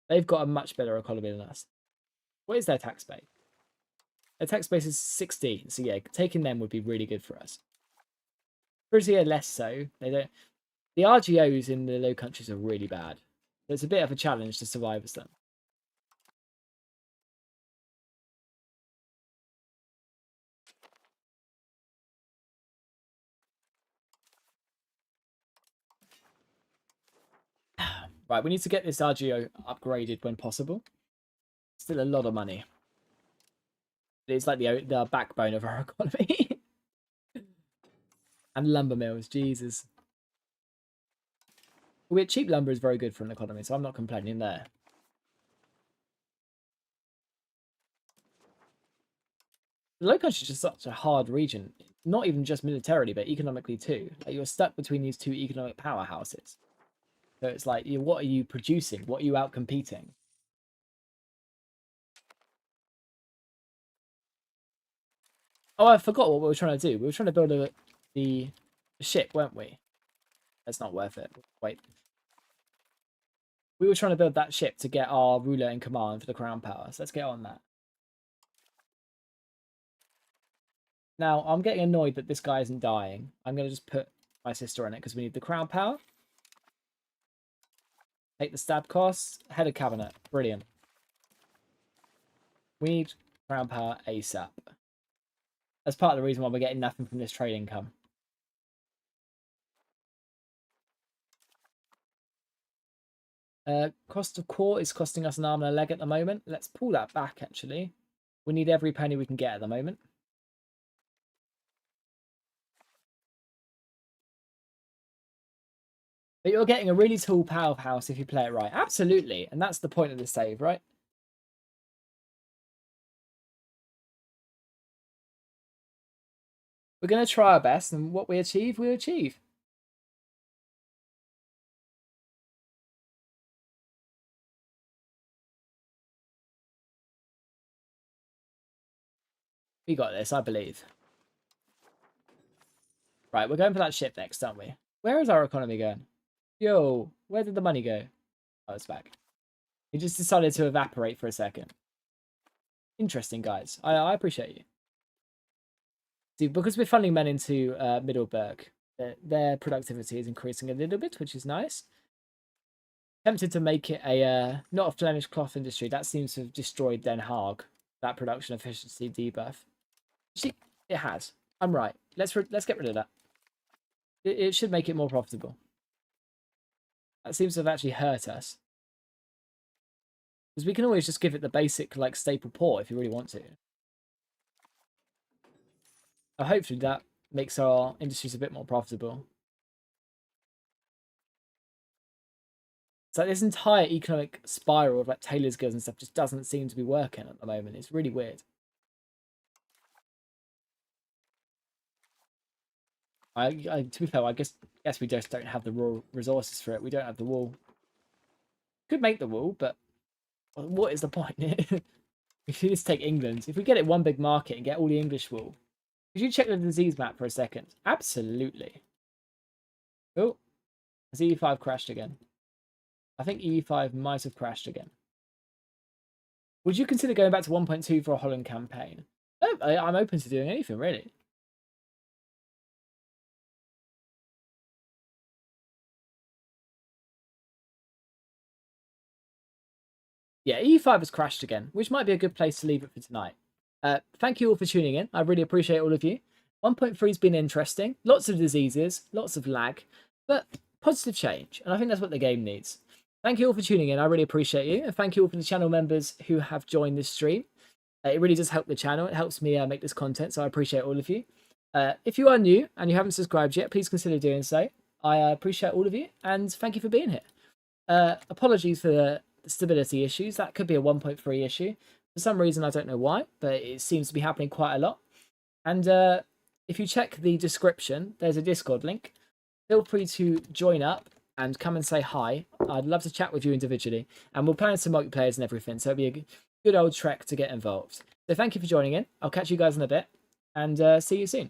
They've got a much better economy than us. What is their tax base? Their tax base is 16, so yeah, taking them would be really good for us. Frisia less so. They don't. The RGOs in the Low Countries are really bad. So it's a bit of a challenge to survive as them. Right, we need to get this RGO upgraded when possible. Still a lot of money. It's like the backbone of our economy. And lumber mills, Jesus. Cheap lumber is very good for an economy, so I'm not complaining there. The Low Country is just such a hard region. Not even just militarily, but economically too. Like you're stuck between these two economic powerhouses. So it's like, what are you producing? What are you out competing? Oh, I forgot what we were trying to do. We were trying to build the ship, weren't we? That's not worth it. Wait. We were trying to build that ship to get our ruler in command for the crown power. So let's get on that. Now, I'm getting annoyed that this guy isn't dying. I'm going to just put my sister on it because we need the crown power. Take the stab costs. Head of cabinet. Brilliant. We need crown power ASAP. That's part of the reason why we're getting nothing from this trade income. Cost of court is costing us an arm and a leg at the moment. Let's pull that back, actually. We need every penny we can get at the moment. But you're getting a really tall powerhouse if you play it right. Absolutely. And that's the point of the save, right? We're going to try our best, and what we achieve, we achieve. We got this, I believe. Right, we're going for that ship next, aren't we? Where is our economy going? Yo, where did the money go? Oh, it's back. It just decided to evaporate for a second. Interesting, guys. I appreciate you. See, because we're funneling men into Middelburg, their productivity is increasing a little bit, which is nice. Tempted to make it a not a Flemish cloth industry. That seems to have destroyed Den Haag. That production efficiency debuff. See, it has. I'm right. Let's get rid of that. It should make it more profitable. That seems to have actually hurt us. Because we can always just give it the basic, like, staple port if you really want to. Hopefully that makes our industries a bit more profitable. It's like this entire economic spiral of like tailors guilds and stuff just doesn't seem to be working at the moment. It's really weird. To be fair, I guess we just don't have the raw resources for it. We don't have the wool. Could make the wool, but what is the point? If you just take England, if we get it one big market and get all the English wool, could you check the disease map for a second? Absolutely. Oh, has EU5 crashed again? I think EU5 might have crashed again. Would you consider going back to 1.2 for a Holland campaign? I'm open to doing anything, really. Yeah, EU5 has crashed again, which might be a good place to leave it for tonight. Thank you all for tuning in. I really appreciate all of you. 1.3 has been interesting. Lots of diseases, lots of lag, but positive change. And I think that's what the game needs. Thank you all for tuning in. I really appreciate you. And thank you all for the channel members who have joined this stream. It really does help the channel. It helps me make this content, so I appreciate all of you. If you are new and you haven't subscribed yet, please consider doing so. I appreciate all of you, and thank you for being here. Apologies for the stability issues. That could be a 1.3 issue. For some reason, I don't know why, but it seems to be happening quite a lot. And if you check the description, there's a Discord link. Feel free to join up and come and say hi. I'd love to chat with you individually. And we'll plan some multiplayers and everything, so it'll be a good old trek to get involved. So thank you for joining in. I'll catch you guys in a bit, and see you soon.